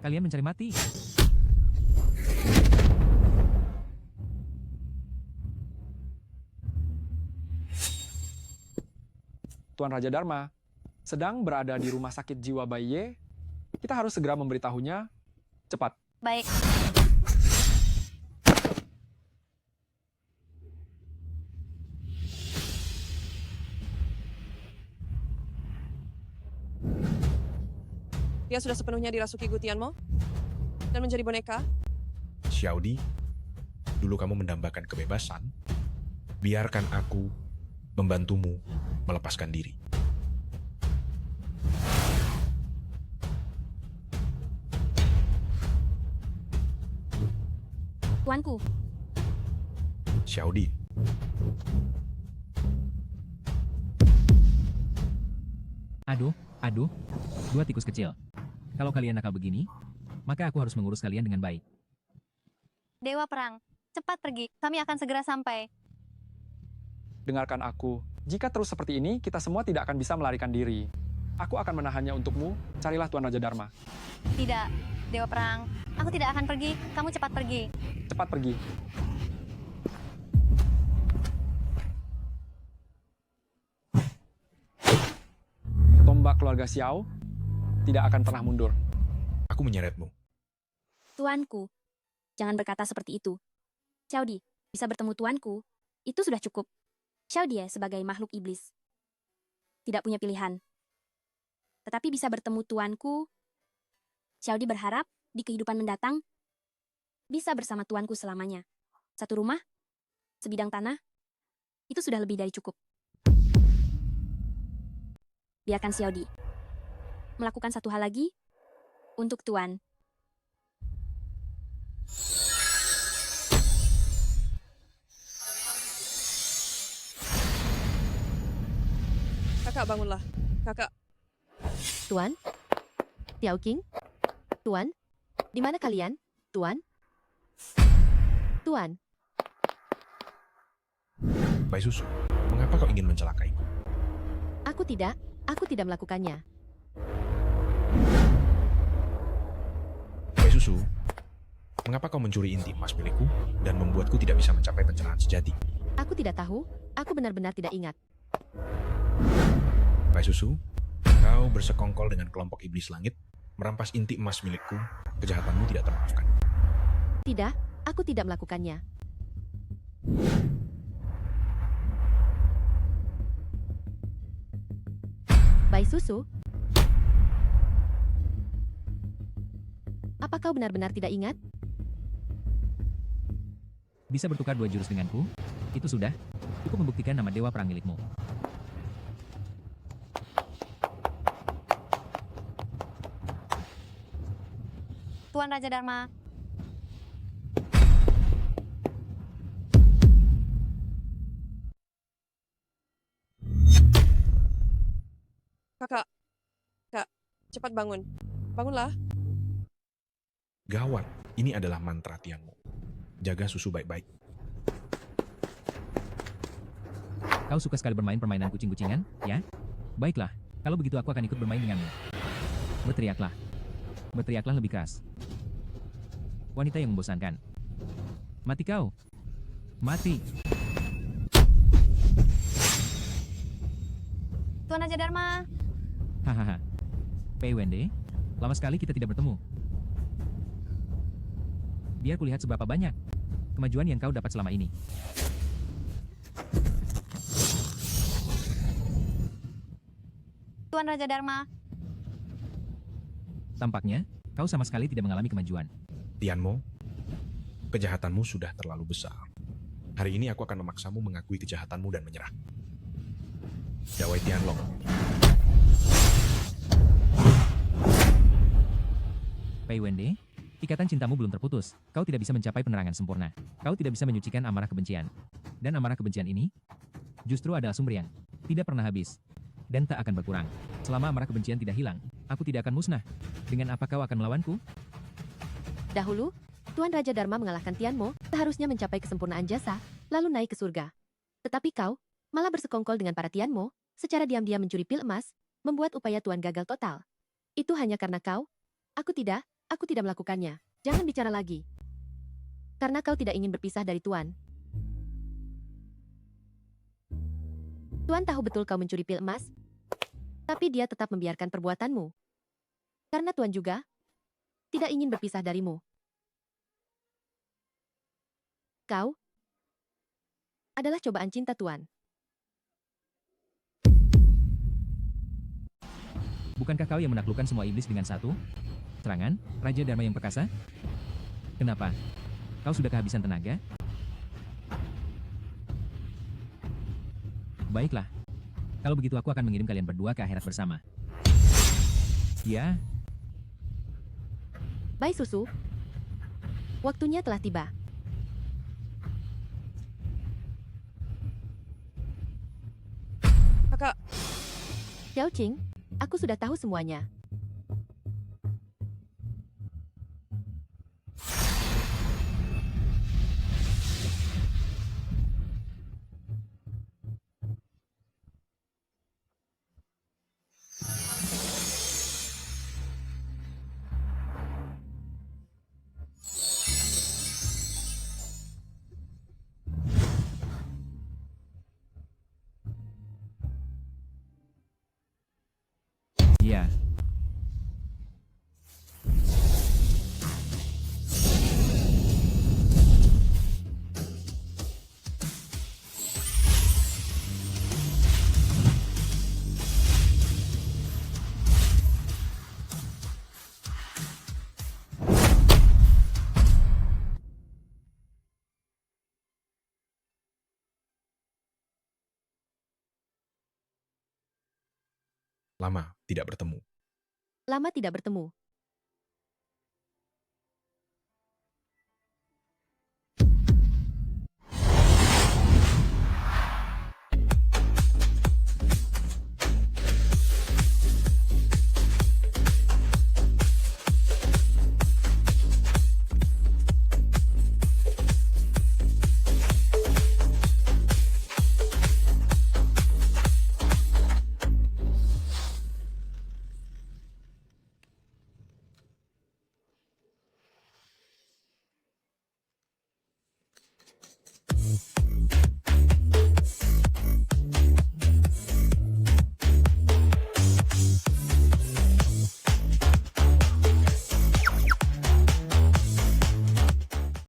Kalian mencari mati. Tuan Raja Dharma sedang berada di rumah sakit jiwa Baiye. Kita harus segera memberitahunya. Cepat. Baik. Dia sudah sepenuhnya dirasuki Gu Tianmo dan menjadi boneka. Xiaodi, dulu kamu mendambakan kebebasan. Biarkan aku membantumu melepaskan diri. Tuanku, Xiaodi, Aduh, dua tikus kecil. Kalau kalian nakal begini, maka aku harus mengurus kalian dengan baik. Dewa Perang, cepat pergi. Kami akan segera sampai. Dengarkan aku. Jika terus seperti ini, kita semua tidak akan bisa melarikan diri. Aku akan menahannya untukmu. Carilah Tuan Raja Dharma. Tidak, Dewa Perang. Aku tidak akan pergi. Kamu cepat pergi. Cepat pergi. Tombak keluarga Xiao tidak akan pernah mundur. Aku menyeretmu. tuanku, jangan berkata seperti itu. Xiaodi, bisa bertemu tuanku, itu sudah cukup. Xiaodi sebagai makhluk iblis tidak punya pilihan. Tetapi bisa bertemu tuanku, Xiaodi berharap di kehidupan mendatang bisa bersama tuanku selamanya. Satu rumah, sebidang tanah, itu sudah lebih dari cukup. Biarkan Xiaodi melakukan satu hal lagi untuk tuan. Kakak, bangunlah. Kakak. Tuan? Xiao Qing? Tuan? Di mana kalian? Tuan? Tuan? Bai Susu, mengapa kau ingin mencelakaiku? Aku tidak melakukannya. Bai Susu, mengapa kau mencuri inti emas milikku dan membuatku tidak bisa mencapai pencerahan sejati? Aku tidak tahu, aku benar-benar tidak ingat. Bai Susu, kau bersekongkol dengan kelompok iblis langit, merampas inti emas milikku, kejahatanmu tidak termaafkan. Tidak, aku tidak melakukannya. Bai Susu? Apa kau benar-benar tidak ingat? Bisa bertukar 2 jurus denganku? Itu sudah cukup membuktikan nama dewa perang milikmu. Tuan Raja Dharma. Kakak, Kak, cepat bangun. Bangunlah. Gawat, ini adalah mantra Tianmu. Jaga susu baik-baik. Kau suka sekali bermain permainan kucing-kucingan, ya? Baiklah, kalau begitu aku akan ikut bermain denganmu. Berteriaklah. Berteriaklah lebih keras. Wanita yang membosankan. Mati kau. Mati. Tuan Raja Dharma. Hahaha. Pei Wende, lama sekali kita tidak bertemu. Biar kulihat seberapa banyak kemajuan yang kau dapat selama ini. Tuan Raja Dharma. Tampaknya, kau sama sekali tidak mengalami kemajuan. Tianmo, kejahatanmu sudah terlalu besar. Hari ini aku akan memaksamu mengakui kejahatanmu dan menyerah. Dawai Tianlong. Pei Wende, ikatan cintamu belum terputus. Kau tidak bisa mencapai penerangan sempurna. Kau tidak bisa menyucikan amarah kebencian. Dan amarah kebencian ini justru adalah sumber yang tidak pernah habis dan tak akan berkurang. Selama amarah kebencian tidak hilang, aku tidak akan musnah. Dengan apa kau akan melawanku? Dahulu, Tuan Raja Dharma mengalahkan Tianmo, seharusnya mencapai kesempurnaan jasa, lalu naik ke surga. Tetapi kau malah bersekongkol dengan para Tianmo, secara diam-diam mencuri pil emas, membuat upaya Tuan gagal total. Itu hanya karena kau? Aku tidak melakukannya. Jangan bicara lagi. Karena kau tidak ingin berpisah dari Tuan. Tuan tahu betul kau mencuri pil emas, tapi dia tetap membiarkan perbuatanmu. Karena Tuan juga tidak ingin berpisah darimu. Kau adalah cobaan cinta Tuan. Bukankah kau yang menaklukkan semua iblis dengan satu serangan, Raja Dharma yang perkasa? Kenapa? Kau sudah kehabisan tenaga? Baiklah. Kalau begitu aku akan mengirim kalian berdua ke akhirat bersama. Ya. Bai Susu, waktunya telah tiba. Kakak. Xiao Qing, aku sudah tahu semuanya. Ya. Lama tidak bertemu. Lama tidak bertemu.